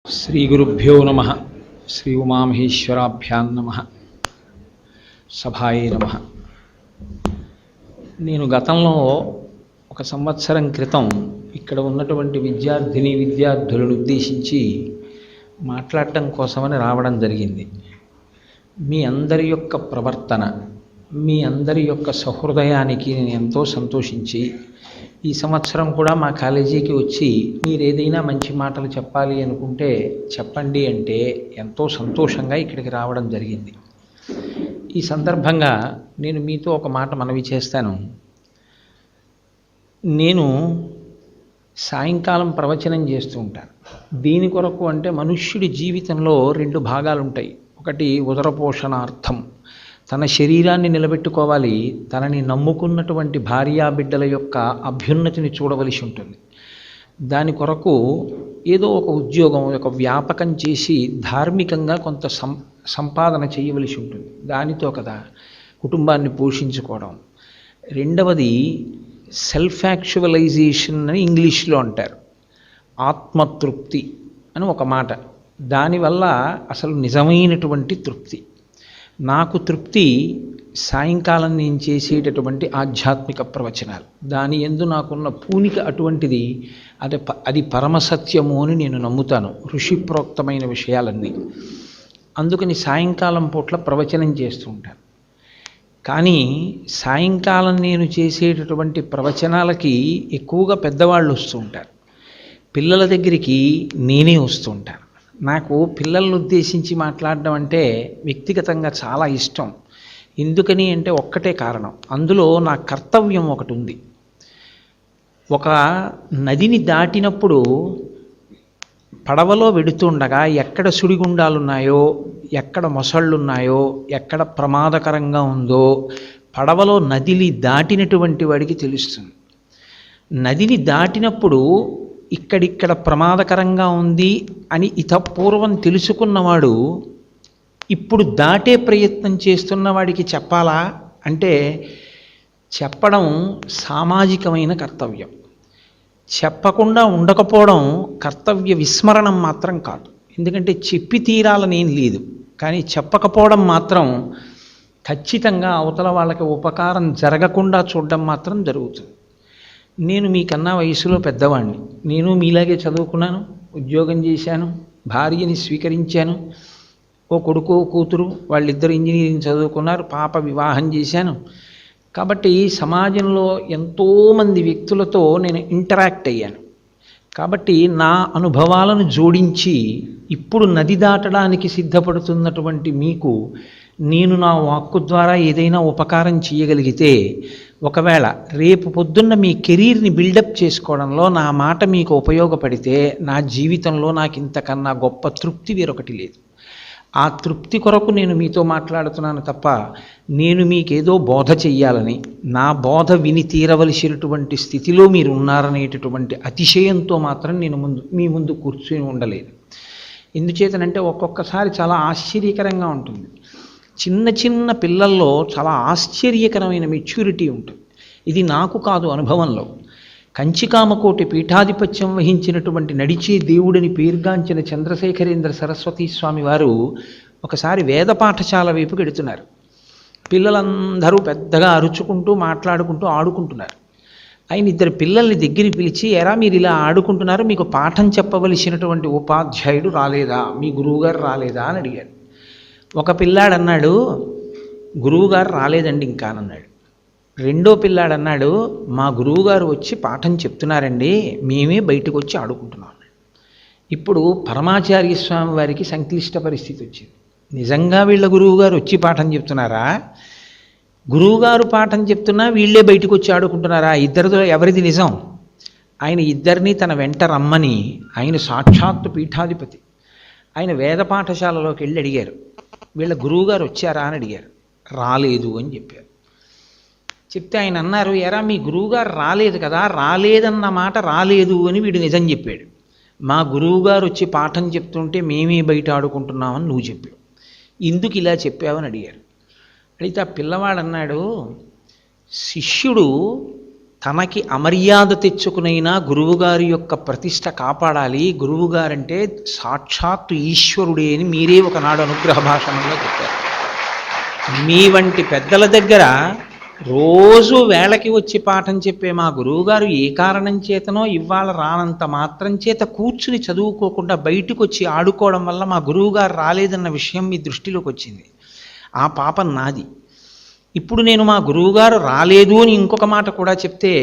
శ్రీగురుభ్యో నమ. శ్రీ ఉమామహేశ్వరాభ్యాం నమ. సభాయే నమ. నేను గతంలో ఒక సంవత్సరం క్రితం ఇక్కడ ఉన్నటువంటి విద్యార్థులను ఉద్దేశించి మాట్లాడటం కోసమని రావడం జరిగింది. మీ అందరి యొక్క ప్రవర్తన, మీ అందరి యొక్క సహృదయానికి నేను ఎంతో సంతోషించి ఈ సంవత్సరం కూడా మా కాలేజీకి వచ్చి మీరు ఏదైనా మంచి మాటలు చెప్పాలి అనుకుంటే చెప్పండి అంటే ఎంతో సంతోషంగా ఇక్కడికి రావడం జరిగింది. ఈ సందర్భంగా నేను మీతో ఒక మాట మనవి చేస్తాను. నేను సాయంకాలం ప్రవచనం చేస్తూ ఉంటాను. దీని కొరకు అంటే మనుష్యుడి జీవితంలో రెండు భాగాలు ఉంటాయి. ఒకటి ఉదరపోషణార్థం, తన శరీరాన్ని నిలబెట్టుకోవాలి, తనని నమ్ముకున్నటువంటి భార్యాబిడ్డల యొక్క అభ్యున్నతిని చూడవలసి ఉంటుంది. దాని కొరకు ఏదో ఒక ఉద్యోగం, ఒక వ్యాపకం చేసి ధార్మికంగా కొంత సంపాదన చేయవలసి ఉంటుంది. దానితో కదా కుటుంబాన్ని పోషించుకోవడం. రెండవది సెల్ఫ్ యాక్చువలైజేషన్ అని ఇంగ్లీష్లో అంటారు, ఆత్మతృప్తి అని ఒక మాట. దానివల్ల అసలు నిజమైనటువంటి తృప్తి. నాకు తృప్తి సాయంకాలం నేను చేసేటటువంటి ఆధ్యాత్మిక ప్రవచనాలు. దాని యందు నాకున్న పూనిక అటువంటిది. అది పరమసత్యము అని నేను నమ్ముతాను, ఋషిప్రోక్తమైన విషయాలన్నీ. అందుకని సాయంకాలం పూట్ల ప్రవచనం చేస్తూ ఉంటాను. కానీ సాయంకాలం నేను చేసేటటువంటి ప్రవచనాలకి ఎక్కువగా పెద్దవాళ్ళు వస్తూ ఉంటారు. పిల్లల దగ్గరికి నేనే వస్తూ ఉంటాను. నాకు పిల్లలను ఉద్దేశించి మాట్లాడడం అంటే వ్యక్తిగతంగా చాలా ఇష్టం. ఎందుకని అంటే ఒక్కటే కారణం, అందులో నా కర్తవ్యం ఒకటి ఉంది. ఒక నదిని దాటినప్పుడు పడవలో వెడుతుండగా ఎక్కడ సుడిగుండాలున్నాయో, ఎక్కడ మొసళ్ళున్నాయో, ఎక్కడ ప్రమాదకరంగా ఉందో పడవలో నదిని దాటినటువంటి వాడికి తెలుస్తుంది. నదిని దాటినప్పుడు ఇక్కడిక్కడ ప్రమాదకరంగా ఉంది అని పూర్వం తెలుసుకున్నవాడు ఇప్పుడు దాటే ప్రయత్నం చేస్తున్న వాడికి చెప్పాలా అంటే చెప్పడం సామాజికమైన కర్తవ్యం. చెప్పకుండా ఉండకపోవడం కర్తవ్య విస్మరణం మాత్రం కాదు. ఎందుకంటే చెప్పి తీరాలనేం లేదు, కానీ చెప్పకపోవడం మాత్రం ఖచ్చితంగా అవతల వాళ్ళకి ఉపకారం జరగకుండా చూడడం మాత్రం జరుగుతుంది. నేను మీకన్నా వయసులో పెద్దవాడిని. నేను మీలాగే చదువుకున్నాను, ఉద్యోగం చేశాను, భార్యని స్వీకరించాను. ఓ కొడుకు కూతురు, వాళ్ళిద్దరు ఇంజనీరింగ్ చదువుకున్నారు, పాప వివాహం చేశాను. కాబట్టి సమాజంలో ఎంతోమంది వ్యక్తులతో నేను ఇంటరాక్ట్ అయ్యాను. కాబట్టి నా అనుభవాలను జోడించి ఇప్పుడు నది దాటడానికి సిద్ధపడుతున్నటువంటి మీకు నేను నా వాక్కు ద్వారా ఏదైనా ఉపకారం చేయగలిగితే, ఒకవేళ రేపు పొద్దున్న మీ కెరీర్ని బిల్డప్ చేసుకోవడంలో నా మాట మీకు ఉపయోగపడితే, నా జీవితంలో నాకు ఇంతకన్నా గొప్ప తృప్తి వేరొకటి లేదు. ఆ తృప్తి కొరకు నేను మీతో మాట్లాడుతున్నాను తప్ప నేను మీకేదో బోధ చెయ్యాలని, నా బోధ విని తీరవలసినటువంటి స్థితిలో మీరు ఉన్నారనేటటువంటి అతిశయంతో మాత్రం నేను మీ ముందు కూర్చొని ఉండలేదు. ఎందుచేతనంటే ఒక్కొక్కసారి చాలా ఆశ్చర్యకరంగా ఉంటుంది. చిన్న చిన్న పిల్లల్లో చాలా ఆశ్చర్యకరమైన మెచ్యూరిటీ ఉంటుంది. ఇది నాకు కాదు, అనుభవంలో. కంచికామకోటి పీఠాధిపత్యం వహించినటువంటి నడిచే దేవుడిని పేరుగాంచిన చంద్రశేఖరేంద్ర సరస్వతీ స్వామి వారు ఒకసారి వేద పాఠశాల వైపుకి వెడుతున్నారు. పిల్లలందరూ పెద్దగా అరుచుకుంటూ మాట్లాడుకుంటూ ఆడుకుంటున్నారు. ఆయన ఇద్దరు పిల్లల్ని దగ్గరికి పిలిచి, ఎరా మీరు ఇలా ఆడుకుంటున్నారు, మీకు పాఠం చెప్పవలసినటువంటి ఉపాధ్యాయుడు రాలేదా, మీ గురువుగారు రాలేదా అని అడిగారు. ఒక పిల్లాడు అన్నాడు, గురువుగారు రాలేదండి ఇంకా అన్నాడు. రెండో పిల్లాడు అన్నాడు, మా గురువుగారు వచ్చి పాఠం చెప్తున్నారండి, మేమే బయటకు వచ్చి ఆడుకుంటున్నాం. ఇప్పుడు పరమాచార్య స్వామి వారికి సంక్లిష్ట పరిస్థితి వచ్చింది. నిజంగా వీళ్ళ గురువుగారు వచ్చి పాఠం చెప్తున్నారా, గురువుగారు పాఠం చెప్తున్నా వీళ్ళే బయటకు వచ్చి ఆడుకుంటున్నారా? ఇద్దరితో ఎవరిది నిజం? ఆయన ఇద్దరినీ తన వెంట రమ్మని, ఆయన సాక్షాత్తు పీఠాధిపతి, ఆయన వేద పాఠశాలలోకి వెళ్ళి అడిగారు, వీళ్ళ గురువుగారు వచ్చారా అని అడిగారు. రాలేదు అని చెప్పారు. చెప్తే ఆయన అన్నారు, ఎరా మీ గురువుగారు రాలేదు కదా, రాలేదన్న మాట రాలేదు అని వీడు నిజం చెప్పాడు. మా గురువుగారు వచ్చి పాఠం చెప్తుంటే మేమే బయట ఆడుకుంటున్నామని నువ్వు చెప్పావు, ఎందుకు ఇలా చెప్పావని అడిగారు. అడిగితే ఆ పిల్లవాడు అన్నాడు, శిష్యుడు తనకి అమర్యాద తెచ్చుకునైనా గురువుగారి యొక్క ప్రతిష్ట కాపాడాలి. గురువుగారంటే సాక్షాత్తు ఈశ్వరుడే అని మీరే ఒకనాడు అనుగ్రహ భాషణంలో చెప్పారు. మీ వంటి పెద్దల దగ్గర రోజు వేళకి వచ్చి పాఠం చెప్పే మా గురువుగారు ఏ కారణం చేతనో ఇవాళ రానంత మాత్రం చేత కూర్చుని చదువుకోకుండా బయటకు వచ్చి ఆడుకోవడం వల్ల మా గురువుగారు రాలేదన్న విషయం మీ దృష్టిలోకి వచ్చింది. ఆ పాపం నాది. ఇప్పుడు నేను మా గురువుగారు రాలేదు అని ఇంకొక మాట కూడా చెప్తే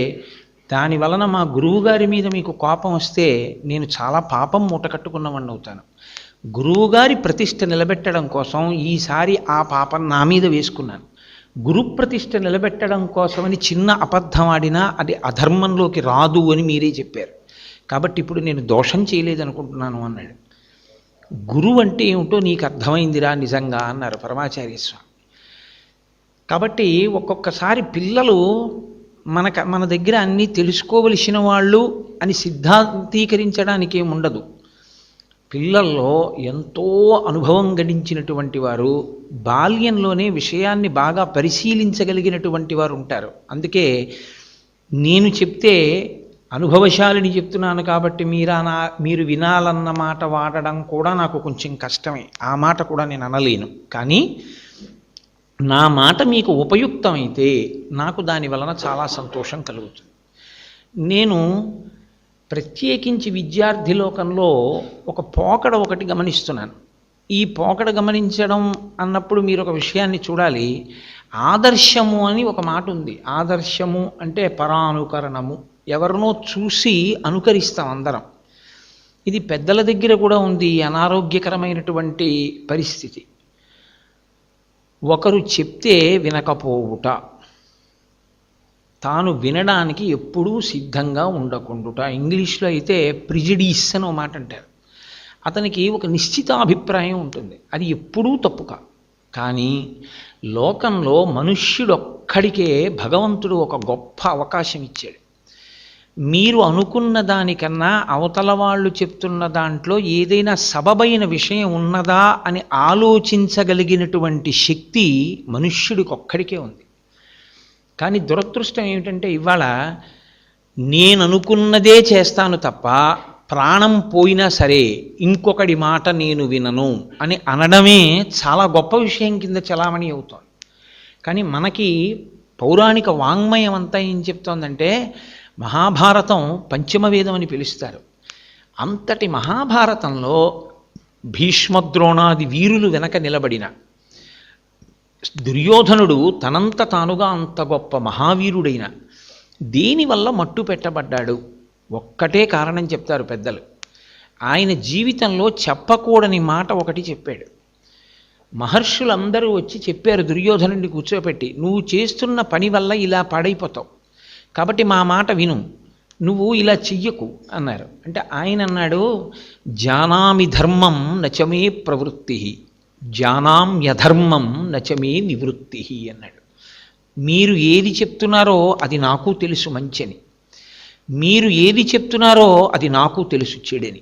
దాని వలన మా గురువుగారి మీద మీకు కోపం వస్తే నేను చాలా పాపం మూటకట్టుకున్నవాడిని అవుతాను. గురువుగారి ప్రతిష్ఠ నిలబెట్టడం కోసం ఈసారి ఆ పాపం నా మీద వేసుకున్నాను. గురు ప్రతిష్ఠ నిలబెట్టడం కోసమని చిన్న అబద్ధం ఆడినా అది అధర్మంలోకి రాదు అని మీరే చెప్పారు. కాబట్టి ఇప్పుడు నేను దోషం చేయలేదనుకుంటున్నాను అన్నాడు. గురువు అంటే ఏమిటో నీకు అర్థమైందిరా నిజంగా అన్నారు పరమాచార్య స్వామి. కాబట్టి ఒక్కొక్కసారి పిల్లలు మన దగ్గర అన్నీ తెలుసుకోవలసిన వాళ్ళు అని సిద్ధాంతీకరించడానికి ఏముండదు. పిల్లల్లో ఎంతో అనుభవం గడించినటువంటి వారు బాల్యంలోనే విషయాన్ని బాగా పరిశీలించగలిగినటువంటి వారు ఉంటారు. అందుకే నేను చెప్తే అనుభవశాలిని చెప్తున్నాను కాబట్టి మీరు వినాలన్న మాట వాడడం కూడా నాకు కొంచెం కష్టమే. ఆ మాట కూడా నేను అనలేను. కానీ నా మాట మీకు ఉపయుక్తమైతే నాకు దాని వలన చాలా సంతోషం కలుగుతుంది. నేను ప్రత్యేకించి విద్యార్థి లోకంలో ఒక పోకడ ఒకటి గమనిస్తున్నాను. ఈ పోకడ గమనించడం అన్నప్పుడు మీరు ఒక విషయాన్ని చూడాలి. ఆదర్శము అని ఒక మాట ఉంది. ఆదర్శము అంటే పరానుకరణము. ఎవరినో చూసి అనుకరిస్తాం అందరం. ఇది పెద్దల దగ్గర కూడా ఉంది. అనారోగ్యకరమైనటువంటి పరిస్థితి. ఒకరు చెప్తే వినకపోవుట, తాను వినడానికి ఎప్పుడూ సిద్ధంగా ఉండకుండుట. ఇంగ్లీష్లో అయితే ప్రిజడీస్ అని ఒక మాట అంటారు. అతనికి ఒక నిశ్చితాభిప్రాయం ఉంటుంది. అది ఎప్పుడూ తప్పుక. కానీ లోకంలో మనుష్యుడొక్కడికే భగవంతుడు ఒక గొప్ప అవకాశం ఇచ్చాడు. మీరు అనుకున్న దానికన్నా అవతల వాళ్ళు చెప్తున్న దాంట్లో ఏదైనా సబబైన విషయం ఉన్నదా అని ఆలోచించగలిగినటువంటి శక్తి మనుష్యుడికి ఒక్కడికే ఉంది. కానీ దురదృష్టం ఏమిటంటే ఇవాళ నేను అనుకున్నదే చేస్తాను తప్ప ప్రాణం పోయినా సరే ఇంకొకడి మాట నేను వినను అని అనడమే చాలా గొప్ప విషయం కింద చలామణి అవుతోంది. కానీ మనకి పౌరాణిక వాంగ్మయం అంతా ఏం చెప్తోందంటే మహాభారతం పంచమవేదం అని పిలుస్తారు. అంతటి మహాభారతంలో భీష్మద్రోణాది వీరులు వెనక నిలబడిన దుర్యోధనుడు తనంత తానుగా అంత గొప్ప మహావీరుడైన దేనివల్ల మట్టు పెట్టబడ్డాడు? ఒక్కటే కారణం చెప్తారు పెద్దలు. ఆయన జీవితంలో చెప్పకూడని మాట ఒకటి చెప్పాడు. మహర్షులందరూ వచ్చి చెప్పారు దుర్యోధనుడిని కూర్చోపెట్టి, నువ్వు చేస్తున్న పని వల్ల ఇలా పాడైపోతావు, కాబట్టి మా మాట విను, నువ్వు ఇలా చెయ్యకు అన్నారు. అంటే ఆయన అన్నాడు, జానామి ధర్మం నచమే ప్రవృత్తి, జానామ్యధర్మం నచమే నివృత్తి అన్నాడు. మీరు ఏది చెప్తున్నారో అది నాకు తెలుసు మంచని, మీరు ఏది చెప్తున్నారో అది నాకు తెలుసు చెడని,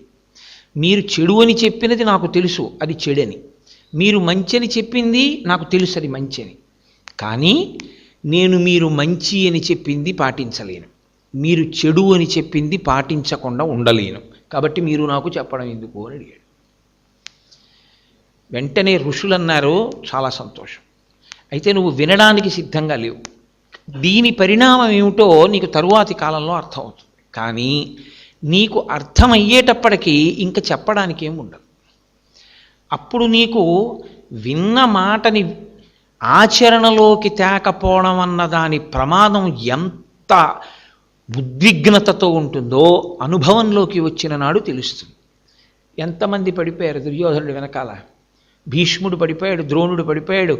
మీరు చెడు అని చెప్పినది నాకు తెలుసు అది చెడని, మీరు మంచని చెప్పింది నాకు తెలుసు అది మంచని. కానీ నేను మీరు మంచి అని చెప్పింది పాటించలేను, మీరు చెడు అని చెప్పింది పాటించకుండా ఉండలేను, కాబట్టి మీరు నాకు చెప్పడం ఎందుకు అని అడిగాడు. వెంటనే ఋషులు అన్నారు, చాలా సంతోషం, అయితే నువ్వు వినడానికి సిద్ధంగా లేవు, దీని పరిణామం ఏమిటో నీకు తరువాతి కాలంలో అర్థమవుతుంది, కానీ నీకు అర్థమయ్యేటప్పటికీ ఇంకా చెప్పడానికి ఏమి ఉండదు. అప్పుడు నీకు విన్న మాటని ఆచరణలోకి తేకపోవడం అన్న దాని ప్రమాదం ఎంత ఉద్విగ్నతతో ఉంటుందో అనుభవంలోకి వచ్చిన నాడు తెలుస్తుంది. ఎంతమంది పడిపోయారు దుర్యోధనుడు వెనకాల? భీష్ముడు పడిపోయాడు, ద్రోణుడు పడిపోయాడు,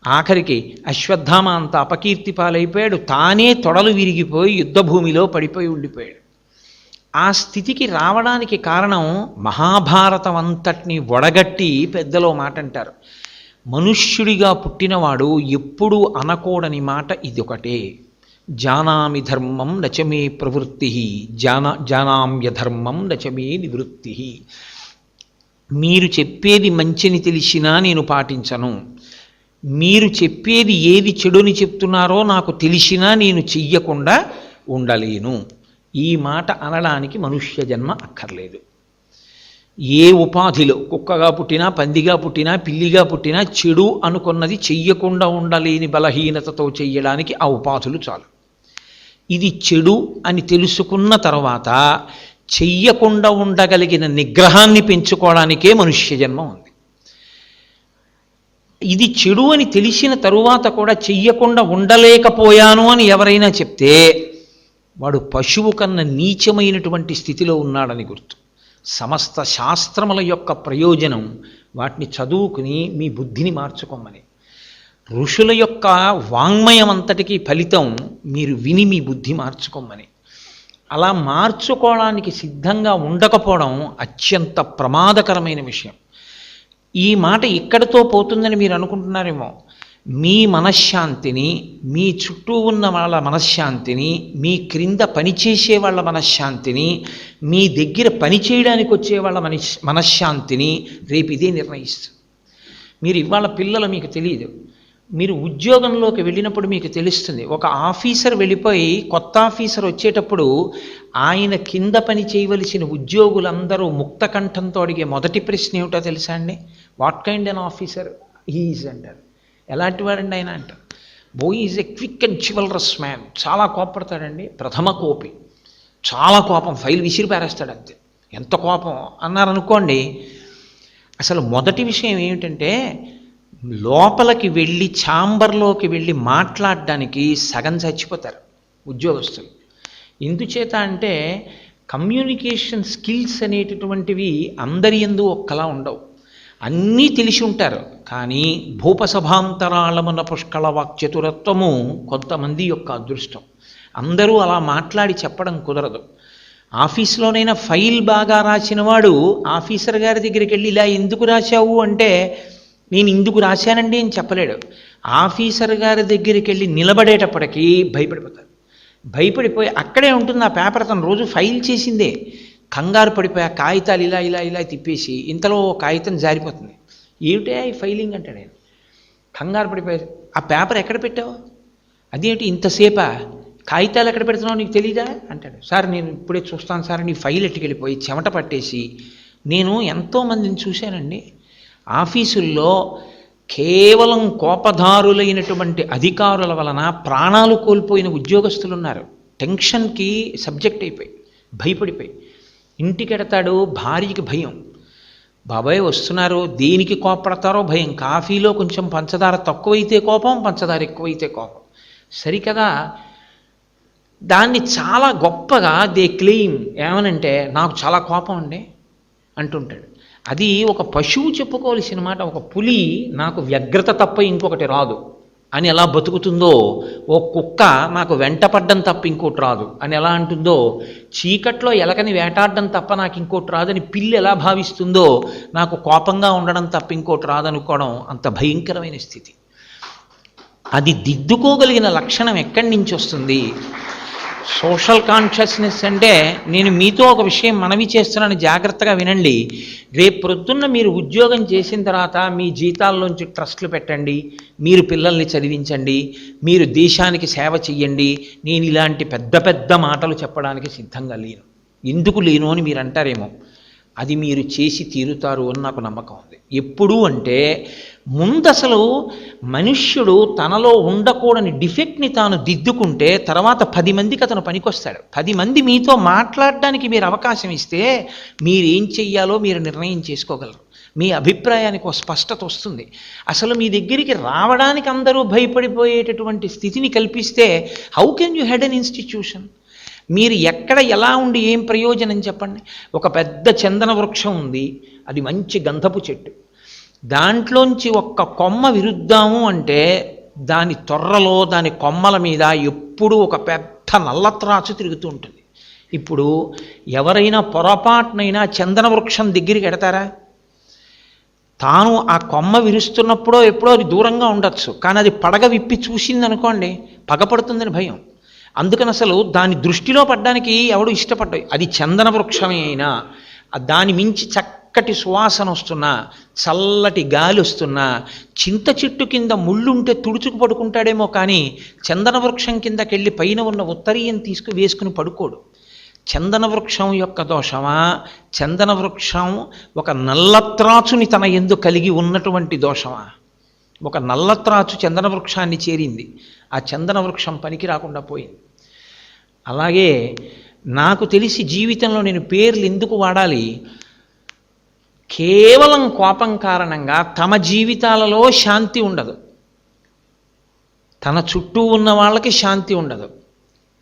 ఆఖరికి అశ్వత్థామ అంత అపకీర్తి పాలైపోయాడు, తానే తొడలు విరిగిపోయి యుద్ధభూమిలో పడిపోయి ఉండిపోయాడు. ఆ స్థితికి రావడానికి కారణం మహాభారతం అంతటిని వడగట్టి పెద్దలో మాట అంటారు, మనుష్యుడిగా పుట్టినవాడు ఎప్పుడూ అనకూడని మాట ఇదొకటే, జానామి ధర్మం నచమే ప్రవృత్తి, జానామ్యధర్మం నచమే నివృత్తి. మీరు చెప్పేది మంచిని తెలిసినా నేను పాటించను, మీరు చెప్పేది ఏది చెడుని చెప్తున్నారో నాకు తెలిసినా నేను చెయ్యకుండా ఉండలేను. ఈ మాట అనడానికి మనుష్య జన్మ అక్కర్లేదు. ఏ ఉపాధిలో కుక్కగా పుట్టినా, పందిగా పుట్టినా, పిల్లిగా పుట్టినా చెడు అనుకున్నది చెయ్యకుండా ఉండలేని బలహీనతతో చెయ్యడానికి ఆ ఉపాధులు చాలు. ఇది చెడు అని తెలుసుకున్న తర్వాత చెయ్యకుండా ఉండగలిగిన నిగ్రహాన్ని పెంచుకోవడానికే మనుష్య జన్మ ఉంది. ఇది చెడు అని తెలిసిన తరువాత కూడా చెయ్యకుండా ఉండలేకపోయాను అని ఎవరైనా చెప్తే వాడు పశువు కన్నా నీచమైనటువంటి స్థితిలో ఉన్నాడని గుర్తు. సమస్త శాస్త్రముల యొక్క ప్రయోజనం వాటిని చదువుకుని మీ బుద్ధిని మార్చుకోమని. ఋషుల యొక్క వాంగ్మయం అంతటికీ ఫలితం మీరు విని మీ బుద్ధి మార్చుకోమని. అలా మార్చుకోవడానికి సిద్ధంగా ఉండకపోవడం అత్యంత ప్రమాదకరమైన విషయం. ఈ మాట ఇక్కడితో పోతుందని మీరు అనుకుంటున్నారేమో. మీ మనశ్శాంతిని, మీ చుట్టూ ఉన్న వాళ్ళ మనశ్శాంతిని, మీ క్రింద పనిచేసే వాళ్ళ మనశ్శాంతిని, మీ దగ్గర పనిచేయడానికి వచ్చే వాళ్ళ మనశ్శాంతిని రేపు ఇదే నిర్ణయిస్తుంది. మీరు ఇవాళ పిల్లలు మీకు తెలియదు, మీరు ఉద్యోగంలోకి వెళ్ళినప్పుడు మీకు తెలుస్తుంది. ఒక ఆఫీసర్ వెళ్ళిపోయి కొత్త ఆఫీసర్ వచ్చేటప్పుడు ఆయన కింద పని చేయవలసిన ఉద్యోగులందరూ ముక్త కంఠంతో అడిగే మొదటి ప్రశ్న ఏమిటో తెలుసా అండి? What kind an officer he is అంటారు. ఎలాంటి వాడండి ఆయన అంటారు. Boy is a quick and chivalrous man. చాలా కోపడతాడండి, ప్రథమ కోపి, చాలా కోపం, ఫైల్ విసిరి పారేస్తాడు అంతే. ఎంత కోపం అన్నారనుకోండి. అసలు మొదటి విషయం ఏమిటంటే లోపలికి వెళ్ళి ఛాంబర్లోకి వెళ్ళి మాట్లాడడానికి సగం చచ్చిపోతారు ఉద్యోగస్తులు. ఎందుచేత అంటే కమ్యూనికేషన్ స్కిల్స్ అనేటటువంటివి అందరి యందు ఒక్కలా ఉండవు. అన్నీ తెలిసి ఉంటారు, కానీ భూపసభాంతరాళమున పుష్కళ వాక్చతురత్వము కొంతమంది యొక్క అదృష్టం. అందరూ అలా మాట్లాడి చెప్పడం కుదరదు. ఆఫీస్లోనైనా ఫైల్ బాగా రాసిన వాడు ఆఫీసర్ గారి దగ్గరికి వెళ్ళి ఇలా ఎందుకు రాశావు అంటే నేను ఇందుకు రాశానండి అని చెప్పలేడు. ఆఫీసర్ గారి దగ్గరికి వెళ్ళి నిలబడేటప్పటికీ భయపడిపోతాడు. భయపడిపోయి అక్కడే ఉంటుంది ఆ పేపర్, తను రోజు ఫైల్ చేసిందే. కంగారు పడిపోయి ఆ కాగితాలు ఇలా ఇలా ఇలా తిప్పేసి ఇంతలో కాగితం జారిపోతుంది. ఏమిటే ఈ ఫైలింగ్ అంటాడు ఆయన. కంగారు పడిపోయి ఆ పేపర్ ఎక్కడ పెట్టావు, అదేమిటి ఇంతసేపా, కాగితాలు ఎక్కడ పెడుతున్నావు నీకు తెలీదా అంటాడు. సార్ నేను ఇప్పుడే చూస్తాను సార్, నీ ఫైల్ ఎట్టుకెళ్ళిపోయి చెమట పట్టేసి. నేను ఎంతోమందిని చూశానండి ఆఫీసుల్లో కేవలం కోపదారులైనటువంటి అధికారుల వలన ప్రాణాలు కోల్పోయిన ఉద్యోగస్తులు ఉన్నారు. టెన్షన్కి సబ్జెక్ట్ అయిపోయి భయపడిపోయి. ఇంటికెడతాడు, భార్యకి భయం, బాబాయ్ వస్తున్నారు, దేనికి కోపడతారో భయం. కాఫీలో కొంచెం పంచదార తక్కువైతే కోపం, పంచదార ఎక్కువైతే కోపం. సరికదా దాన్ని చాలా గొప్పగా దే క్లెయిమ్ ఏమనంటే నాకు చాలా కోపం అండి అంటుంటాడు. అది ఒక పశువు చెప్పుకోవాల్సిన మాట. ఒక పులి నాకు వ్యగ్రత తప్ప ఇంకొకటి రాదు అని ఎలా బతుకుతుందో, ఓ కుక్క నాకు వెంటపడ్డం తప్ప ఇంకోటి రాదు అని ఎలా అంటుందో, చీకట్లో ఎలకని వేటాడడం తప్ప నాకు ఇంకోటి రాదని పిల్లి ఎలా భావిస్తుందో, నాకు కోపంగా ఉండడం తప్ప ఇంకోటి రాదనుకోవడం అంత భయంకరమైన స్థితి. అది దిద్దుకోగలిగిన లక్షణం ఎక్కడి నుంచి వస్తుంది? సోషల్ కాన్షియస్నెస్ అంటే నేను మీతో ఒక విషయం మనవి చేస్తున్నాను, జాగ్రత్తగా వినండి. రేపు ప్రొద్దున్న మీరు ఉద్యోగం చేసిన తర్వాత మీ జీతాల్లోంచి ట్రస్ట్లు పెట్టండి, మీరు పిల్లల్ని చదివించండి, మీరు దేశానికి సేవ చెయ్యండి. నేను ఇలాంటి పెద్ద పెద్ద మాటలు చెప్పడానికి సిద్ధంగా లేను. ఎందుకు లేను అని మీరు అంటారేమో. అది మీరు చేసి తీరుతారు అని నాకు నమ్మకం ఉంది. ఎప్పుడు అంటే ముందు అసలు మనుష్యుడు తనలో ఉండకూడని డిఫెక్ట్ని తాను దిద్దుకుంటే తర్వాత 10 మందికి అతను పనికొస్తాడు. 10 మంది మీతో మాట్లాడడానికి మీరు అవకాశం ఇస్తే మీరేం చెయ్యాలో మీరు నిర్ణయం చేసుకోగలరు. మీ అభిప్రాయానికి ఒక స్పష్టత వస్తుంది. అసలు మీ దగ్గరికి రావడానికి అందరూ భయపడిపోయేటటువంటి స్థితిని కల్పిస్తే how can you head an institution? మీరు ఎక్కడ ఎలా ఉండి ఏం ప్రయోజనం చెప్పండి. ఒక పెద్ద చందన వృక్షం ఉంది, అది మంచి గంధపు చెట్టు. దాంట్లోంచి ఒక్క కొమ్మ విరుద్దాము అంటే దాని తొర్రలో దాని కొమ్మల మీద ఎప్పుడూ ఒక పెద్ద నల్లత్రాచు తిరుగుతూ ఉంటుంది. ఇప్పుడు ఎవరైనా పొరపాటునైనా చందన వృక్షం దగ్గరికి ఎడతారా? తాను ఆ కొమ్మ విరుస్తున్నప్పుడో ఎప్పుడో అది దూరంగా ఉండొచ్చు, కానీ అది పడగ విప్పి చూసిందనుకోండి పగపడుతుందని భయం. అందుకని అసలు దాని దృష్టిలో పడ్డానికి ఎవడు ఇష్టపడ్డాయి. అది చందన వృక్షమే అయినా దాని మించి చక్కటి సువాసన వస్తున్నా, చల్లటి గాలి వస్తున్నా, చింత చెట్టు కింద ముళ్ళుంటే తుడుచుకు పడుకుంటాడేమో కానీ చందన వృక్షం కిందకెళ్ళి పైన ఉన్న ఉత్తరీయం వేసుకుని పడుకోడు. చందన వృక్షం యొక్క దోషమా, చందన వృక్షం ఒక నల్లత్రాచుని తన యందు కలిగి ఉన్నటువంటి దోషమా? ఒక నల్లత్రాచు చందన వృక్షాన్ని చేరింది, ఆ చందన వృక్షం పనికి రాకుండా పోయింది. అలాగే నాకు తెలిసి జీవితంలో నేను పేర్లు ఎందుకు వాడాలి, కేవలం కోపం కారణంగా తమ జీవితాలలో శాంతి ఉండదు, తన చుట్టూ ఉన్న వాళ్ళకి శాంతి ఉండదు,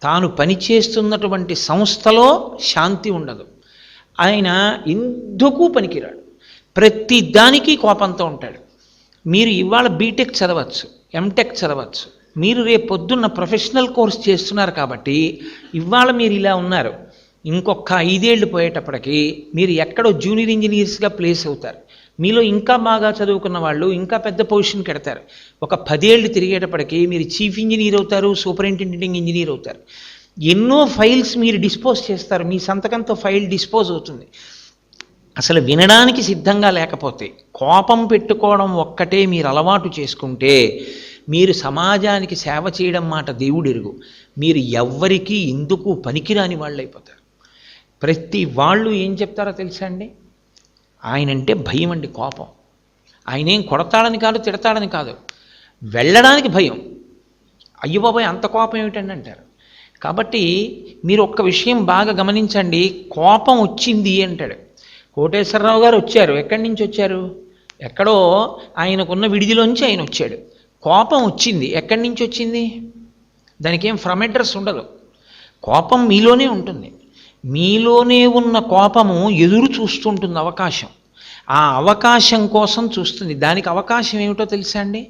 తాను పనిచేస్తున్నటువంటి సంస్థలో శాంతి ఉండదు. ఆయన ఎందుకు పనికిరాడు, ప్రతి దానికి కోపంతో ఉంటాడు. మీరు ఇవాళ బీటెక్ చదవచ్చు, ఎంటెక్ చదవచ్చు, మీరు రేపు పొద్దున్న ప్రొఫెషనల్ కోర్స్ చేస్తున్నారు కాబట్టి ఇవాళ మీరు ఇలా ఉన్నారు. ఇంకొక 5 ఏళ్ళు పోయేటప్పటికి మీరు ఎక్కడో జూనియర్ ఇంజనీర్స్గా ప్లేస్ అవుతారు. మీలో ఇంకా బాగా చదువుకున్న వాళ్ళు ఇంకా పెద్ద పొజిషన్కి ఎడతారు. ఒక 10 ఏళ్ళు తిరిగేటప్పటికి మీరు చీఫ్ ఇంజనీర్ అవుతారు, సూపరింటెండెంట్ ఇంజనీర్ అవుతారు. ఎన్నో ఫైల్స్ మీరు డిస్పోజ్ చేస్తారు, మీ సంతకంతో ఫైల్ డిస్పోజ్ అవుతుంది. అసలు వినడానికి సిద్ధంగా లేకపోతే కోపం పెట్టుకోవడం ఒక్కటే మీరు అలవాటు చేసుకుంటే మీరు సమాజానికి సేవ చేయడం మాట దేవుడు ఎరుగు, మీరు ఎవ్వరికీ ఎందుకు పనికిరాని వాళ్ళు అయిపోతారు. ప్రతి వాళ్ళు ఏం చెప్తారో తెలుసా అండి, ఆయనంటే భయం అండి, కోపం. ఆయన ఏం కొడతాడని కాదు, తిడతాడని కాదు, వెళ్ళడానికి భయం. అయ్యో బాబాయ్ అంత కోపం ఏమిటండి అంటారు. కాబట్టి మీరు ఒక్క విషయం బాగా గమనించండి, కోపం వచ్చింది అంటాడు. కోటేశ్వరరావు గారు వచ్చారు, ఎక్కడి నుంచి వచ్చారు, ఎక్కడో ఆయనకున్న విడిదిలోంచి ఆయన వచ్చాడు. కోపం వచ్చింది, ఎక్కడి నుంచి వచ్చింది, దానికి ఏం ఫ్రమ్ అడ్రస్ ఉండదు. కోపం మీలోనే ఉంటుంది, మీలోనే ఉన్న కోపము ఎదురు చూస్తుంటుంది అవకాశం, ఆ అవకాశం కోసం చూస్తుంది. దానికి అవకాశం ఏమిటో తెలుసా అండి,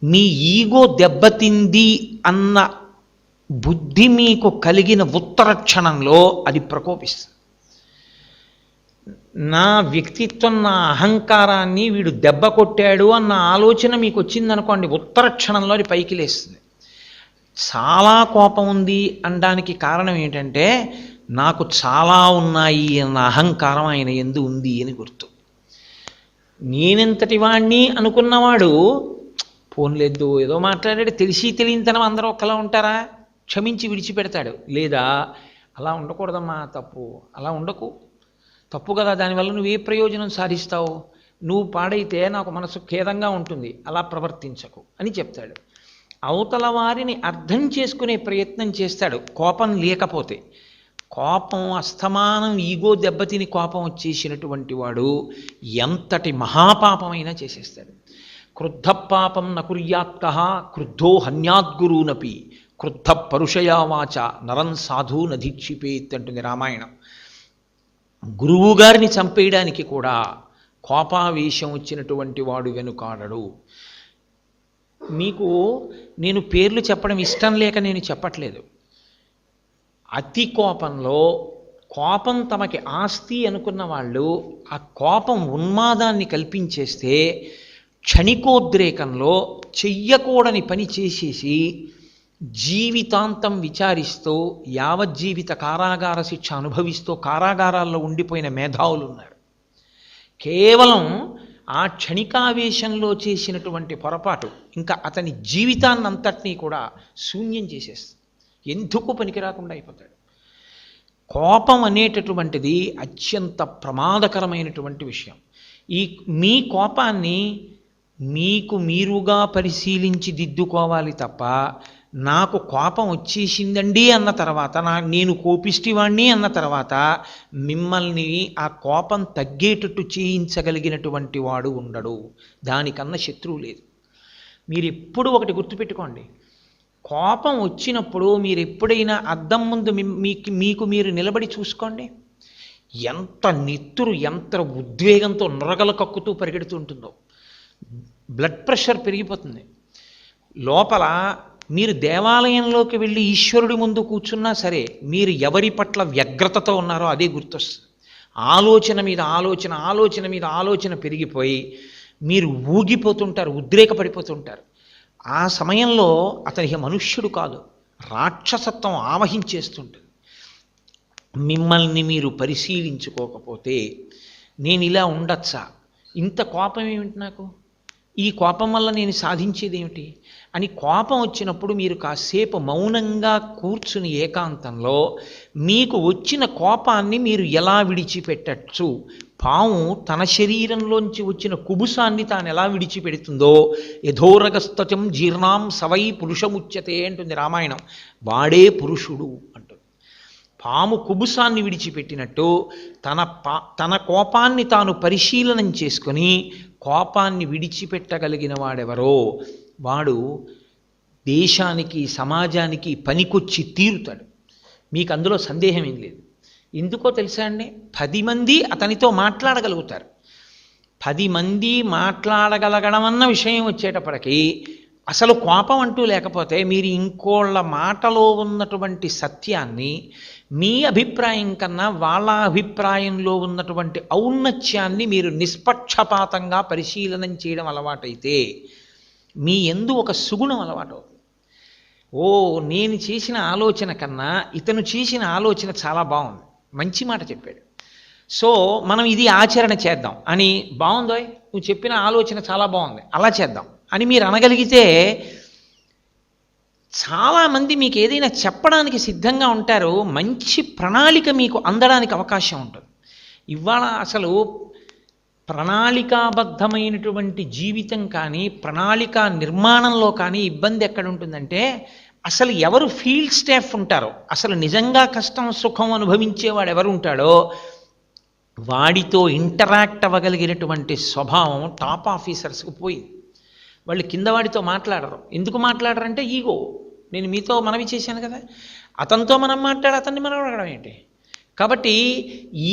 మీ ఈగో దెబ్బతింది అన్న బుద్ధి మీకు కలిగిన ఉత్తర క్షణంలో అది ప్రకోపిస్తుంది. నా వ్యక్తిత్వం, నా అహంకారాన్ని వీడు దెబ్బ కొట్టాడు అన్న ఆలోచన మీకు వచ్చిందనుకోండి, ఉత్తర క్షణంలో అది పైకి లేస్తుంది. చాలా కోపం ఉంది అనడానికి కారణం ఏంటంటే నాకు చాలా ఉన్నాయి అన్న అహంకారం ఆయన యందు ఉంది అని గుర్తు. నేనెంతటి వాణ్ణి అనుకున్నవాడు పోన్లేదు ఏదో మాట్లాడాడు, తెలిసి తెలియనితనం అందరూ ఒకలా ఉంటారా, క్షమించి విడిచిపెడతాడు. లేదా అలా ఉండకూడదమ్మా, తప్పు, అలా ఉండకు, తప్పు కదా, దానివల్ల నువ్వు ఏ ప్రయోజనం సాధిస్తావు, నువ్వు పాడైతే నాకు మనసు ఖేదంగా ఉంటుంది, అలా ప్రవర్తించకు అని చెప్తాడు. అవతల వారిని అర్థం చేసుకునే ప్రయత్నం చేస్తాడు కోపం లేకపోతే. కోపం అస్తమానం ఈగో దెబ్బతిని కోపం వచ్చేసినటువంటి వాడు ఎంతటి మహాపాపమైనా చేసేస్తాడు. క్రుద్ధ పాపం నకుర్యాత్కః క్రుద్ధో హన్యాద్గురూనపి క్రుద్ధ పరుషయా వాచ నరం సాధు నధీక్షిపేత్ అంటుంది రామాయణం. గురువు గారిని చంపేయడానికి కూడా కోపావేశం వచ్చినటువంటి వాడు వెనుకాడడు. మీకు నేను పేర్లు చెప్పడం ఇష్టం లేక నేను చెప్పట్లేదు. అతి కోపంలో కోపం తమకి ఆస్తి అనుకున్న వాళ్ళు ఆ కోపం ఉన్మాదాన్ని కల్పించేస్తే క్షణికోద్రేకంలో చెయ్యకూడని పని చేసేసి జీవితాంతం విచారిస్తూ యావజ్జీవిత కారాగార శిక్ష అనుభవిస్తూ కారాగారాల్లో ఉండిపోయిన మేధావులు ఉన్నారు. కేవలం ఆ క్షణికావేశంలో చేసినటువంటి పొరపాటు ఇంకా అతని జీవితాన్నంతటినీ కూడా శూన్యం చేసేస్తుంది, ఎందుకు పనికిరాకుండా అయిపోతాడు. కోపం అనేటటువంటిది అత్యంత ప్రమాదకరమైనటువంటి విషయం. మీ కోపాన్ని మీకు మీరుగా పరిశీలించి దిద్దుకోవాలి తప్ప నాకు కోపం వచ్చేసిందండి అన్న తర్వాత నేను కోపిష్టివాణ్ణి అన్న తర్వాత మిమ్మల్ని ఆ కోపం తగ్గేటట్టు చేయించగలిగినటువంటి వాడు ఉండడు, దానికన్నా శత్రువు లేదు. మీరు ఎప్పుడు ఒకటి గుర్తుపెట్టుకోండి, కోపం వచ్చినప్పుడు మీరు ఎప్పుడైనా అద్దం ముందు మీకు మీరు నిలబడి చూసుకోండి, ఎంత నెత్తురు ఎంత ఉద్వేగంతో నొరగలు కక్కుతూ పరిగెడుతుంటుందో. బ్లడ్ ప్రెషర్ పెరిగిపోతుంది లోపల. మీరు దేవాలయంలోకి వెళ్ళి ఈశ్వరుడి ముందు కూర్చున్నా సరే మీరు ఎవరి పట్ల వ్యగ్రతతో ఉన్నారో అదే గుర్తొస్తుంది. ఆలోచన మీద ఆలోచన, ఆలోచన మీద ఆలోచన పెరిగిపోయి మీరు ఊగిపోతుంటారు, ఉద్రేకపడిపోతుంటారు. ఆ సమయంలో అతనికి మనుష్యుడు కాదు, రాక్షసత్వం ఆవహించేస్తుంటుంది. మిమ్మల్ని మీరు పరిశీలించుకోకపోతే నేను ఇలా ఉండొచ్చా, ఇంత కోపం ఏమిటి నాకు, ఈ కోపం వల్ల నేను సాధించేది ఏమిటి అని కోపం వచ్చినప్పుడు మీరు కాసేపు మౌనంగా కూర్చుని ఏకాంతంలో మీకు వచ్చిన కోపాన్ని మీరు ఎలా విడిచిపెట్టచ్చు, పాము తన శరీరంలోంచి వచ్చిన కుబుసాన్ని తాను ఎలా విడిచిపెడుతుందో, యథోరగస్తచం జీర్ణాం సవై పురుషముచ్యతే అంటుంది రామాయణం. వాడే పురుషుడు అంటుంది. పాము కుబుసాన్ని విడిచిపెట్టినట్టు తన కోపాన్ని తాను పరిశీలనం చేసుకొని కోపాన్ని విడిచిపెట్టగలిగిన వాడెవరో వాడు దేశానికి సమాజానికి పనికొచ్చి తీరుతాడు. మీకు అందులో సందేహం ఏం లేదు. ఎందుకో తెలుసా అండి, 10 మంది అతనితో మాట్లాడగలుగుతారు. 10 మంది మాట్లాడగలగడం అన్న విషయం వచ్చేటప్పటికీ అసలు కోపం అంటూ లేకపోతే మీరు ఇంకోళ్ళ మాటలో ఉన్నటువంటి సత్యాన్ని మీ అభిప్రాయం కన్నా వాళ్ళ అభిప్రాయంలో ఉన్నటువంటి ఔన్నత్యాన్ని మీరు నిష్పక్షపాతంగా పరిశీలనం చేయడం అలవాటైతే మీ యందు ఒక సుగుణం అలవాటు. ఓ, నేను చేసిన ఆలోచన కన్నా ఇతను చేసిన ఆలోచన చాలా బాగుంది, మంచి మాట చెప్పాడు, సో మనం ఇది ఆచరణ చేద్దాం అని, బాగుందో నువ్వు చెప్పిన ఆలోచన చాలా బాగుంది అలా చేద్దాం అని మీరు అనగలిగితే చాలామంది మీకు ఏదైనా చెప్పడానికి సిద్ధంగా ఉంటారు. మంచి ప్రణాళిక మీకు అందడానికి అవకాశం ఉంటుంది. ఇవాళ అసలు ప్రణాళికాబద్ధమైనటువంటి జీవితం కానీ ప్రణాళిక నిర్మాణంలో కానీ ఇబ్బంది ఎక్కడ ఉంటుందంటే, అసలు ఎవరు ఫీల్డ్ స్టాఫ్ ఉంటారో, అసలు నిజంగా కష్టం సుఖం అనుభవించేవాడు ఎవరు ఉంటాడో వాడితో ఇంటరాక్ట్ అవ్వగలిగినటువంటి స్వభావం టాప్ ఆఫీసర్స్కి పోయింది. వాళ్ళు కింద వాడితో మాట్లాడరు. ఎందుకు మాట్లాడరంటే ఈగో. నేను మీతో మనవి చేశాను కదా, అతనితో మనం మాట్లాడి అతన్ని మనం అడగడం ఏంటి. కాబట్టి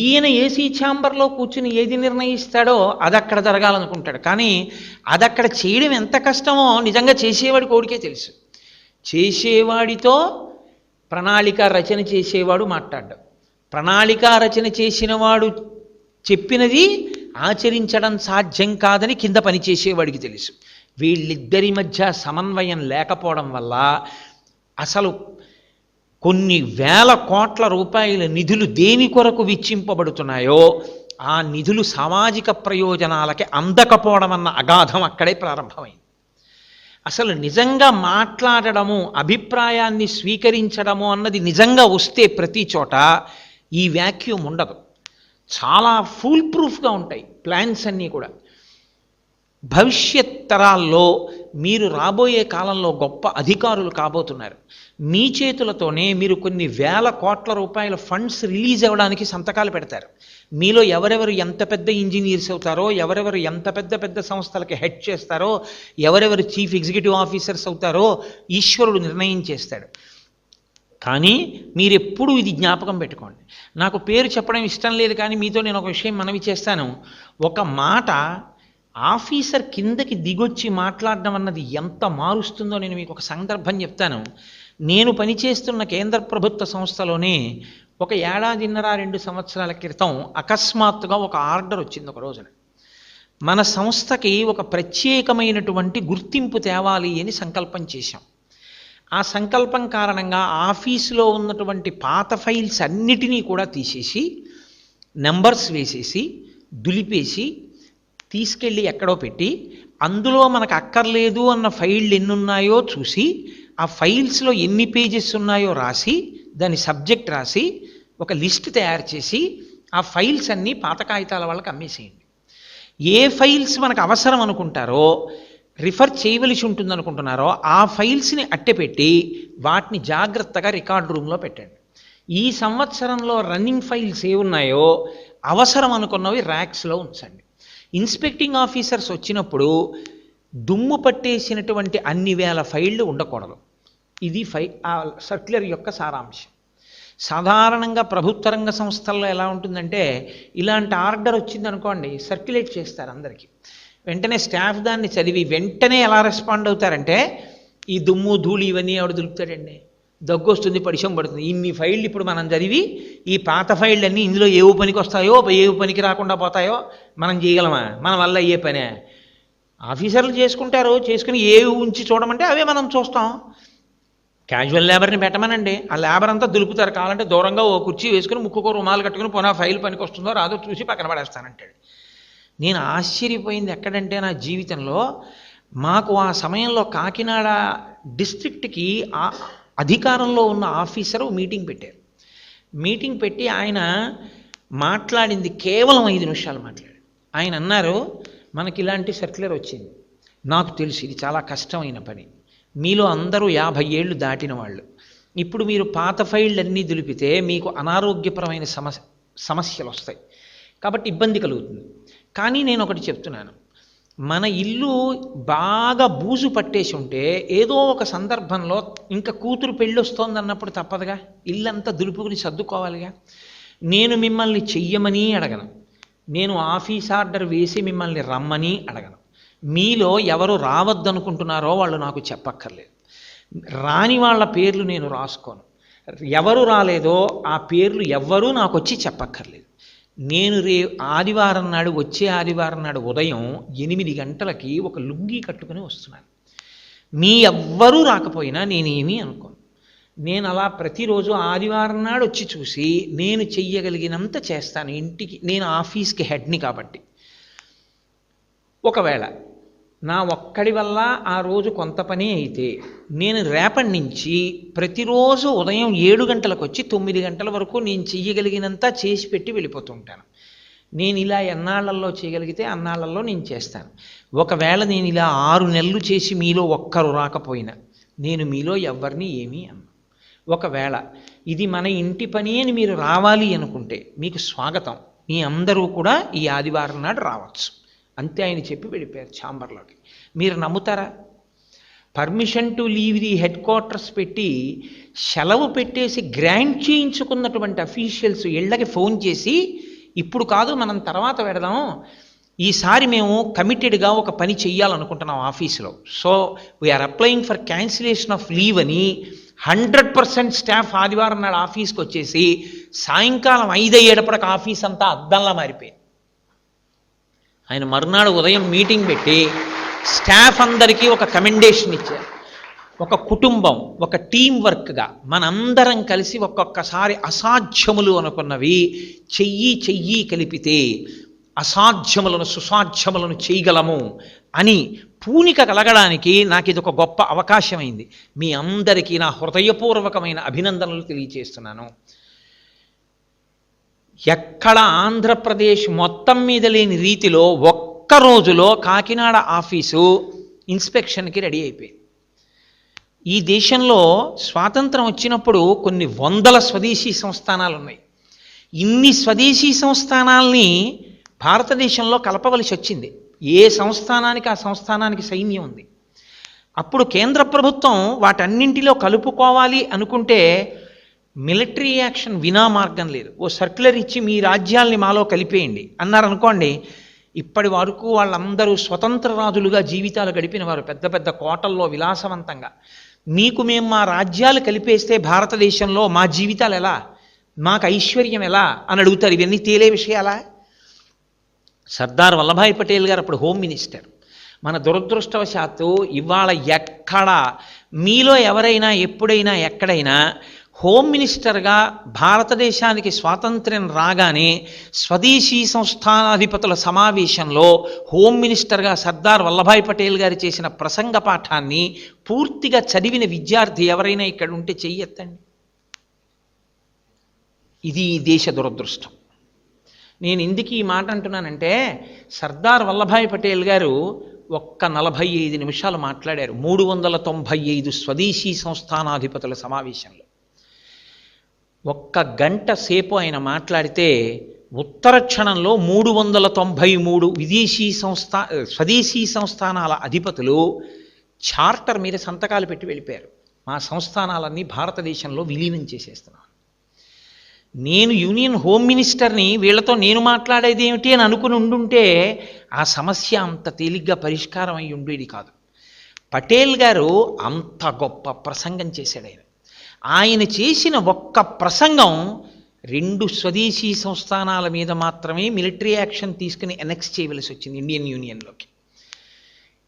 ఈయన ఏసీ ఛాంబర్లో కూర్చుని ఏది నిర్ణయిస్తాడో అది అక్కడ జరగాలనుకుంటాడు. కానీ అది అక్కడ చేయడం ఎంత కష్టమో నిజంగా చేసేవాడి కోడికే తెలుసు. చేసేవాడితో ప్రణాళిక రచన చేసేవాడు మాట్లాడ్డాడు, ప్రణాళిక రచన చేసినవాడు చెప్పినది ఆచరించడం సాధ్యం కాదని కింద పనిచేసేవాడికి తెలుసు. వీళ్ళిద్దరి మధ్య సమన్వయం లేకపోవడం వల్ల అసలు కొన్ని వేల కోట్ల రూపాయల నిధులు దేని కొరకు వెచ్చింపబడుతున్నాయో ఆ నిధులు సామాజిక ప్రయోజనాలకి అందకపోవడం అన్న అగాధం అక్కడే ప్రారంభమైంది. అసలు నిజంగా మాట్లాడడము, అభిప్రాయాన్ని స్వీకరించడము అన్నది నిజంగా వస్తే ప్రతి చోట ఈ వ్యాక్యూమ్ ఉండదు. చాలా ఫుల్ ప్రూఫ్గా ఉంటాయి ప్లాన్స్ అన్నీ కూడా. భవిష్యత్ తరాల్లో మీరు రాబోయే కాలంలో గొప్ప అధికారులు కాబోతున్నారు. మీ చేతులతోనే మీరు కొన్ని వేల కోట్ల రూపాయల ఫండ్స్ రిలీజ్ అవ్వడానికి సంతకాలు పెడతారు. మీలో ఎవరెవరు ఎంత పెద్ద ఇంజనీర్స్ అవుతారో, ఎవరెవరు ఎంత పెద్ద పెద్ద సంస్థలకి హెడ్ చేస్తారో, ఎవరెవరు చీఫ్ ఎగ్జిక్యూటివ్ ఆఫీసర్స్ అవుతారో ఈశ్వరుడు నిర్ణయం చేస్తాడు. కానీ మీరెప్పుడు ఇది జ్ఞాపకం పెట్టుకోండి. నాకు పేరు చెప్పడం ఇష్టం లేదు, కానీ మీతో నేను ఒక విషయం మనవి చేస్తాను. ఒక మాట ఆఫీసర్ కిందకి దిగొచ్చి మాట్లాడడం అన్నది ఎంత మారుస్తుందో నేను మీకు ఒక సందర్భం చెప్తాను. నేను పనిచేస్తున్న కేంద్ర ప్రభుత్వ సంస్థలోనే ఒక 1.5-2 సంవత్సరాల క్రితం అకస్మాత్తుగా ఒక ఆర్డర్ వచ్చింది. ఒక రోజున మన సంస్థకి ఒక ప్రత్యేకమైనటువంటి గుర్తింపు తేవాలి అని సంకల్పం చేశాం. ఆ సంకల్పం కారణంగా ఆఫీసులో ఉన్నటువంటి పాత ఫైల్స్ అన్నిటినీ కూడా తీసేసి నెంబర్స్ వేసేసి దులిపేసి తీసుకెళ్ళి ఎక్కడో పెట్టి అందులో మనకు అక్కర్లేదు అన్న ఫైళ్ళు ఎన్ని ఉన్నాయో చూసి ఆ ఫైల్స్లో ఎన్ని పేజెస్ ఉన్నాయో రాసి దాని సబ్జెక్ట్ రాసి ఒక లిస్ట్ తయారు చేసి ఆ ఫైల్స్ అన్నీ పాత కాగితాల వాళ్ళకి అమ్మేసేయండి. ఏ ఫైల్స్ మనకు అవసరం అనుకుంటారో, రిఫర్ చేయవలసి ఉంటుంది అనుకుంటున్నారో ఆ ఫైల్స్ని అట్టెపెట్టి వాటిని జాగ్రత్తగా రికార్డ్ రూమ్లో పెట్టండి. ఈ సంవత్సరంలో రన్నింగ్ ఫైల్స్ ఏ ఉన్నాయో అవసరం అనుకున్నవి ర్యాక్స్లో ఉంచండి. ఇన్స్పెక్టింగ్ ఆఫీసర్స్ వచ్చినప్పుడు దుమ్ము పట్టేసినటువంటి అన్ని వేల ఫైళ్ళు ఉండకూడదు. ఇది సర్క్యులర్ యొక్క సారాంశం. సాధారణంగా ప్రభుత్వ రంగ సంస్థల్లో ఎలా ఉంటుందంటే, ఇలాంటి ఆర్డర్ వచ్చిందనుకోండి సర్క్యులేట్ చేస్తారు అందరికీ. వెంటనే స్టాఫ్ దాన్ని చదివి వెంటనే ఎలా రెస్పాండ్ అవుతారంటే, ఈ దుమ్ము ధూళి ఇవన్నీ ఎవడు దులుపుతాడండి, దగ్గు వస్తుంది, పరిచయం పడుతుంది, ఇన్ని ఫైళ్ళు ఇప్పుడు మనం చదివి ఈ పాత ఫైళ్ళన్నీ ఇందులో ఏవు పనికి వస్తాయో ఏవు పనికి రాకుండా పోతాయో మనం చేయగలమా, మన వల్ల అయ్యే పనే. ఆఫీసర్లు చేసుకుంటారు, చేసుకుని ఏవి ఉంచి చూడమంటే అవే మనం చూస్తాం. క్యాజువల్ లేబర్ని పెట్టమనండి, ఆ లేబర్ అంతా దులుపుతారు, కావాలంటే దూరంగా ఓ కుర్చీ వేసుకుని ముక్కుకో రుమాలు కట్టుకుని పునః ఫైల్ పనికి వస్తుందో రాదో చూసి పక్కన పడేస్తానంటాడు. నేను ఆశ్చర్యపోయింది ఎక్కడంటే నా జీవితంలో, మాకు ఆ సమయంలో కాకినాడ డిస్ట్రిక్ట్కి అధికారంలో ఉన్న ఆఫీసరు మీటింగ్ పెట్టారు. మీటింగ్ పెట్టి ఆయన మాట్లాడింది కేవలం 5 నిమిషాలు మాట్లాడారు. ఆయన అన్నారు, మనకి ఇలాంటి సర్క్యులర్ వచ్చింది, నాకు తెలుసు ఇది చాలా కష్టమైన పని, మీలో అందరూ 50 ఏళ్ళు దాటిన వాళ్ళు, ఇప్పుడు మీరు పాత ఫైళ్ళు అన్నీ దులిపితే మీకు అనారోగ్యపరమైన సమస్యలు వస్తాయి, కాబట్టి ఇబ్బంది కలుగుతుంది. కానీ నేను ఒకటి చెప్తున్నాను, మన ఇల్లు బాగా బూజు పట్టేసి ఉంటే ఏదో ఒక సందర్భంలో ఇంకా కూతురు పెళ్ళి వస్తోంది అన్నప్పుడు తప్పదుగా, ఇల్లంతా దులుపుకుని సర్దుకోవాలిగా. నేను మిమ్మల్ని చెయ్యమని అడగను, నేను ఆఫీస్ ఆర్డర్ వేసి మిమ్మల్ని రమ్మని అడగను. మీలో ఎవరు రావద్దనుకుంటున్నారో వాళ్ళు నాకు చెప్పక్కర్లేదు, రాని వాళ్ళ పేర్లు నేను రాసుకోను, ఎవరు రాలేదో ఆ పేర్లు ఎవ్వరూ నాకు వచ్చి చెప్పక్కర్లేదు. నేను ఆదివారం నాడు, వచ్చే ఆదివారం నాడు ఉదయం 8 గంటలకి ఒక లుంగీ కట్టుకుని వస్తున్నాను. మీ ఎవ్వరూ రాకపోయినా నేనేమీ అనుకోను. నేను అలా ప్రతిరోజు ఆదివారం నాడు వచ్చి చూసి నేను చెయ్యగలిగినంత చేస్తాను. ఇంటికి నేను ఆఫీస్కి హెడ్ని కాబట్టి. ఒకవేళ నా ఒక్కడి వల్ల ఆ రోజు కొంత పని అయితే నేను రేపటి నుంచి ప్రతిరోజు ఉదయం 7 గంటలకు వచ్చి 9 గంటల వరకు నేను చెయ్యగలిగినంత చేసి పెట్టి వెళ్ళిపోతుంటాను. నేను ఇలా ఎన్నాళ్లలో చేయగలిగితే అన్నాళ్లలో నేను చేస్తాను. ఒకవేళ నేను ఇలా 6 నెలలు చేసి మీలో ఒక్కరు రాకపోయినా నేను మీలో ఎవరిని ఏమీ అన్నా. ఒకవేళ ఇది మన ఇంటి పని అని మీరు రావాలి అనుకుంటే మీకు స్వాగతం, మీ అందరూ కూడా ఈ ఆదివారం నాడు రావచ్చు అంతే ఆయన చెప్పి వెళ్ళిపోయారు ఛాంబర్లోకి. మీరు నమ్ముతారా? Permission to leave the head quarters పెట్టి సెలవు పెట్టేసి గ్రాంట్ చేయించుకున్నటువంటి అఫీషియల్స్ ఇళ్ళకి ఫోన్ చేసి, ఇప్పుడు కాదు మనం తర్వాత పెడదాం, ఈసారి మేము కమిటెడ్గా ఒక పని చెయ్యాలనుకుంటున్నాం ఆఫీసులో, so we are applying for cancellation of leave అని 100% స్టాఫ్ ఆదివారం నాడు ఆఫీస్కి వచ్చేసి సాయంకాలం 5 అయ్యేటప్పటికి ఆఫీస్ అంతా అద్దంలా మారిపోయింది. ఆయన మరునాడు ఉదయం మీటింగ్ పెట్టి స్టాఫ్ అందరికీ ఒక కమెండేషన్ ఇచ్చారు. ఒక కుటుంబం, ఒక టీం వర్క్గా మనందరం కలిసి ఒక్కొక్కసారి అసాధ్యములు అనుకున్నవి చెయ్యి కలిపితే అసాధ్యములను సుసాధ్యములను చేయగలము అని పూనిక కలగడానికి నాకు ఇది ఒక గొప్ప అవకాశమైంది. మీ అందరికీ నా హృదయపూర్వకమైన అభినందనలు తెలియజేస్తున్నాను. ఎక్కడ ఆంధ్రప్రదేశ్ మొత్తం మీద లేని రీతిలో ఒక్క రోజులో కాకినాడ ఆఫీసు ఇన్స్పెక్షన్కి రెడీ అయిపోయింది. ఈ దేశంలో స్వాతంత్రం వచ్చినప్పుడు కొన్ని వందల స్వదేశీ సంస్థానాలు ఉన్నాయి. ఇన్ని స్వదేశీ సంస్థానాల్ని భారతదేశంలో కలపవలసి వచ్చింది. ఏ సంస్థానానికి ఆ సంస్థానానికి సైన్యం ఉంది. అప్పుడు కేంద్ర ప్రభుత్వం వాటన్నింటిలో కలుపుకోవాలి అనుకుంటే మిలిటరీ యాక్షన్ వినా మార్గం లేదు. ఓ సర్క్యులర్ ఇచ్చి మీ రాజ్యాల్ని మాలో కలిపేయండి అన్నారనుకోండి, ఇప్పటి వరకు వాళ్ళందరూ స్వతంత్ర రాజులుగా జీవితాలు గడిపిన వారు, పెద్ద పెద్ద కోటల్లో విలాసవంతంగా. మీకు మేము మా రాజ్యాలు కలిపేస్తే భారతదేశంలో మా జీవితాలు ఎలా, మాకు ఐశ్వర్యం ఎలా అని అడుగుతారు. ఇవన్నీ తేలే విషయాలా? సర్దార్ వల్లభాయ్ పటేల్ గారు అప్పుడు హోమ్ మినిస్టర్. మన దురదృష్టవశాత్తు ఇవాళ ఎక్కడ మీలో ఎవరైనా ఎప్పుడైనా ఎక్కడైనా హోమ్ మినిస్టర్గా భారతదేశానికి స్వాతంత్ర్యం రాగానే స్వదేశీ సంస్థానాధిపతుల సమావేశంలో హోమ్ మినిస్టర్గా సర్దార్ వల్లభాయ్ పటేల్ గారు చేసిన ప్రసంగ పాఠాన్ని పూర్తిగా చదివిన విద్యార్థి ఎవరైనా ఇక్కడ ఉంటే చెయ్యెత్తండి. ఇది దేశ దురదృష్టం. నేను ఎందుకు ఈ మాట అంటున్నానంటే, సర్దార్ వల్లభాయ్ పటేల్ గారు ఒక్క 45 నిమిషాలు మాట్లాడారు 395 స్వదేశీ సంస్థానాధిపతుల సమావేశంలో. ఒక్క గంట సేపు ఆయన మాట్లాడితే ఉత్తర క్షణంలో 393 స్వదేశీ సంస్థానాల అధిపతులు చార్టర్ మీద సంతకాలు పెట్టి వెళ్ళిపోయారు. మా సంస్థానాలన్నీ భారతదేశంలో విలీనం చేసేస్తున్నాను. నేను యూనియన్ హోమ్ మినిస్టర్ని, వీళ్లతో నేను మాట్లాడేది ఏమిటి అని అనుకుని ఉండుంటే ఆ సమస్య అంత తేలిగ్గా పరిష్కారం అయి ఉండేది కాదు. పటేల్ గారు అంత గొప్ప ప్రసంగం చేశాడు. ఆయన చేసిన ఒక్క ప్రసంగం 2 స్వదేశీ సంస్థానాల మీద మాత్రమే మిలిటరీ యాక్షన్ తీసుకుని ఎనెక్స్ చేయవలసి వచ్చింది ఇండియన్ యూనియన్లోకి.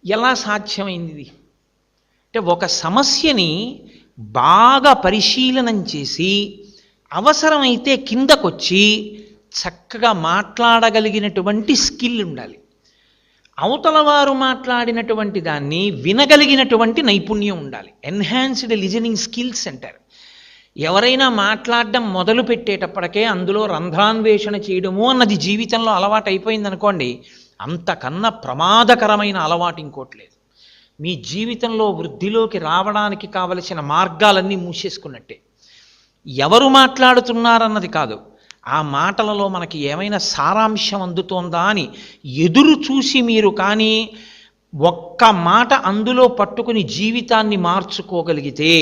ఎలా సాధ్యమైంది? అంటే ఒక సమస్యని బాగా పరిశీలనం చేసి అవసరమైతే కిందకొచ్చి చక్కగా మాట్లాడగలిగినటువంటి స్కిల్ ఉండాలి. అవతల వారు మాట్లాడినటువంటి దాన్ని వినగలిగినటువంటి నైపుణ్యం ఉండాలి. ఎన్హాన్స్డ్ లిజనింగ్ స్కిల్స్ అంటారు. ఎవరైనా మాట్లాడడం మొదలు పెట్టేటప్పటికే అందులో రంధ్రాన్వేషణ చేయడము అన్నది జీవితంలో అలవాటు అయిపోయిందనుకోండి, అంతకన్నా ప్రమాదకరమైన అలవాటు ఇంకోటి లేదు. మీ జీవితంలో వృద్ధిలోకి రావడానికి కావలసిన మార్గాలన్నీ మూసేసుకున్నట్టే. ఎవరు మాట్లాడుతున్నారన్నది కాదు, ఆ మాటలలో మనకి ఏమైనా సారాంశం అందుతోందా అని ఎదురు చూసి మీరు కానీ ఒక్క మాట అందులో పట్టుకుని జీవితాన్ని మార్చుకోగలిగితే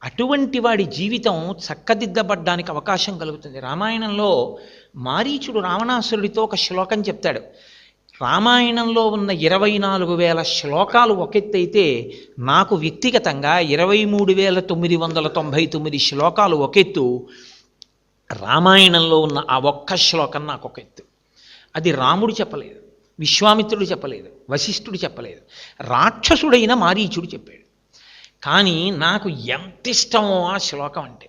అటువంటి వాడి జీవితం చక్కదిద్దబడ్డానికి అవకాశం కలుగుతుంది. రామాయణంలో మారీచుడు రావణాసురుడితో ఒక శ్లోకం చెప్తాడు. రామాయణంలో ఉన్న 24,000 శ్లోకాలు ఒకెత్తైతే నాకు వ్యక్తిగతంగా 23,999 శ్లోకాలు ఒకెత్తు. రామాయణంలో ఉన్న ఆ ఒక్క శ్లోకం నాకు ఒక ఎత్తు. అది రాముడు చెప్పలేదు, విశ్వామిత్రుడు చెప్పలేదు, వశిష్ఠుడు చెప్పలేదు, రాక్షసుడైన మారీచుడు చెప్పాడు. కానీ నాకు ఎంత ఇష్టమో ఆ శ్లోకం అంటే.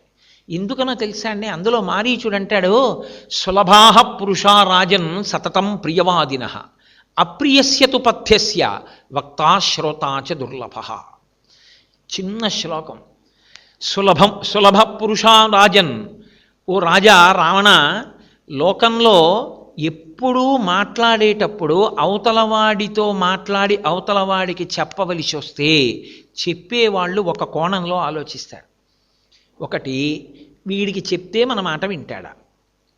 ఎందుకనో తెలుసా అండి, అందులో మారీచుడు అంటాడు, సులభాః పురుషా రాజన్ సతతం ప్రియవాదిన అప్రియస్యతు పథ్యస్య వక్తా శ్రోతా చ దుర్లభః. చిన్న శ్లోకం. సులభ పురుషా రాజన్, ఓ రాజా రావణ, లోకంలో ఎప్పుడూ మాట్లాడేటప్పుడు అవతలవాడితో మాట్లాడి అవతలవాడికి చెప్పవలసి వస్తే చెప్పేవాళ్ళు ఒక కోణంలో ఆలోచిస్తారు. ఒకటి, వీడికి చెప్తే మన మాట వింటాడా?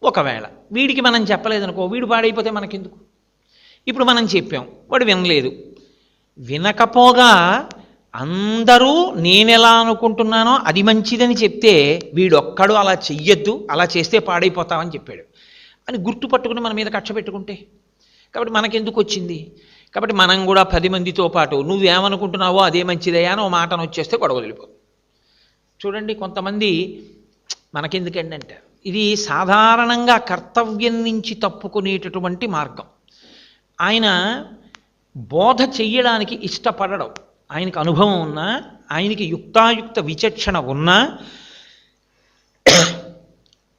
ఒకవేళ వీడికి మనం చెప్పలేదనుకో, వీడు పాడైపోతే మనకెందుకు? ఇప్పుడు మనం చెప్పాం, వాడు వినలేదు. వినకపోగా అందరూ నేనెలా అనుకుంటున్నానో అది మంచిదని చెప్తే వీడొక్కడు అలా చెయ్యొద్దు, అలా చేస్తే పాడైపోతామని చెప్పాడు అని గుర్తుపట్టుకుని మన మీద కక్ష పెట్టుకుంటే, కాబట్టి మనకెందుకు వచ్చింది? కాబట్టి మనం కూడా 10 మందితో పాటు నువ్వేమనుకుంటున్నావో అదే మంచిదయ్యా అని ఓ మాటను వచ్చేస్తే గొడవ వదిలిపోతుంది. చూడండి, కొంతమంది మనకెందుకండి అంటారు. ఇది సాధారణంగా కర్తవ్యం నుంచి తప్పుకునేటటువంటి మార్గం. ఆయన బోధ చెయ్యడానికి ఇష్టపడడం, ఆయనకి అనుభవం ఉన్నా, ఆయనకి యుక్తాయుక్త విచక్షణ ఉన్నా,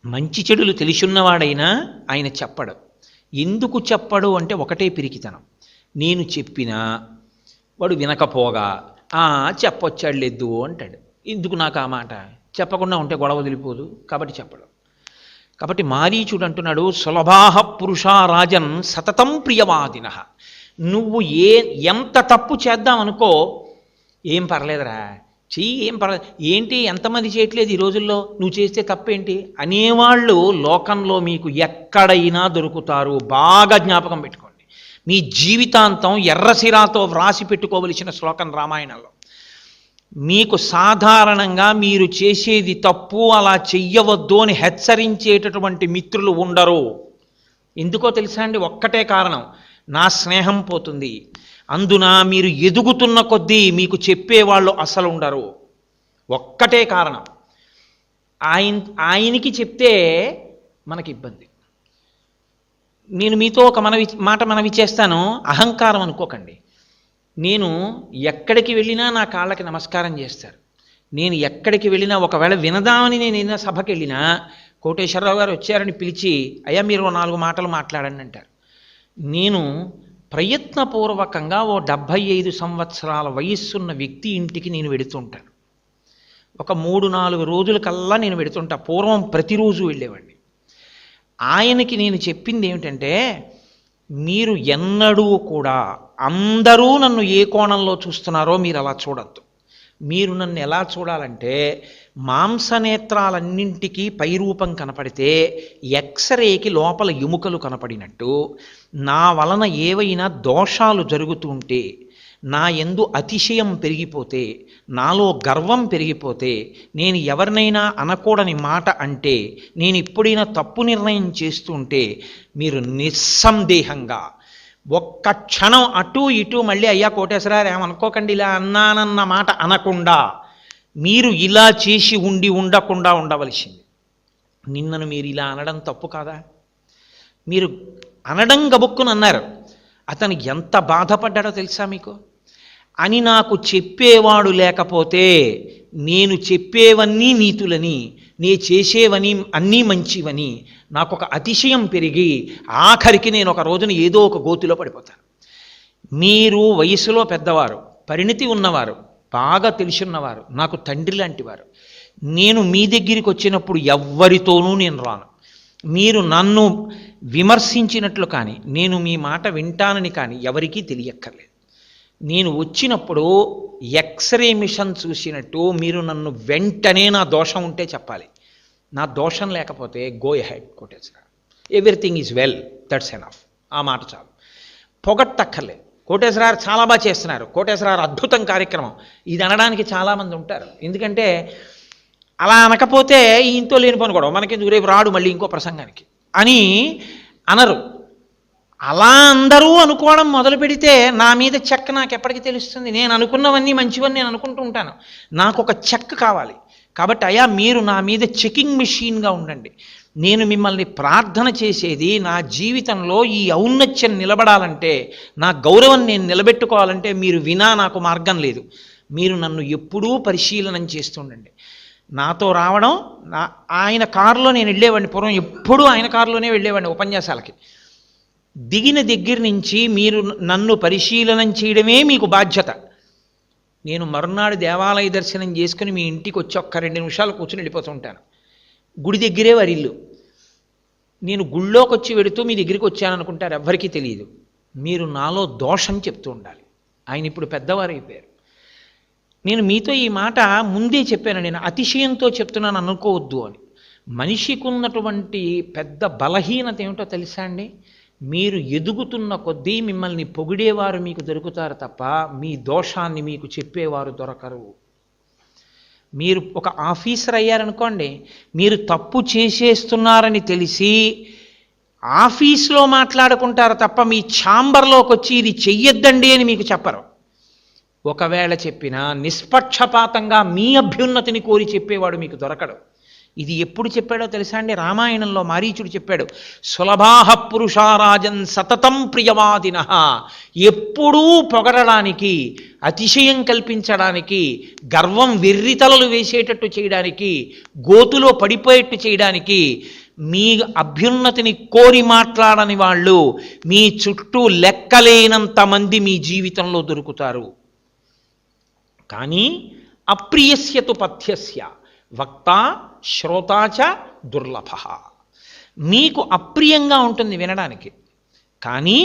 మంచి చెడులు తెలిసున్నవాడైనా ఆయన చెప్పడు. ఎందుకు చెప్పడు అంటే ఒకటే పిరికితనం. నేను చెప్పినా వాడు వినకపోగా చెప్పొచ్చాడు లేదు అంటాడు. ఎందుకు నాకు ఆ మాట? చెప్పకుండా ఉంటే గొడవ వదిలిపోదు, కాబట్టి చెప్పడు. కాబట్టి మారీచుడు అంటున్నాడు, సులభాః పురుషా రాజన్ సతతం ప్రియవాదిన. నువ్వు ఎంత తప్పు చేద్దామనుకో, ఏం పర్లేదురా చెయ్యి, ఏం పర్లేదు, ఏంటి ఎంతమంది చేయట్లేదు ఈ రోజుల్లో, నువ్వు చేస్తే తప్పేంటి అనేవాళ్ళు లోకంలో మీకు ఎక్కడైనా దొరుకుతారు. బాగా జ్ఞాపకం పెట్టుకోండి. మీ జీవితాంతం ఎర్రసిరాతో వ్రాసి పెట్టుకోవలసిన శ్లోకం రామాయణంలో. మీకు సాధారణంగా మీరు చేసేది తప్పు, అలా చెయ్యవద్దు అని హెచ్చరించేటటువంటి మిత్రులు ఉండరు. ఎందుకో తెలుసా అండి? ఒక్కటే కారణం, నా స్నేహం పోతుంది. అందున మీరు ఎదుగుతున్న కొద్దీ మీకు చెప్పేవాళ్ళు అసలు ఉండరు. ఒక్కటే కారణం. ఆయనకి చెప్తే మనకి ఇబ్బంది. నేను మీతో ఒక మాట మనవి చేస్తాను, అహంకారం అనుకోకండి. నేను ఎక్కడికి వెళ్ళినా నా కాళ్ళకి నమస్కారం చేస్తారు. నేను ఎక్కడికి వెళ్ళినా, ఒకవేళ వినదామని నేను ఏదైనా సభకి వెళ్ళినా, కోటేశ్వరరావు గారు వచ్చారని పిలిచి, అయ్యా మీరు 4 మాటలు మాట్లాడండి అంటారు. నేను ప్రయత్నపూర్వకంగా ఓ 75 సంవత్సరాల వయస్సున్న వ్యక్తి ఇంటికి నేను వెడుతుంటాను. ఒక 3-4 రోజుల కల్లా నేను వెడుతుంటా. పూర్వం ప్రతిరోజు వెళ్ళేవాడిని. ఆయనకి నేను చెప్పింది ఏమిటంటే, మీరు ఎన్నడూ కూడా అందరూ నన్ను ఏ కోణంలో చూస్తున్నారో మీరు అలా చూడద్దు. మీరు నన్ను ఎలా చూడాలంటే, మాంసనేత్రాలన్నింటికీ పైరూపం కనపడితే ఎక్స్రేకి లోపల ఎముకలు కనపడినట్టు, నా వలన ఏవైనా దోషాలు జరుగుతుంటే, నా యందు అతిశయం పెరిగిపోతే, నాలో గర్వం పెరిగిపోతే, నేను ఎవరినైనా అనకూడని మాట అంటే, నేను ఎప్పుడైనా తప్పు నిర్ణయం చేస్తుంటే, మీరు నిస్సందేహంగా ఒక్క క్షణం అటు ఇటు మళ్ళీ అయ్యా కోటేశ్వరరావు ఏమనుకోకండి ఇలా అన్నానన్న మాట అనకుండా మీరు ఇలా చేసి ఉండకుండా ఉండవలసింది. నిన్నను మీరు ఇలా అనడం తప్పు కాదా? మీరు అనడం గబుక్కుని అన్నారు. అతను ఎంత బాధపడ్డాడో తెలుసా మీకు? అని నాకు చెప్పేవాడు లేకపోతే నేను చెప్పేవన్నీ నీతులని, నే చేసేవని అన్నీ మంచివని నాకు ఒక అతిశయం పెరిగి ఆఖరికి నేను ఒక రోజున ఏదో ఒక గోతిలో పడిపోతాను. మీరు వయసులో పెద్దవారు, పరిణితి ఉన్నవారు, బాగా తెలిసిన్నవారు, నాకు తండ్రి లాంటివారు. నేను మీ దగ్గరికి వచ్చినప్పుడు ఎవ్వరితోనూ నేను రాను. మీరు నన్ను విమర్శించినట్లు కానీ, నేను మీ మాట వింటానని కానీ ఎవరికీ తెలియక్కర్లేదు. నేను వచ్చినప్పుడు ఎక్స్రే మిషన్ చూసినట్టు మీరు నన్ను వెంటనే నా దోషం ఉంటే చెప్పాలి. నా దోషం లేకపోతే go ahead Koteswara, everything is well, that's enough. ఆ మాట చాలు. పొగట్టక్కర్లేదు. కోటేశ్వరారు చాలా బాగా చేస్తున్నారు, కోటేశ్వరారు అద్భుతం కార్యక్రమం, ఇది అనడానికి చాలామంది ఉంటారు. ఎందుకంటే అలా అనకపోతే ఈయంతో లేని పని కూడా మనకి రేపు రాడు మళ్ళీ ఇంకో ప్రసంగానికి అని అనరు. అలా అందరూ అనుకోవడం మొదలు పెడితే నా మీద చెక్క నాకు ఎప్పటికీ తెలుస్తుంది. నేను అనుకున్నవన్నీ మంచివన్నీ నేను అనుకుంటూ ఉంటాను. నాకు ఒక చెక్ కావాలి. కాబట్టి అయ్యా మీరు నా మీద చెకింగ్ మెషీన్గా ఉండండి. నేను మిమ్మల్ని ప్రార్థన చేసేది నా జీవితంలో ఈ ఔన్నత్యం నిలబడాలంటే, నా గౌరవం నేను నిలబెట్టుకోవాలంటే మీరు వినా నాకు మార్గం లేదు. మీరు నన్ను ఎప్పుడూ పరిశీలనం చేస్తుండండి. నాతో రావడం, ఆయన కారులో నేను వెళ్ళేవాడిని పూర్వం, ఎప్పుడూ ఆయన కారులోనే వెళ్ళేవాడిని ఉపన్యాసాలకి. దిగిన దగ్గర నుంచి మీరు నన్ను పరిశీలనం చేయడమే మీకు బాధ్యత. నేను మరునాడు దేవాలయ దర్శనం చేసుకుని మీ ఇంటికి వచ్చి ఒక్క 2 నిమిషాలు కూర్చుని వెళ్ళిపోతూ ఉంటాను. గుడి దగ్గరే వారి ఇల్లు. నేను గుళ్ళోకి వచ్చి వెడుతూ మీ దగ్గరికి వచ్చాననుకుంటారు, ఎవ్వరికీ తెలియదు. మీరు నాలో దోషం చెప్తూ ఉండాలి. ఆయన ఇప్పుడు పెద్దవారు అయిపోయారు. నేను మీతో ఈ మాట ముందే చెప్పాను, నేను అతిశయంతో చెప్తున్నాను అనుకోవద్దు అని. మనిషికి ఉన్నటువంటి పెద్ద బలహీనత ఏమిటో తెలుసా అండి? మీరు ఎదుగుతున్న కొద్దీ మిమ్మల్ని పొగిడేవారు మీకు దొరుకుతారు తప్ప మీ దోషాన్ని మీకు చెప్పేవారు దొరకరు. మీరు ఒక ఆఫీసర్ అయ్యారనుకోండి, మీరు తప్పు చేసేస్తున్నారని తెలిసి ఆఫీస్లో మాట్లాడుకుంటారు తప్ప మీ ఛాంబర్లోకి వచ్చి ఇది చెయ్యొద్దండి అని మీకు చెప్పరు. ఒకవేళ చెప్పినా నిష్పక్షపాతంగా మీ అభ్యున్నతిని కోరి చెప్పేవాడు మీకు దొరకడు. ఇది ఎప్పుడు చెప్పాడో తెలుసా అండి? రామాయణంలో మారీచుడు చెప్పాడు, సులభాహ పురుషారాజన్ సతతం ప్రియవాదిన. ఎప్పుడూ పొగడడానికి, అతిశయం కల్పించడానికి, గర్వం వెర్రితలలు వేసేటట్టు చేయడానికి, గోతులో పడిపోయేట్టు చేయడానికి మీ అభ్యున్నతిని కోరి మాట్లాడని వాళ్ళు మీ చుట్టూ లెక్కలేనంత మంది మీ జీవితంలో దొరుకుతారు. కానీ అప్రియస్యతు పథ్యస్య వక్త శ్రోతాచ దుర్లభ. మీకు అప్రియంగా ఉంటుంది వినడానికి, కానీ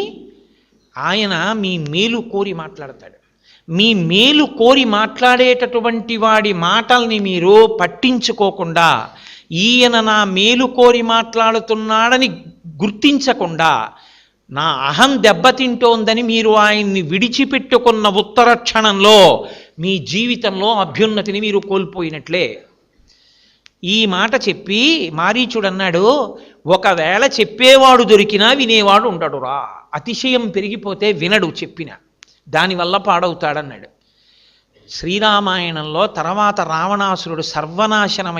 ఆయన మీ మేలు కోరి మాట్లాడతాడు. మీ మేలు కోరి మాట్లాడేటటువంటి వాడి మాటల్ని మీరు పట్టించుకోకుండా, ఈయన నా మేలు కోరి మాట్లాడుతున్నాడని గుర్తించకుండా, నా అహం దెబ్బతింటోందని మీరు ఆయన్ని విడిచిపెట్టుకున్న ఉత్తర క్షణంలో మీ జీవితంలో అభ్యున్నతిని మీరు కోల్పోయినట్లే. ఈ మాట చెప్పి మారీచుడు అన్నాడు, ఒకవేళ చెప్పేవాడు దొరికినా వినేవాడు ఉండడురా. అతిశయం పెరిగిపోతే వినడు చెప్పిన, దానివల్ల పాడవుతాడన్నాడు. శ్రీరామాయణంలో తర్వాత రావణాసురుడు సర్వనాశనం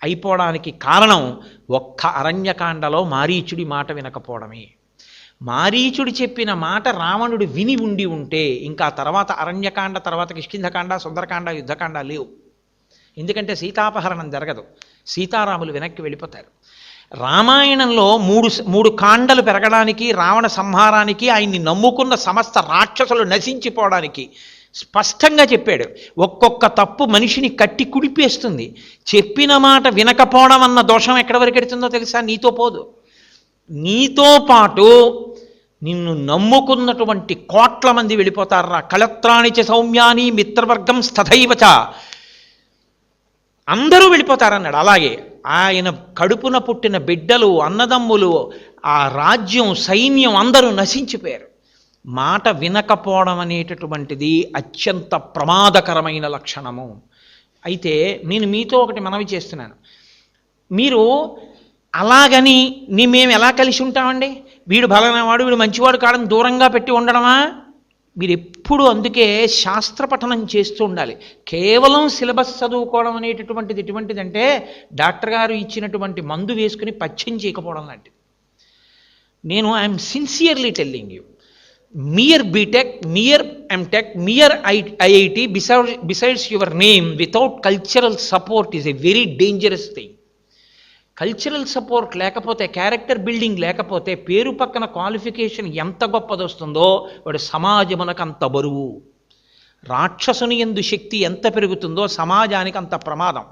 అయిపోవడానికి కారణం ఒక్క అరణ్యకాండలో మారీచుడి మాట వినకపోవడమే. మారీచుడు చెప్పిన మాట రావణుడు విని ఉండి ఉంటే ఇంకా తర్వాత అరణ్యకాండ, తర్వాత కిష్కింధకాండ, సుందరకాండ, యుద్ధకాండ లేవు. ఎందుకంటే సీతాపహరణం జరగదు, సీతారాములు వెనక్కి వెళ్ళిపోతారు. రామాయణంలో మూడు కాండలు పెరగడానికి, రావణ సంహారానికి, ఆయన్ని నమ్ముకున్న సమస్త రాక్షసులు నశించిపోవడానికి స్పష్టంగా చెప్పాడు. ఒక్కొక్క తప్పు మనిషిని కట్టి కుడిపేస్తుంది. చెప్పిన మాట వినకపోవడం అన్న దోషం ఎక్కడి వరకు ఎడుతుందో తెలుసా? నీతో పోదు. నీతో పాటు నిన్ను నమ్ముకున్నటువంటి కోట్ల మంది వెళ్ళిపోతారా. కళత్రాణిచ సౌమ్యాని మిత్రవర్గం స్థైవచ, అందరూ వెళ్ళిపోతారన్నాడు. అలాగే ఆయన కడుపున పుట్టిన బిడ్డలు, అన్నదమ్ములు, ఆ రాజ్యం, సైన్యం అందరూ నశించిపోయారు. మాట వినకపోవడం అనేటటువంటిది అత్యంత ప్రమాదకరమైన లక్షణము. అయితే నేను మీతో ఒకటి మనవి చేస్తున్నాను. మీరు అలాగని మేము ఎలా కలిసి ఉంటామండి, వీడు బలమైనవాడు వీడు మంచివాడు కాడని దూరంగా పెట్టి ఉండడమా? మీరు ఎప్పుడు అందుకే శాస్త్ర పఠనం చేస్తూ ఉండాలి. కేవలం సిలబస్ చదువుకోవడం అనేటటువంటిది ఎటువంటిదంటే డాక్టర్ గారు ఇచ్చినటువంటి మందు వేసుకుని పచ్చం చేయకపోవడం లాంటిది. నేను I'm sincerely telling you, mere BTech, mere MTech, mere IIT besides your name without cultural support is a very dangerous thing. Cultural support లేకపోతే, క్యారెక్టర్ బిల్డింగ్ లేకపోతే, పేరు పక్కన క్వాలిఫికేషన్ ఎంత గొప్పదొస్తుందో వాడు సమాజమునకు అంత బరువు. రాక్షసుని యందు శక్తి ఎంత పెరుగుతుందో సమాజానికి అంత ప్రమాదం.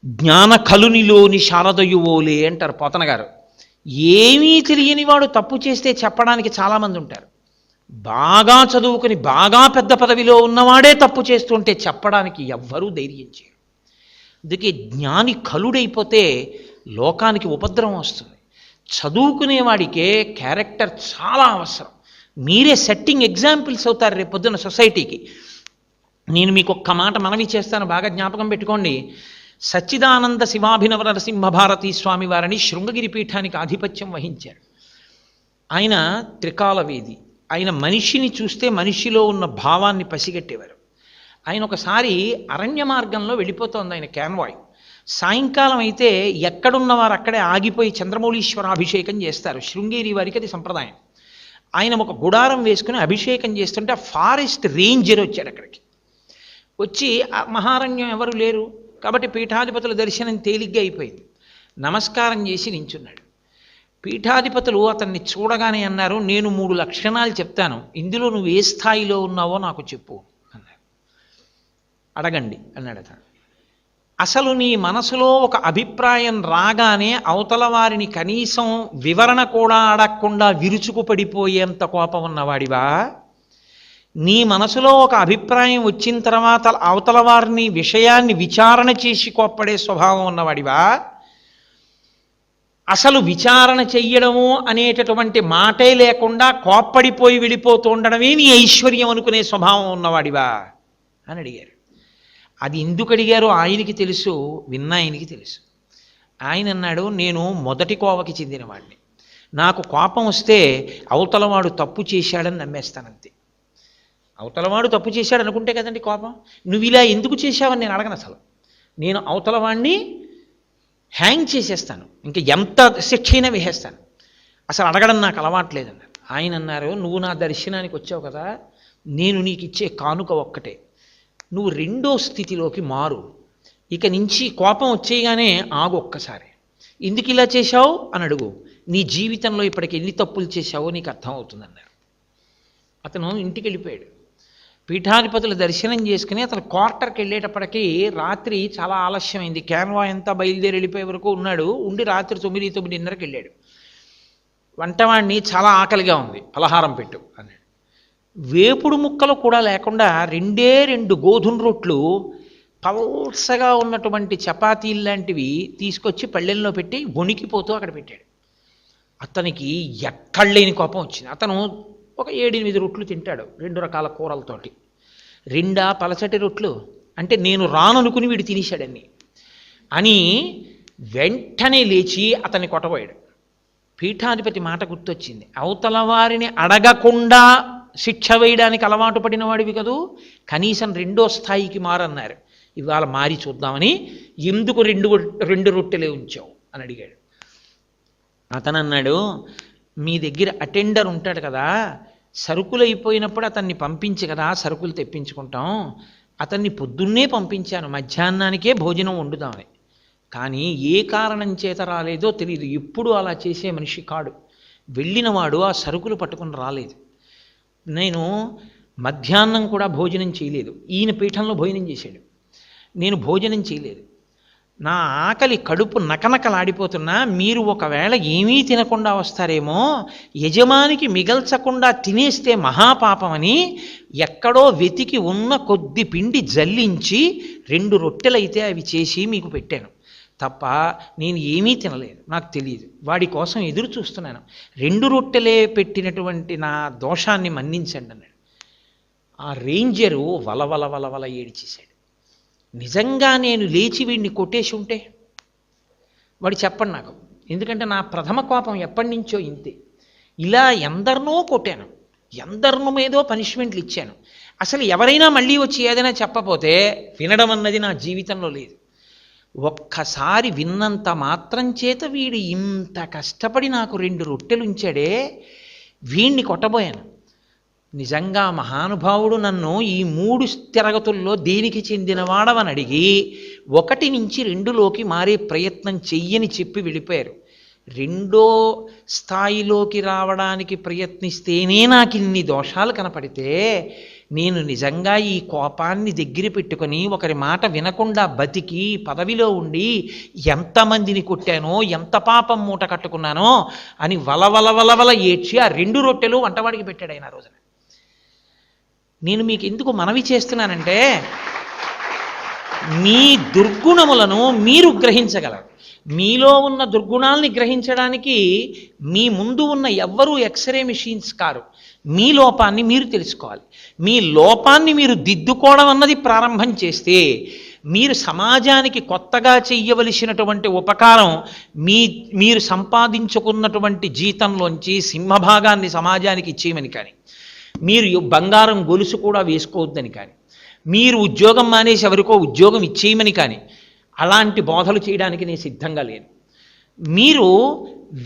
జ్ఞాన కలునిలోని శారదయువోలే అంటారు పోతన గారు. ఏమీ తెలియని వాడు తప్పు చేస్తే చెప్పడానికి చాలామంది ఉంటారు. బాగా చదువుకుని బాగా పెద్ద పదవిలో ఉన్నవాడే తప్పు చేస్తుంటే చెప్పడానికి ఎవ్వరూ ధైర్యం చేయరు. అందుకే జ్ఞాని కలుడైపోతే లోకానికి ఉపద్రవం వస్తుంది. చదువుకునేవాడికే క్యారెక్టర్ చాలా అవసరం. మీరే సెట్టింగ్ ఎగ్జాంపుల్స్ అవుతారు రేపు పొద్దున్న సొసైటీకి. నేను మీకు ఒక్క మాట మనవి చేస్తాను, బాగా జ్ఞాపకం పెట్టుకోండి. సచ్చిదానంద శివాభినవ నరసింహ భారతీ స్వామి వారిని శృంగగిరి పీఠానికి ఆధిపత్యం వహించారు. ఆయన త్రికాలవేది. ఆయన మనిషిని చూస్తే మనిషిలో ఉన్న భావాన్ని పసిగట్టేవారు. ఆయన ఒకసారి అరణ్య మార్గంలో వెళ్ళిపోతోంది ఆయన క్యాన్వాయ్. సాయంకాలం అయితే ఎక్కడున్నవారు అక్కడే ఆగిపోయి చంద్రమౌళీశ్వరాభిషేకం చేస్తారు. శృంగేరి వారికి అది సంప్రదాయం. ఆయన ఒక గుడారం వేసుకుని అభిషేకం చేస్తుంటే ఆ ఫారెస్ట్ రేంజర్ వచ్చాడు అక్కడికి. వచ్చి ఆ మహారణ్యం ఎవరు లేరు కాబట్టి పీఠాధిపతుల దర్శనం తేలిగ్గా అయిపోయింది. నమస్కారం చేసి నించున్నాడు. పీఠాధిపతులు అతన్ని చూడగానే అన్నారు, నేను 3 లక్షణాలు చెప్తాను, ఇందులో నువ్వు ఏ స్థాయిలో ఉన్నావో నాకు చెప్పు అన్నారు. అడగండి అన్నాడు అతను. అసలు నీ మనసులో ఒక అభిప్రాయం రాగానే అవతల వారిని కనీసం వివరణ కూడా అడగకుండా విరుచుకు పడిపోయేంత కోపం ఉన్నవాడివా? నీ మనసులో ఒక అభిప్రాయం వచ్చిన తర్వాత అవతల వారిని విషయాన్ని విచారణ చేసి కోప్పడే స్వభావం ఉన్నవాడివా? అసలు విచారణ చెయ్యడము అనేటటువంటి మాటే లేకుండా కోప్పడిపోయి వెళ్ళిపోతూ ఉండడమే నీ ఐశ్వర్యం అనుకునే స్వభావం ఉన్నవాడివా అని అడిగారు. అది ఎందుకు అడిగారో ఆయనకి తెలుసు, విన్న ఆయనకి తెలుసు. ఆయన అన్నాడు, నేను మొదటి కోవకి చెందినవాడిని. నాకు కోపం వస్తే అవతలవాడు తప్పు చేశాడని నమ్మేస్తానంతే. అవతలవాడు తప్పు చేశాడు అనుకుంటే కదండి కోపం. నువ్వు ఇలా ఎందుకు చేశావని నేను అడగను. అసలు నేను అవతలవాడిని హ్యాంగ్ చేసేస్తాను, ఇంకా ఎంత శిక్ష అయినా వేసేస్తాను. అసలు అడగడం నాకు అలవాట్లేదన్నారు. ఆయన అన్నారు, నువ్వు నా దర్శనానికి వచ్చావు కదా, నేను నీకు ఇచ్చే కానుక ఒక్కటే, నువ్వు 2వ స్థితిలోకి మారు. ఇక నుంచి కోపం వచ్చేయగానే ఆగు ఒక్కసారి. ఎందుకు ఇలా చేశావు అని అడుగు. నీ జీవితంలో ఇప్పటికి ఎన్ని తప్పులు చేశావో నీకు అర్థమవుతుందన్నారు. అతను ఇంటికి వెళ్ళిపోయాడు. పీఠాధిపతుల దర్శనం చేసుకుని అతను క్వార్టర్కి వెళ్ళేటప్పటికీ రాత్రి చాలా ఆలస్యమైంది. క్యాన్వా అంతా బయలుదేరి వెళ్ళిపోయే వరకు ఉన్నాడు. ఉండి రాత్రి 9:30కి వెళ్ళాడు. వంటవాడిని చాలా ఆకలిగా ఉంది, పలహారం పెట్టు అన్నాడు. వేపుడు ముక్కలు కూడా లేకుండా 2 గోధుమ రొట్లు పల్సగా ఉన్నటువంటి చపాతీలు లాంటివి తీసుకొచ్చి పళ్ళెల్లో పెట్టి వణికిపోతూ అక్కడ పెట్టాడు. అతనికి ఎక్కడలేని కోపం వచ్చింది. అతను ఒక 7-8 రొట్లు తింటాడు 2 రకాల కూరలతోటి. 2 పలచటి రొట్లు అంటే నేను రాననుకుని వీడు తినేశాడని అని వెంటనే లేచి అతన్ని కొట్టబోయాడు. పీఠాధిపతి మాట గుర్తొచ్చింది, అవతల వారిని అడగకుండా శిక్ష వేయడానికి అలవాటు పడిన వాడివి కదూ, కనీసం 2వ స్థాయికి మారన్నారు. ఇవాళ మారి చూద్దామని, ఎందుకు 2 రొట్టెలే ఉంచావు అని అడిగాడు. అతను అన్నాడు, మీ దగ్గర అటెండర్ ఉంటాడు కదా, సరుకులు అయిపోయినప్పుడు అతన్ని పంపించి కదా సరుకులు తెప్పించుకుంటాం, అతన్ని పొద్దున్నే పంపించాను మధ్యాహ్నానికే భోజనం వండుదామని. కానీ ఏ కారణం చేత రాలేదో తెలియదు. ఎప్పుడు అలా చేసే మనిషి కాడు. వెళ్ళినవాడు ఆ సరుకులు పట్టుకుని రాలేదు. నేను మధ్యాహ్నం కూడా భోజనం చేయలేదు. ఈయన పీఠంలో భోజనం చేశాడు, నేను భోజనం చేయలేదు. నా ఆకలి కడుపు నకనకలాడిపోతున్నా మీరు ఒకవేళ ఏమీ తినకుండా వస్తారేమో, యజమానికి మిగల్చకుండా తినేస్తే మహాపాపమని ఎక్కడో వెతికి ఉన్న కొద్ది పిండి జల్లించి 2 రొట్టెలైతే అవి చేసి మీకు పెట్టాను తప్ప నేను ఏమీ తినలేదు, నాకు తెలియదు. వాడి కోసం ఎదురు చూస్తున్నాను. 2 రొట్టెలే పెట్టినటువంటి నా దోషాన్ని మన్నించండి అన్నాడు. ఆ రేంజరు వలవల వలవల ఏడిచేశాడు. నిజంగా నేను లేచి వీడిని కొట్టేసి ఉంటే వాడు చెప్పండి నాకు, ఎందుకంటే నా ప్రథమ కోపం ఎప్పటి నుంచో ఇంతే. ఇలా ఎందరినో కొట్టాను, ఎందరినో ఏదో పనిష్మెంట్లు ఇచ్చాను. అసలు ఎవరైనా మళ్ళీ వచ్చి ఏదైనా చెప్పపోతే వినడం అన్నది నా జీవితంలో లేదు. ఒక్కసారి విన్నంత మాత్రం చేత వీడు ఇంత కష్టపడి నాకు 2 రొట్టెలు ఉంచాడే, వీణ్ణి కొట్టబోయాను. నిజంగా మహానుభావుడు నన్ను ఈ 3 తరగతుల్లో దేనికి చెందినవాడవని అడిగి 1 నుంచి 2లోకి మారే ప్రయత్నం చెయ్యని చెప్పి వెళ్ళిపోయారు. 2వ స్థాయిలోకి రావడానికి ప్రయత్నిస్తేనే నాకు ఇన్ని దోషాలు కనపడితే నేను నిజంగా ఈ కోపాన్ని దగ్గర పెట్టుకొని ఒకరి మాట వినకుండా బతికి పదవిలో ఉండి ఎంతమందిని కొట్టానో ఎంత పాపం మూట కట్టుకున్నానో అని వలవల ఏడ్చి ఆ 2 రొట్టెలు వంటవాడికి పెట్టాడు ఆయన ఆ రోజున. నేను మీకు ఎందుకు మనవి చేస్తున్నానంటే మీ దుర్గుణములను మీరు గ్రహించగలరు. మీలో ఉన్న దుర్గుణాల్ని గ్రహించడానికి మీ ముందు ఉన్న ఎవ్వరూ ఎక్స్రే మెషిన్స్ కారు. మీ లోపాన్ని మీరు తెలుసుకోవాలి. మీ లోపాన్ని మీరు దిద్దుకోవడం అన్నది ప్రారంభం చేస్తే మీరు సమాజానికి కొత్తగా చెయ్యవలసినటువంటి ఉపకారం మీరు సంపాదించుకున్నటువంటి జీతంలోంచి సింహభాగాన్ని సమాజానికి ఇచ్చేయమని కానీ, మీరు బంగారం గొలుసు కూడా వేసుకోవద్దని కానీ, మీరు ఉద్యోగం మానేసి ఎవరికో ఉద్యోగం ఇచ్చేయమని కానీ అలాంటి బోధలు చేయడానికి నేను సిద్ధంగా లేను. మీరు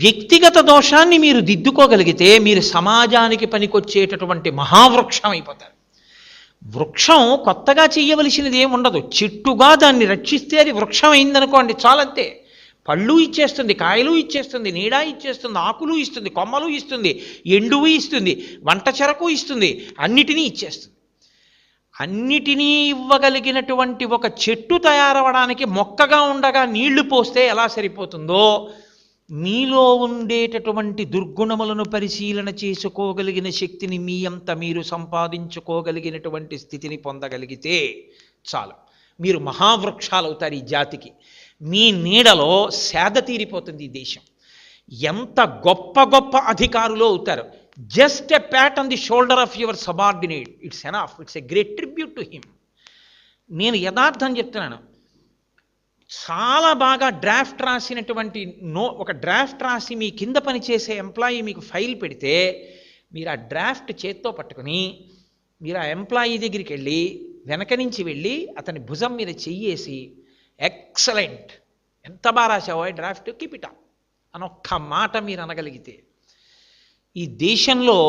వ్యక్తిగత దోషాన్ని మీరు దిద్దుకోగలిగితే మీరు సమాజానికి పనికొచ్చేటటువంటి మహావృక్షం అయిపోతారు. వృక్షం కొత్తగా చేయవలసినది ఏమి ఉండదు. చెట్టుగా దాన్ని రక్షిస్తే అది వృక్షం అయిందనుకోండి, చాలంతే. పళ్ళు ఇచ్చేస్తుంది, కాయలు ఇచ్చేస్తుంది, నీడ ఇచ్చేస్తుంది, ఆకులు ఇస్తుంది, కొమ్మలు ఇస్తుంది, ఎండువు ఇస్తుంది, వంట చెరకు ఇస్తుంది, అన్నిటినీ ఇచ్చేస్తుంది. అన్నిటినీ ఇవ్వగలిగినటువంటి ఒక చెట్టు తయారవడానికి మొక్కగా ఉండగా నీళ్లు పోస్తే ఎలా సరిపోతుందో, మీలో ఉండేటటువంటి దుర్గుణములను పరిశీలన చేసుకోగలిగిన శక్తిని మీ అంత మీరు సంపాదించుకోగలిగినటువంటి స్థితిని పొందగలిగితే చాలు, మీరు మహావృక్షాలు అవుతారు ఈ జాతికి. మీ నీడలో సేద తీరిపోతుంది ఈ దేశం. ఎంత గొప్ప గొప్ప అధికారులు అవుతారు. Just a pat on the shoulder of your subordinate, it's enough, it's a great tribute to him. నేను యథార్థం చెప్తున్నాను. చాలా బాగా డ్రాఫ్ట్ రాసినటువంటి ఒక డ్రాఫ్ట్ రాసి మీ కింద పనిచేసే ఎంప్లాయీ మీకు ఫైల్ పెడితే మీరు ఆ డ్రాఫ్ట్ చేత్తో పట్టుకుని మీరు ఆ ఎంప్లాయీ దగ్గరికి వెళ్ళి వెనక నుంచి వెళ్ళి అతని భుజం మీద చెయ్యేసి ఎక్సలెంట్, ఎంత బాగా రాసావో డ్రాఫ్ట్, కీప్ ఇట్ అప్ అని ఒక్క మాట మీరు అనగలిగితే ఈ దేశంలో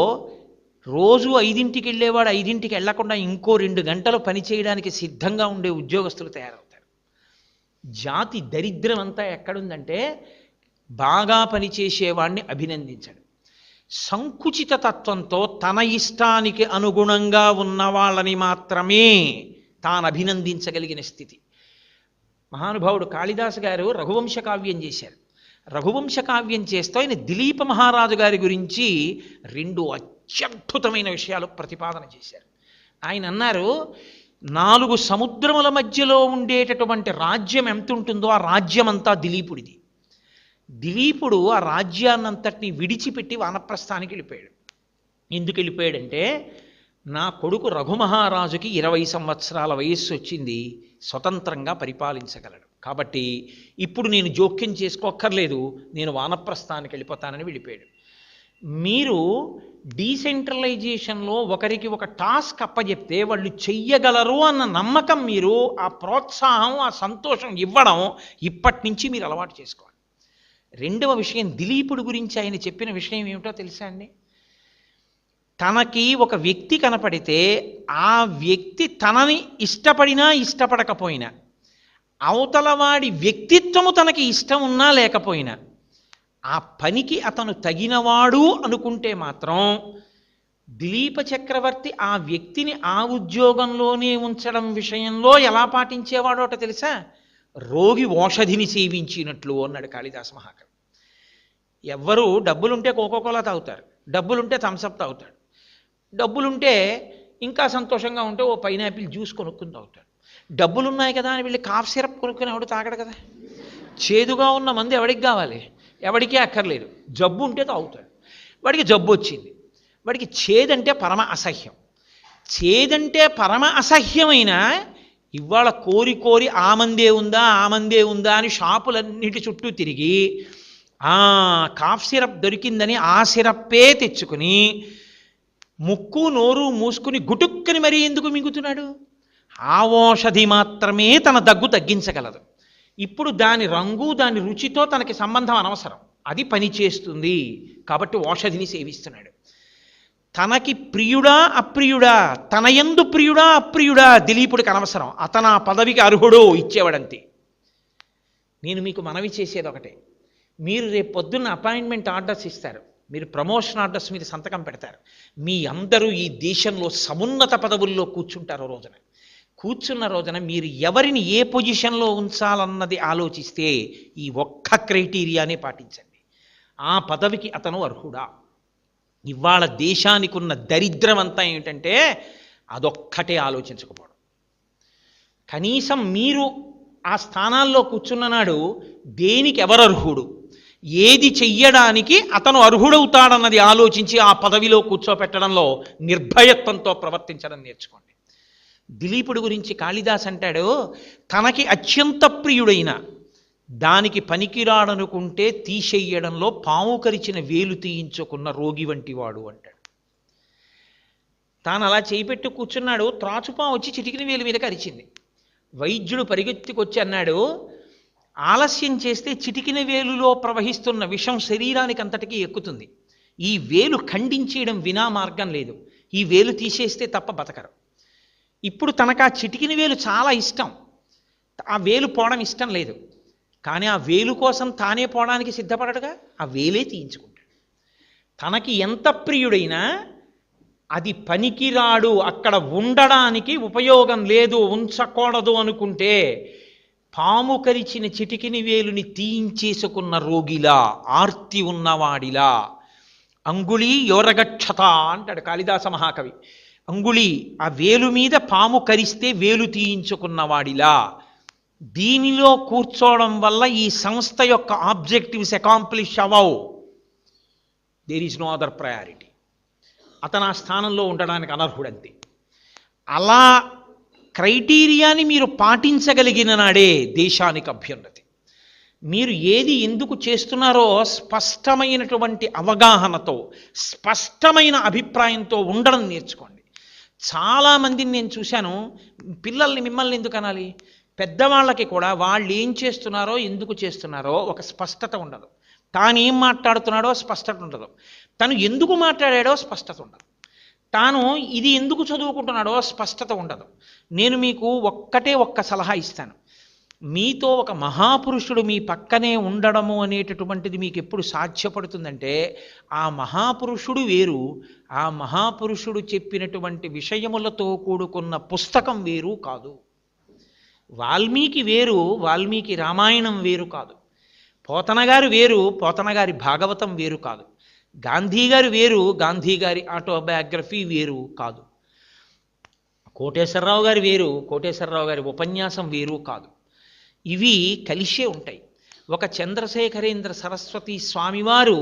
రోజు 5ంటికి వెళ్ళేవాడు 5ంటికి వెళ్లకుండా ఇంకో 2 గంటలు పనిచేయడానికి సిద్ధంగా ఉండే ఉద్యోగస్తులు తయారవుతారు. జాతి దరిద్రం అంతా ఎక్కడుందంటే బాగా పనిచేసేవాడిని అభినందించడు. సంకుచిత తత్వంతో తన ఇష్టానికి అనుగుణంగా ఉన్న వాళ్ళని మాత్రమే తాను అభినందించగలిగిన స్థితి. మహానుభావుడు కాళిదాసు గారు రఘువంశ కావ్యం చేశారు. రఘువంశ కావ్యం చేస్తూ ఆయన దిలీప మహారాజు గారి గురించి 2 అత్యద్భుతమైన విషయాలు ప్రతిపాదన చేశారు. ఆయన అన్నారు, 4 సముద్రముల మధ్యలో ఉండేటటువంటి రాజ్యం ఎంత ఉంటుందో ఆ రాజ్యం అంతా దిలీపుడిది. దిలీపుడు ఆ రాజ్యాన్నంతటిని విడిచిపెట్టి వానప్రస్థానికి వెళ్ళిపోయాడు. ఎందుకు వెళ్ళిపోయాడంటే, నా కొడుకు రఘుమహారాజుకి 20 సంవత్సరాల వయస్సు వచ్చింది, స్వతంత్రంగా పరిపాలించగలడు, కాబట్టి ఇప్పుడు నేను జోక్యం చేసుకోక్కర్లేదు, నేను వానప్రస్థానికి వెళ్ళిపోతానని వెళ్ళిపోయాడు. మీరు డీసెంట్రలైజేషన్లో ఒకరికి ఒక టాస్క్ అప్పచెప్తే వాళ్ళు చెయ్యగలరు అన్న నమ్మకం, మీరు ఆ ప్రోత్సాహం, ఆ సంతోషం ఇవ్వడం ఇప్పటి నుంచి మీరు అలవాటు చేసుకోవాలి. 2వ విషయం, దిలీపుడు గురించి ఆయన చెప్పిన విషయం ఏమిటో తెలుసా అండి? తనకి ఒక వ్యక్తి కనపడితే ఆ వ్యక్తి తనని ఇష్టపడినా ఇష్టపడకపోయినా, అవతలవాడి వ్యక్తిత్వము తనకి ఇష్టం ఉన్నా లేకపోయినా, ఆ పనికి అతను తగినవాడు అనుకుంటే మాత్రం దిలీప చక్రవర్తి ఆ వ్యక్తిని ఆ ఉద్యోగంలోనే ఉంచడం విషయంలో ఎలా పాటించేవాడో అట తెలుసా? రోగి ఓషధిని సేవించినట్లు అన్నాడు కాళిదాస మహాకవి. ఎవ్వరూ డబ్బులుంటే కోకోకోలా తాగుతారు, డబ్బులుంటే థమ్సప్ తాగుతాడు, డబ్బులుంటే ఇంకా సంతోషంగా ఉంటే ఓ పైనాపిల్ జ్యూస్ కొనుక్కుని తాగుతాడు. డబ్బులున్నాయి కదా అని వెళ్ళి కాఫ్ సిరప్ కొనుక్కుని ఎవడు తాగడు కదా. చేదుగా ఉన్న మందు ఎవడికి కావాలి? ఎవడికి అక్కర్లేదు. జబ్బు ఉంటే తాగుతాడు. వాడికి జబ్బు వచ్చింది, వాడికి చేదంటే పరమ అసహ్యం. చేదంటే పరమ అసహ్యమైన ఇవాళ కోరి కోరి ఆ మందే ఉందా అని షాపులన్నిటి చుట్టూ తిరిగి కాఫ్ సిరప్ దొరికిందని ఆ సిరప్పే తెచ్చుకుని ముక్కు నోరు మూసుకుని గుటుక్కని మరీ ఎందుకు మింగుతున్నాడు? ఆ ఔషధి మాత్రమే తన దగ్గు తగ్గించగలదు. ఇప్పుడు దాని రంగు, దాని రుచితో తనకి సంబంధం అనవసరం, అది పని చేస్తుంది కాబట్టి ఔషధిని సేవిస్తున్నాడు. తనకి ప్రియుడా అప్రియుడా, తనయందు ప్రియుడా అప్రియుడా దిలీపుడికి అనవసరం, అతను ఆ పదవికి అర్హుడు, ఇచ్చేవాడంతే. నేను మీకు మనవి చేసేది ఒకటే, మీరు రేపు పొద్దున్న అపాయింట్మెంట్ ఆర్డర్స్ ఇస్తారు, మీరు ప్రమోషన్ ఆర్డర్స్ మీద సంతకం పెడతారు, మీ అందరూ ఈ దేశంలో సమున్నత పదవుల్లో కూర్చుంటారు. కూర్చున్న రోజున మీరు ఎవరిని ఏ పొజిషన్లో ఉంచాలన్నది ఆలోచిస్తే ఈ ఒక్క క్రైటీరియానే పాటించండి. ఆ పదవికి అతను అర్హుడా? ఇవాళ దేశానికి ఉన్న దరిద్రం అంతా ఏమిటంటే అదొక్కటే ఆలోచించకపోవడం. కనీసం మీరు ఆ స్థానాల్లో కూర్చున్ననాడు దేనికి ఎవరర్హుడు, ఏది చెయ్యడానికి అతను అర్హుడవుతాడన్నది ఆలోచించి ఆ పదవిలో కూర్చోపెట్టడంలో నిర్భయత్వంతో ప్రవర్తించడం నేర్చుకోండి. దిలీపుడి గురించి కాళిదాస్ అంటాడు, తనకి అత్యంత ప్రియుడైన దానికి పనికిరాడనుకుంటే తీసేయడంలో పాము కరిచిన వేలు తీయించుకున్న రోగి వంటి వాడు అంటాడు. తాను అలా చేయిపెట్టు కూర్చున్నాడు, త్రాచుపాము వచ్చి చిటికిన వేలు మీద కరిచింది. వైద్యుడు పరిగెత్తుకొచ్చి అన్నాడు, ఆలస్యం చేస్తే చిటికిన వేలులో ప్రవహిస్తున్న విషం శరీరానికి అంతటికీ ఎక్కుతుంది, ఈ వేలు ఖండించేయడం వినా మార్గం లేదు, ఈ వేలు తీసేస్తే తప్ప బతకరు. ఇప్పుడు తనకు ఆ చిటికిన వేలు చాలా ఇష్టం, ఆ వేలు పోవడం ఇష్టం లేదు, కానీ ఆ వేలు కోసం తానే పోవడానికి సిద్ధపడడుగా, ఆ వేలే తీయించుకుంటాడు. తనకి ఎంత ప్రియుడైనా అది పనికిరాడు, అక్కడ ఉండడానికి ఉపయోగం లేదు, ఉంచకూడదు అనుకుంటే పాము కరిచిన చిటికిని వేలుని తీయించేసుకున్న రోగిలా, ఆర్తి ఉన్నవాడిలా, అంగుళీ యోరగక్షత అంటాడు కాళిదాస మహాకవి. అంగుళి ఆ వేలు మీద పాము కరిస్తే వేలు తీయించుకున్నవాడిలా, దీనిలో కూర్చోవడం వల్ల ఈ సంస్థ యొక్క ఆబ్జెక్టివ్స్ అకాంప్లిష్ అవ్వవు. There is no other priority. అతను ఆ స్థానంలో ఉండడానికి అనర్హుడంతే. అలా క్రైటీరియాని మీరు పాటించగలిగిన నాడే దేశానికి అభ్యున్నతి. మీరు ఏది ఎందుకు చేస్తున్నారో స్పష్టమైనటువంటి అవగాహనతో, స్పష్టమైన అభిప్రాయంతో ఉండడం నేర్చుకోండి. చాలామందిని నేను చూశాను, పిల్లల్ని మిమ్మల్ని ఎందుకు అనాలి, పెద్దవాళ్ళకి కూడా వాళ్ళు ఏం చేస్తున్నారో ఎందుకు చేస్తున్నారో ఒక స్పష్టత ఉండదు, తాను ఏం మాట్లాడుతున్నాడో స్పష్టత ఉండదు, తను ఎందుకు మాట్లాడాడో స్పష్టత ఉండదు, తాను ఇది ఎందుకు చదువుకుంటున్నాడో స్పష్టత ఉండదు. నేను మీకు ఒక్క సలహా ఇస్తాను, మీతో ఒక మహాపురుషుడు మీ పక్కనే ఉండడము అనేటటువంటిది మీకు ఎప్పుడు సాధ్యపడుతుందంటే ఆ మహాపురుషుడు వేరు, ఆ మహాపురుషుడు చెప్పినటువంటి విషయములతో కూడుకున్న పుస్తకం వేరు కాదు. వాల్మీకి వేరు, వాల్మీకి రామాయణం వేరు కాదు. పోతన గారు వేరు, పోతన గారి భాగవతం వేరు కాదు. గాంధీ గారు వేరు, గాంధీ గారి ఆటోబయోగ్రఫీ వేరు కాదు. కోటేశ్వరరావు గారు వేరు, కోటేశ్వరరావు గారి ఉపన్యాసం వేరు కాదు. ఇవి కలిసే ఉంటాయి. ఒక చంద్రశేఖరేంద్ర సరస్వతి స్వామివారు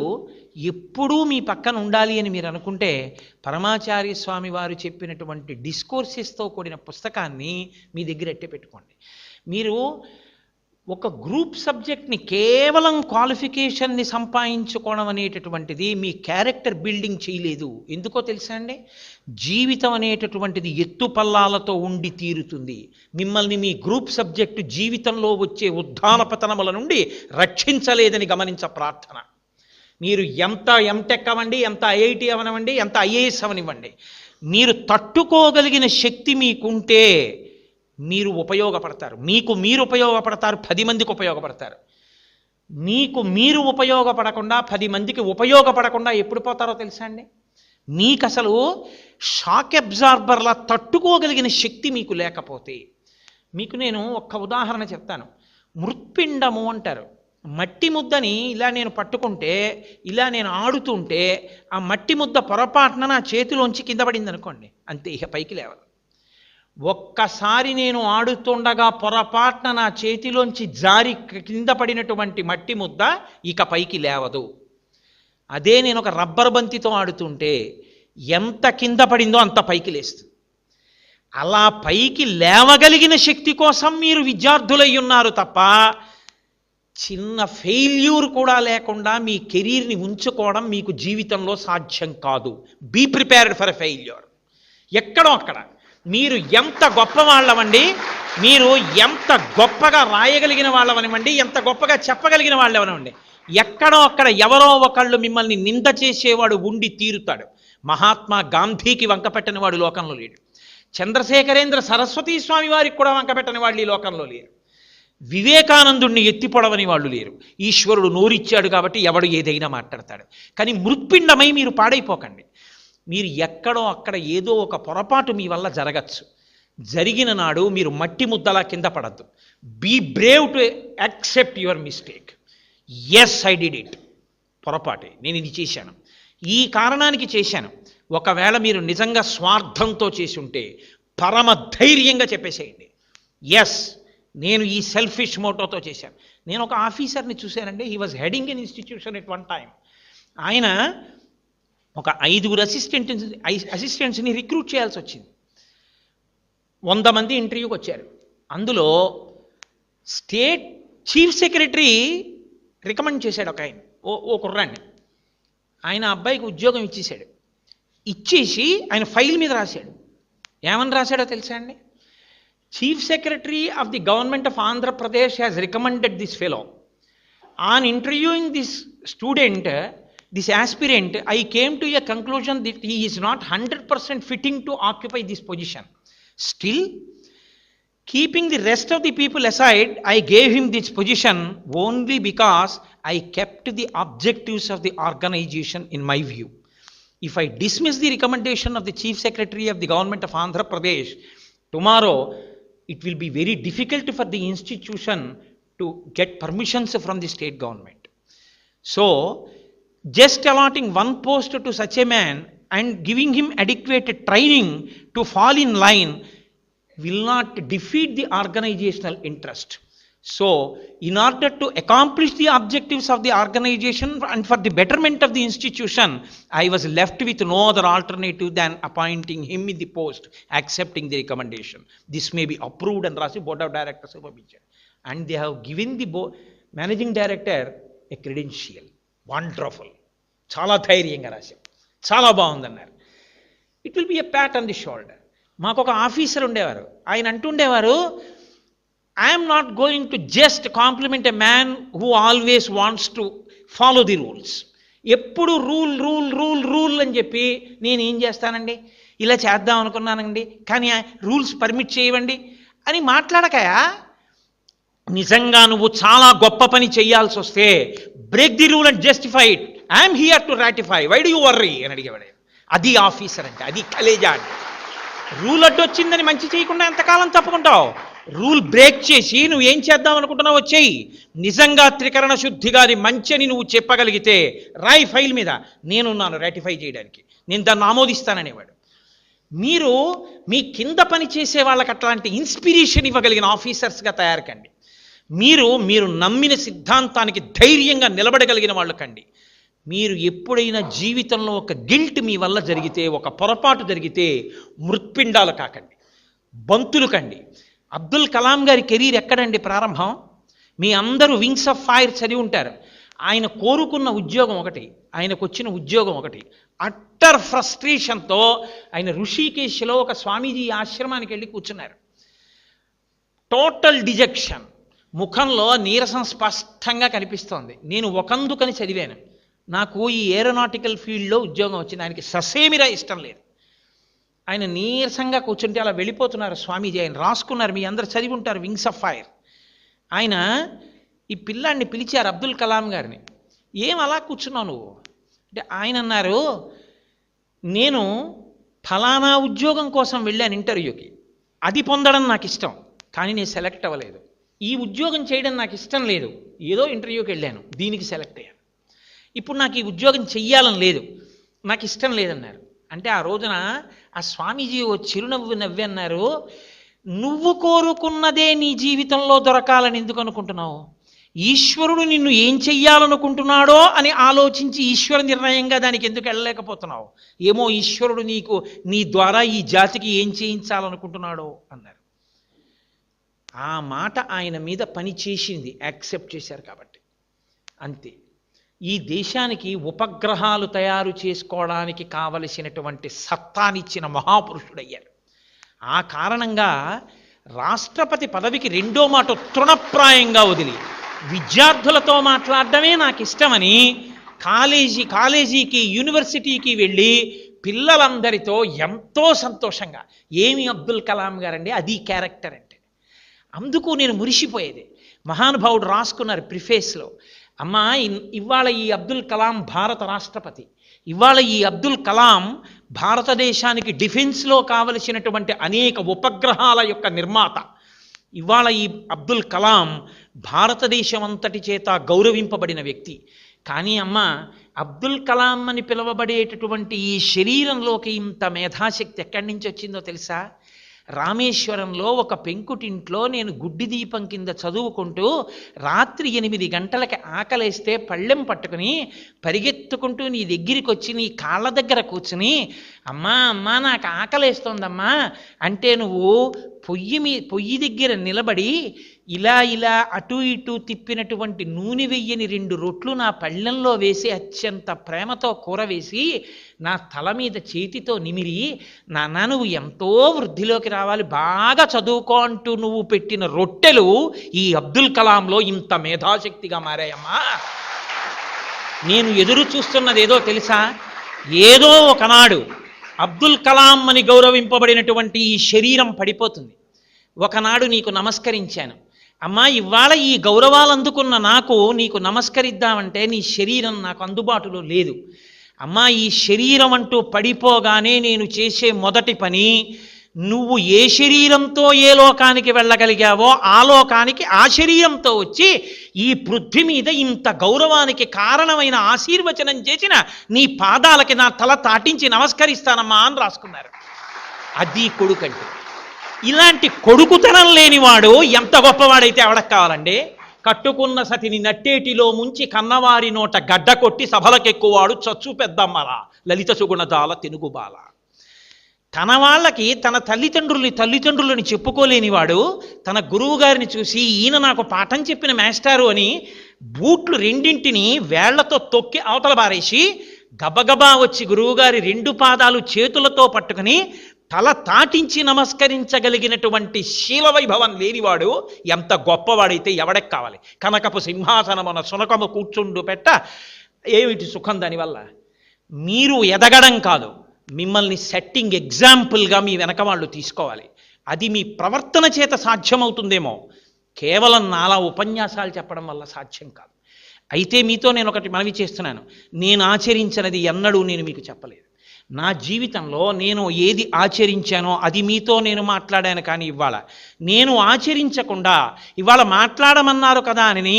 ఎప్పుడూ మీ పక్కన ఉండాలి అని మీరు అనుకుంటే పరమాచార్య స్వామివారు చెప్పినటువంటి డిస్కోర్సెస్తో కూడిన పుస్తకాన్ని మీ దగ్గర ఎట్టి పెట్టుకోండి. మీరు ఒక గ్రూప్ సబ్జెక్ట్ని కేవలం క్వాలిఫికేషన్ని సంపాదించుకోవడం అనేటటువంటిది మీ క్యారెక్టర్ బిల్డింగ్ చేయలేదు. ఎందుకో తెలుసా అండి, జీవితం అనేటటువంటిది ఎత్తుపల్లాలతో ఉండి తీరుతుంది. మిమ్మల్ని మీ గ్రూప్ సబ్జెక్టు జీవితంలో వచ్చే ఉత్థాన పతనముల నుండి రక్షించలేదని గమనించ ప్రార్థన. మీరు ఎంత ఎంటెక్ అవ్వండి, ఎంత ఐఐటి అవనివ్వండి, ఎంత ఐఏఎస్ అవనివ్వండి, మీరు తట్టుకోగలిగిన శక్తి మీకుంటే మీరు ఉపయోగపడతారు. మీకు మీరు ఉపయోగపడతారు, 10 మందికి ఉపయోగపడతారు. మీకు మీరు ఉపయోగపడకుండా 10 మందికి ఉపయోగపడకుండా ఎప్పుడు పోతారో తెలుసా అండి, మీకు అసలు షాక్ అబ్జార్బర్లా తట్టుకోగలిగిన శక్తి మీకు లేకపోతే. మీకు నేను ఒక్క ఉదాహరణ చెప్తాను. మృత్పిండము అంటారు. మట్టి ముద్దని ఇలా నేను పట్టుకుంటే, ఇలా నేను ఆడుతుంటే ఆ మట్టి ముద్ద పొరపాటున నా చేతిలోంచి కింద పడింది అనుకోండి, అంతే, ఇక పైకి లేవదు. ఒక్కసారి నేను ఆడుతుండగా పొరపాటున నా చేతిలోంచి జారి కింద పడినటువంటి మట్టి ముద్ద ఇక పైకి లేవదు. అదే నేను ఒక రబ్బర్ బంతితో ఆడుతుంటే ఎంత కింద పడిందో అంత పైకి లేస్తుంది. అలా పైకి లేవగలిగిన శక్తి కోసం మీరు విద్యార్థులై ఉన్నారు తప్ప చిన్న ఫెయిల్యూర్ కూడా లేకుండా మీ కెరీర్ని ఉంచుకోవడం మీకు జీవితంలో సాధ్యం కాదు. Be prepared for a failure. ఎక్కడో అక్కడ మీరు ఎంత గొప్ప వాళ్ళవండి, మీరు ఎంత గొప్పగా రాయగలిగిన వాళ్ళవనివ్వండి, ఎంత గొప్పగా చెప్పగలిగిన వాళ్ళవనివ్వండి, ఎక్కడో అక్కడ ఎవరో ఒకళ్ళు మిమ్మల్ని నింద చేసేవాడు ఉండి తీరుతాడు. మహాత్మా గాంధీకి వంకపెట్టని వాడు లోకంలో లేడు. చంద్రశేఖరేంద్ర సరస్వతీ స్వామి వారికి కూడా వంకపెట్టని వాళ్ళు ఈ లోకంలో లేరు. వివేకానందుణ్ణి ఎత్తిపొడవని వాళ్ళు లేరు. ఈశ్వరుడు నోరిచ్చాడు కాబట్టి ఎవడు ఏదైనా మాట్లాడతాడు. కానీ మృత్పిండమై మీరు పాడైపోకండి. మీరు ఎక్కడో అక్కడ ఏదో ఒక పొరపాటు మీ వల్ల జరగచ్చు. జరిగిన నాడు మీరు మట్టి ముద్దలా కింద పడద్దు. Be brave to accept your mistake. Yes, I did it, పొరపాటే, నేను ఇది చేశాను, ఈ కారణానికి చేశాను. ఒకవేళ మీరు నిజంగా స్వార్థంతో చేసి ఉంటే పరమ ధైర్యంగా చెప్పేసేయండి, ఎస్ నేను ఈ సెల్ఫిష్ మోటోతో చేశాను. నేను ఒక ఆఫీసర్ని చూశానండి. He was heading N institution at one time. ఆయన ఒక 5 అసిస్టెంట్స్ని రిక్రూట్ చేయాల్సి వచ్చింది. 100 మంది ఇంటర్వ్యూకి వచ్చారు. అందులో స్టేట్ చీఫ్ సెక్రటరీ రికమెండ్ చేశాడు ఒక ఆయన, ఓ కుర్రాన్ని. ఆయన అబ్బాయికి ఉద్యోగం ఇచ్చేశాడు. ఇచ్చేసి ఆయన ఫైల్ మీద రాశాడు. ఏమని రాశాడో తెలుసా అండి? Chief secretary of the government of Andhra Pradesh has recommended this fellow. On interviewing this student, this aspirant, I came to a conclusion that he is not 100% fitting to occupy this position. Still, keeping the rest of the people aside, I gave him this position only because I kept the objectives of the organization in my view. If I dismiss the recommendation of the Chief Secretary of the Government of Andhra Pradesh, tomorrow it will be very difficult for the institution to get permissions from the state government. So, just allotting one post to such a man and giving him adequate training to fall in line will not defeat the organizational interest. So, in order to accomplish the objectives of the organization and for the betterment of the institution, I was left with no other alternative than appointing him in the post, accepting the recommendation. This may be approved and Rasi Board of Directors have mentioned. And they have given the managing director a credential. Wonderful, చాలా ధైర్యంగా రాశాం, చాలా బాగుందన్నారు. It will be a pat on the shoulder. మాకు ఒక officer ఉండేవారు. ఆయన అంటుండేవారు, I'm not going to just compliment a man who always wants to follow the rules. ఎప్పుడు రూల్ రూల్ రూల్ రూల్ అని చెప్పి నేను ఏం చేస్తానండి, ఇలా చేద్దాం అనుకున్నానండి కానీ రూల్స్ పర్మిట్ చేయవండి అని మాట్లాడకయా. నిజంగా నువ్వు చాలా గొప్ప పని చేయాల్సి వస్తే break the rule and justify it. I'm here to ratify, why do you worry అని అడిగేవాడు. అది ఆఫీసర్ అంటే, అది కలేజా అంటే. రూల్ అడ్డొచ్చిందని మంచి చేయకుండా ఎంతకాలం తప్పుకుంటావు? రూల్ బ్రేక్ చేసి నువ్వు ఏం చేద్దాం అనుకుంటున్నావు వచ్చేయి. నిజంగా త్రికరణ శుద్ధిగా అది మంచి అని నువ్వు చెప్పగలిగితే రాయి ఫైల్ మీద, నేనున్నాను రాటిఫై చేయడానికి, నేను దాన్ని ఆమోదిస్తాననేవాడు. మీరు మీ కింద పని చేసే వాళ్ళకి అట్లాంటి ఇన్స్పిరేషన్ ఇవ్వగలిగిన ఆఫీసర్స్గా తయారు కండి. మీరు నమ్మిన సిద్ధాంతానికి ధైర్యంగా నిలబడగలిగిన వాళ్ళు కండి. మీరు ఎప్పుడైనా జీవితంలో ఒక గిల్ట్ మీ వల్ల జరిగితే, ఒక పొరపాటు జరిగితే మృత్పిండాలు కాకండి, బంతులు కండి. అబ్దుల్ కలాం గారి కెరీర్ ఎక్కడండి ప్రారంభం? మీ అందరూ వింగ్స్ ఆఫ్ ఫైర్ చదివి ఉంటారు. ఆయన కోరుకున్న ఉద్యోగం ఒకటి, ఆయనకు వచ్చిన ఉద్యోగం ఒకటి. అట్టర్ ఫ్రస్ట్రేషన్తో ఆయన ఋషికేశ్లో ఒక స్వామీజీ ఆశ్రమానికి వెళ్ళి కూర్చున్నారు. టోటల్ డిజెక్షన్, ముఖంలో నీరసం స్పష్టంగా కనిపిస్తోంది. నేను ఒకందుకని చదివాను, నాకు ఈ ఏరోనాటికల్ ఫీల్డ్లో ఉద్యోగం వచ్చింది. ఆయనకి ససేమిరా ఇష్టం లేదు. ఆయన నీరసంగా కూర్చుంటే అలా వెళ్ళిపోతున్నారు స్వామీజీ. ఆయన రాసుకున్నారు, మీ అందరు చదివి ఉంటారు వింగ్స్ ఆఫ్ ఫైర్. ఆయన ఈ పిల్లాడిని పిలిచారు, అబ్దుల్ కలాం గారిని. ఏం అలా కూర్చున్నావు నువ్వు అంటే, ఆయన అన్నారు, నేను ఫలానా ఉద్యోగం కోసం వెళ్ళాను ఇంటర్వ్యూకి, అది పొందడం నాకు ఇష్టం కానీ నేను సెలెక్ట్ అవ్వలేదు. ఈ ఉద్యోగం చేయడం నాకు ఇష్టం లేదు, ఏదో ఇంటర్వ్యూకి వెళ్ళాను, దీనికి సెలెక్ట్ అయ్యాను. ఇప్పుడు నాకు ఈ ఉద్యోగం చెయ్యాలని లేదు, నాకు ఇష్టం లేదన్నారు. అంటే ఆ రోజున ఆ స్వామీజీ ఓ చిరునవ్వు నవ్వి అన్నారు, నువ్వు కోరుకున్నదే నీ జీవితంలో దొరకాలని ఎందుకు అనుకుంటున్నావు? ఈశ్వరుడు నిన్ను ఏం చెయ్యాలనుకుంటున్నాడో అని ఆలోచించి ఈశ్వర నిర్ణయంగా దానికి ఎందుకు వెళ్ళలేకపోతున్నావు? ఏమో ఈశ్వరుడు నీ ద్వారా ఈ జాతికి ఏం చేయించాలనుకుంటున్నాడో అన్నారు. ఆ మాట ఆయన మీద పని చేసింది, యాక్సెప్ట్ చేశారు కాబట్టి అంతే. ఈ దేశానికి ఉపగ్రహాలు తయారు చేసుకోవడానికి కావలసినటువంటి సత్తానిచ్చిన మహాపురుషుడయ్యారు. ఆ కారణంగా రాష్ట్రపతి పదవికి 2వ మాట తృణప్రాయంగా వదిలి విద్యార్థులతో మాట్లాడడమే నాకు ఇష్టమని కాలేజీకి యూనివర్సిటీకి వెళ్ళి పిల్లలందరితో ఎంతో సంతోషంగా, ఏమి అబ్దుల్ కలాం గారండి అది క్యారెక్టర్ అంటే. అందుకు నేను మురిసిపోయేది. మహానుభావుడు రాసుకున్నారు ప్రిఫేస్లో, అమ్మా ఇవాళ ఈ అబ్దుల్ కలాం భారత రాష్ట్రపతి, ఇవాళ ఈ అబ్దుల్ కలాం భారతదేశానికి డిఫెన్స్లో కావలసినటువంటి అనేక ఉపగ్రహాల యొక్క నిర్మాత, ఇవాళ ఈ అబ్దుల్ కలాం భారతదేశం అంతటి చేత గౌరవింపబడిన వ్యక్తి. కానీ అమ్మ, అబ్దుల్ కలాం అని పిలువబడేటటువంటి ఈ శరీరంలోకి ఇంత మేధాశక్తి ఎక్కడి నుంచి వచ్చిందో తెలుసా? రామేశ్వరంలో ఒక పెంకుటింట్లో నేను గుడ్డి దీపం కింద చదువుకుంటూ రాత్రి 8 గంటలకి ఆకలేస్తే పళ్ళెం పట్టుకుని పరిగెత్తుకుంటూ నీ దగ్గరికి వచ్చి నీ కాళ్ళ దగ్గర కూర్చుని, అమ్మా అమ్మా నాకు ఆకలేస్తోందమ్మా అంటే నువ్వు పొయ్యి దగ్గర నిలబడి ఇలా ఇలా అటు ఇటు తిప్పినటువంటి నూనె వెయ్యని 2 రొట్లు నా పళ్ళెంలో వేసి అత్యంత ప్రేమతో కూర వేసి నా తల మీద చేతితో నిమిరి, నాన్న నువ్వు ఎంతో వృద్ధిలోకి రావాలి, బాగా చదువుకో అంటూ నువ్వు పెట్టిన రొట్టెలు ఈ అబ్దుల్ కలాంలో ఇంత మేధాశక్తిగా మారాయమ్మా. నేను ఎదురు చూస్తున్నది ఏదో తెలుసా? ఏదో ఒకనాడు అబ్దుల్ కలాం అని గౌరవింపబడినటువంటి ఈ శరీరం పడిపోతుంది. ఒకనాడు నీకు నమస్కరించాను, అమ్మా ఇవాళ ఈ గౌరవాలు అందుకున్న నాకు నీకు నమస్కరిద్దామంటే నీ శరీరం నాకు అందుబాటులో లేదు. అమ్మా ఈ శరీరం అంటూ పడిపోగానే నేను చేసే మొదటి పని, నువ్వు ఏ శరీరంతో ఏ లోకానికి వెళ్ళగలిగావో ఆ లోకానికి ఆ శరీరంతో వచ్చి ఈ పృథ్వీ మీద ఇంత గౌరవానికి కారణమైన ఆశీర్వచనం చేసిన నీ పాదాలకి నా తల తాటించి నమస్కరిస్తానమ్మా అని రాసుకున్నారు. అది కొడుకంటే. ఇలాంటి కొడుకుతనం లేనివాడు ఎంత గొప్పవాడైతే ఎవడకు కావాలండి? కట్టుకున్న సతిని నట్టేటిలో ముంచి కన్నవారి నోట గడ్డ కొట్టి సభలకెక్కువాడు చచ్చు పెద్దమ్మరా లలిత సుగుణదాల తెనుగుబాల. తన వాళ్ళకి తన తల్లిదండ్రులని చెప్పుకోలేనివాడు తన గురువు గారిని చూసి ఈయన నాకు పాఠం చెప్పిన మాస్టారు అని బూట్లు 2 వేళ్లతో తొక్కి అవతల బారేసి గబగబా వచ్చి గురువుగారి 2 పాదాలు చేతులతో పట్టుకుని తల తాటించి నమస్కరించగలిగినటువంటి శీలవైభవం లేనివాడు ఎంత గొప్పవాడైతే ఎవడెక్ కావాలి? కనకపు సింహాసనమున సునకము కూర్చుండు పెట్ట ఏమిటి సుఖం దానివల్ల? మీరు ఎదగడం కాదు, మిమ్మల్ని సెట్టింగ్ ఎగ్జాంపుల్గా మీ వెనక వాళ్ళు తీసుకోవాలి. అది మీ ప్రవర్తన చేత సాధ్యమవుతుందేమో, కేవలం నాలా ఉపన్యాసాలు చెప్పడం వల్ల సాధ్యం కాదు. అయితే మీతో నేను ఒకటి మనవి చేస్తున్నాను, నేను ఆచరించినది ఎన్నడూ నేను మీకు చెప్పలేదు. నా జీవితంలో నేను ఏది ఆచరించానో అది మీతో నేను మాట్లాడాను. కానీ ఇవాళ నేను ఆచరించకుండా, ఇవాళ మాట్లాడమన్నారు కదా అని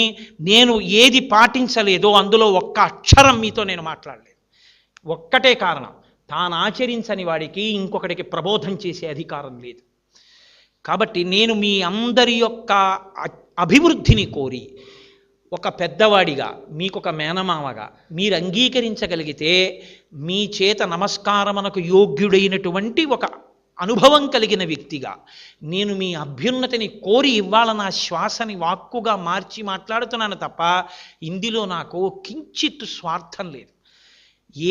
నేను ఏది పాటించలేదో అందులో ఒక్క అక్షరం మీతో నేను మాట్లాడలేదు. ఒక్కటే కారణం, తాను ఆచరించని వాడికి ఇంకొకటికి ప్రబోధం చేసే అధికారం లేదు. కాబట్టి నేను మీ అందరి యొక్క అభివృద్ధిని కోరి ఒక పెద్దవాడిగా, మీకొక మేనమామగా మీరు అంగీకరించగలిగితే మీ చేత నమస్కారమునకు యోగ్యుడైనటువంటి ఒక అనుభవం కలిగిన వ్యక్తిగా నేను మీ అభ్యున్నతిని కోరి ఇవాళ నా శ్వాసని వాక్కుగా మార్చి మాట్లాడుతున్నాను తప్ప ఇందులో నాకు కించిత్ స్వార్థం లేదు.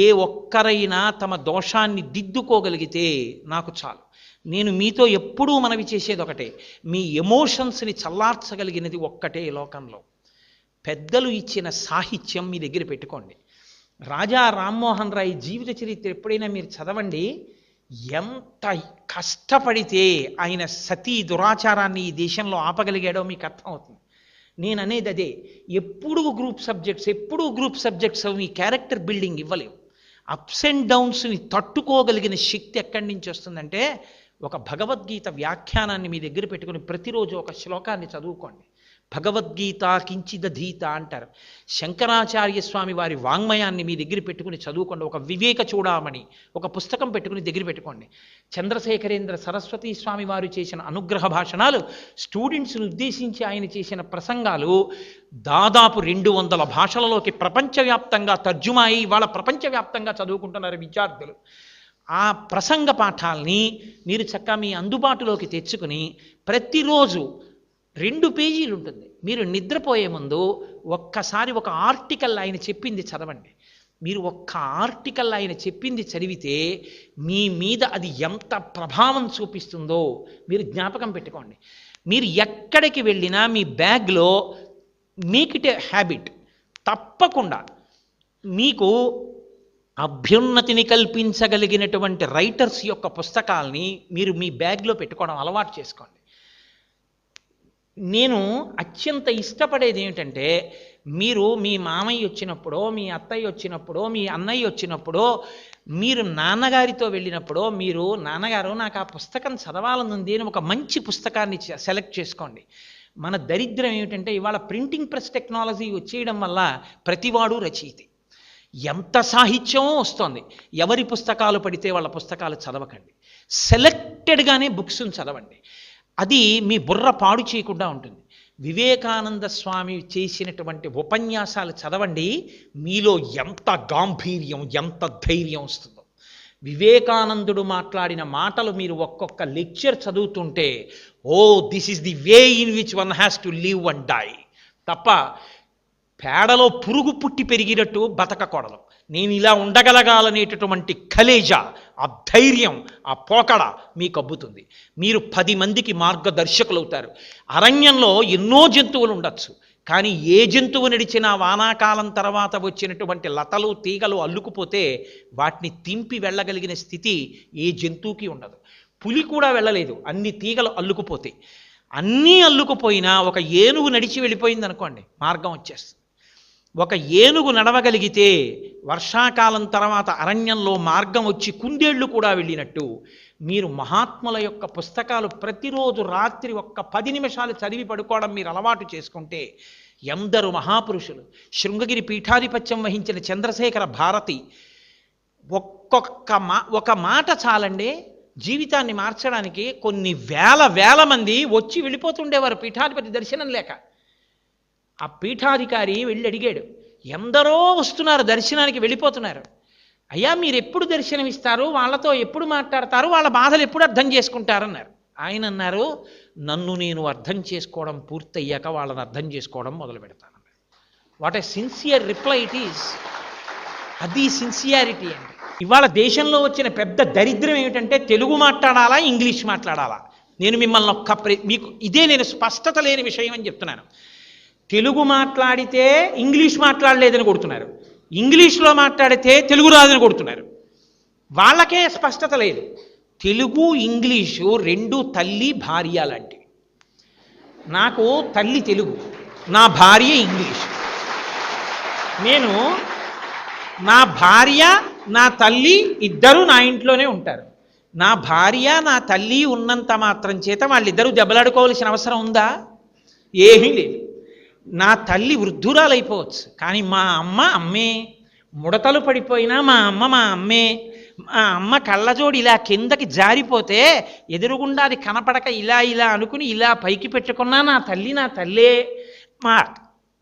ఏ ఒక్కరైనా తమ దోషాన్ని దిద్దుకోగలిగితే నాకు చాలు. నేను మీతో ఎప్పుడూ మనవి చేసేది ఒకటే, మీ ఎమోషన్స్ని చల్లార్చగలిగినది ఒక్కటే లోకంలో. పెద్దలు ఇచ్చిన సాహిత్యం మీ దగ్గర పెట్టుకోండి. రాజా రామ్మోహన్ రాయ్ జీవిత చరిత్ర ఎప్పుడైనా మీరు చదవండి. ఎంత కష్టపడితే ఆయన సతీ దురాచారాన్ని ఈ దేశంలో ఆపగలిగాడో మీకు అర్థమవుతుంది. నేను అనేది అదే, ఎప్పుడూ గ్రూప్ సబ్జెక్ట్స్ మీ క్యారెక్టర్ బిల్డింగ్ ఇవ్వలేవు. అప్స్ అండ్ డౌన్స్ని తట్టుకోగలిగిన శక్తి ఎక్కడి నుంచి వస్తుందంటే, ఒక భగవద్గీత వ్యాఖ్యానాన్ని మీ దగ్గర పెట్టుకుని ప్రతిరోజు ఒక శ్లోకాన్ని చదువుకోండి. భగవద్గీత కించిదధీత అంటారు. శంకరాచార్య స్వామి వారి వాంగ్మయాన్ని మీ దగ్గర పెట్టుకుని చదువుకోండి. ఒక వివేక చూడామణి ఒక పుస్తకం పెట్టుకుని దగ్గర పెట్టుకోండి. చంద్రశేఖరేంద్ర సరస్వతి స్వామి వారు చేసిన అనుగ్రహ భాషణాలు, స్టూడెంట్స్ని ఉద్దేశించి ఆయన చేసిన ప్రసంగాలు దాదాపు 200 భాషలలోకి ప్రపంచవ్యాప్తంగా తర్జుమా అయి ఇవాళ ప్రపంచవ్యాప్తంగా చదువుకుంటున్నారు విద్యార్థులు. ఆ ప్రసంగ పాఠాలని మీరు చక్కగా మీ అందుబాటులోకి తెచ్చుకుని ప్రతిరోజు 2 పేజీలు ఉంటుంది. మీరు నిద్రపోయే ముందు ఒక్కసారి ఒక ఆర్టికల్ ఆయన చెప్పింది చదవండి. మీరు ఒక్క ఆర్టికల్ ఆయన చెప్పింది చదివితే మీ మీద అది ఎంత ప్రభావం చూపిస్తుందో మీరు జ్ఞాపకం పెట్టుకోండి. మీరు ఎక్కడికి వెళ్ళినా మీ బ్యాగ్లో మేక్ ఇట్ ఏ హ్యాబిట్, తప్పకుండా మీకు అభ్యున్నతిని కల్పించగలిగినటువంటి రైటర్స్ యొక్క పుస్తకాల్ని మీరు మీ బ్యాగ్లో పెట్టుకోవడం అలవాటు చేసుకోండి. నేను అత్యంత ఇష్టపడేది ఏమిటంటే, మీరు మీ మామయ్య వచ్చినప్పుడో, మీ అత్తయ్య వచ్చినప్పుడో, మీ అన్నయ్య వచ్చినప్పుడో, మీరు నాన్నగారితో వెళ్ళినప్పుడో, మీరు నాన్నగారు నాకు ఆ పుస్తకం చదవాలనుంది అని ఒక మంచి పుస్తకాన్ని సెలెక్ట్ చేసుకోండి. మన దరిద్రం ఏమిటంటే, ఇవాళ ప్రింటింగ్ ప్రెస్ టెక్నాలజీ వచ్చేయడం వల్ల ప్రతివాడు రచయిత. ఎంత సాహిత్యమో వస్తోంది. ఎవరి పుస్తకాలు పడితే వాళ్ళ పుస్తకాలు చదవకండి. సెలెక్టెడ్గానే బుక్స్ని చదవండి. అది మీ బుర్ర పాడు చేయకుండా ఉంటుంది. వివేకానంద స్వామి చేసినటువంటి ఉపన్యాసాలు చదవండి. మీలో ఎంత గాంభీర్యం, ఎంత ధైర్యం వస్తుందో. వివేకానందుడు మాట్లాడిన మాటలు మీరు ఒక్కొక్క లెక్చర్ చదువుతుంటే, oh this is the way in which one has to live and die తప్ప పేడలో పురుగు పుట్టి పెరిగినట్టు బతకకూడదు. నేను ఇలా ఉండగలగాలనేటటువంటి కలేజా, ఆ ధైర్యం, ఆ పోకడ మీకు అబ్బుతుంది. మీరు 10 మందికి మార్గదర్శకులు అవుతారు. అరణ్యంలో ఎన్నో జంతువులు ఉండొచ్చు, కానీ ఏ జంతువు నడిచినా వానాకాలం తర్వాత వచ్చినటువంటి లతలు తీగలు అల్లుకుపోతే వాటిని తింపి వెళ్ళగలిగిన స్థితి ఏ జంతువుకి ఉండదు. పులి కూడా వెళ్ళలేదు, అన్ని తీగలు అల్లుకుపోతే. అన్నీ అల్లుకుపోయినా ఒక ఏనుగు నడిచి వెళ్ళిపోయింది అనుకోండి, మార్గం వచ్చేస్తుంది. ఒక ఏనుగు నడవగలిగితే వర్షాకాలం తర్వాత అరణ్యంలో మార్గం వచ్చి కుందేళ్లు కూడా వెళ్ళినట్టు, మీరు మహాత్ముల యొక్క పుస్తకాలు ప్రతిరోజు రాత్రి ఒక్క 10 నిమిషాలు చదివి పడుకోవడం మీరు అలవాటు చేసుకుంటే, ఎందరు మహాపురుషులు, శృంగగిరి పీఠాధిపత్యం వహించిన చంద్రశేఖర భారతి, ఒక మాట చాలండి జీవితాన్ని మార్చడానికి. కొన్ని వేల మంది వచ్చి వెళ్ళిపోతుండేవారు పీఠాధిపతి దర్శనం లేక. ఆ పీఠాధికారి వెళ్ళి అడిగాడు, ఎందరో వస్తున్నారు దర్శనానికి, వెళ్ళిపోతున్నారు, అయ్యా మీరు ఎప్పుడు దర్శనమిస్తారు, వాళ్ళతో ఎప్పుడు మాట్లాడతారు, వాళ్ళ బాధలు ఎప్పుడు అర్థం చేసుకుంటారన్నారు. ఆయన అన్నారు, నన్ను నేను అర్థం చేసుకోవడం పూర్తయ్యాక వాళ్ళని అర్థం చేసుకోవడం మొదలు పెడతానన్నారు. What a sincere reply it is. అది సిన్సియారిటీ అండి. ఇవాళ దేశంలో వచ్చిన పెద్ద దరిద్రం ఏమిటంటే, తెలుగు మాట్లాడాలా, ఇంగ్లీష్ మాట్లాడాలా. నేను మిమ్మల్ని మీకు ఇదే నేను స్పష్టత లేని విషయం అని చెప్తున్నాను. తెలుగు మాట్లాడితే ఇంగ్లీష్ మాట్లాడలేదని కొడుతున్నారు, ఇంగ్లీష్లో మాట్లాడితే తెలుగు రాదని కొడుతున్నారు. వాళ్ళకే స్పష్టత లేదు. తెలుగు ఇంగ్లీషు రెండు తల్లి భార్య లాంటివి. నాకు తల్లి తెలుగు, నా భార్య ఇంగ్లీష్. నేను నా భార్య నా తల్లి ఇద్దరు నా ఇంట్లోనే ఉంటారు. నా భార్య నా తల్లి ఉన్నంత మాత్రం చేత వాళ్ళిద్దరూ దెబ్బలాడుకోవాల్సిన అవసరం ఉందా? ఏమీ లేదు. నా తల్లి వృద్ధురాలైపోవచ్చు, కానీ మా అమ్మ అమ్మే. ముడతలు పడిపోయినా మా అమ్మే. మా అమ్మ కళ్ళజోడి ఇలా కిందకి జారిపోతే ఎదురుగుండా అది కనపడక ఇలా అనుకుని ఇలా పైకి పెట్టుకున్నా నా తల్లే. మా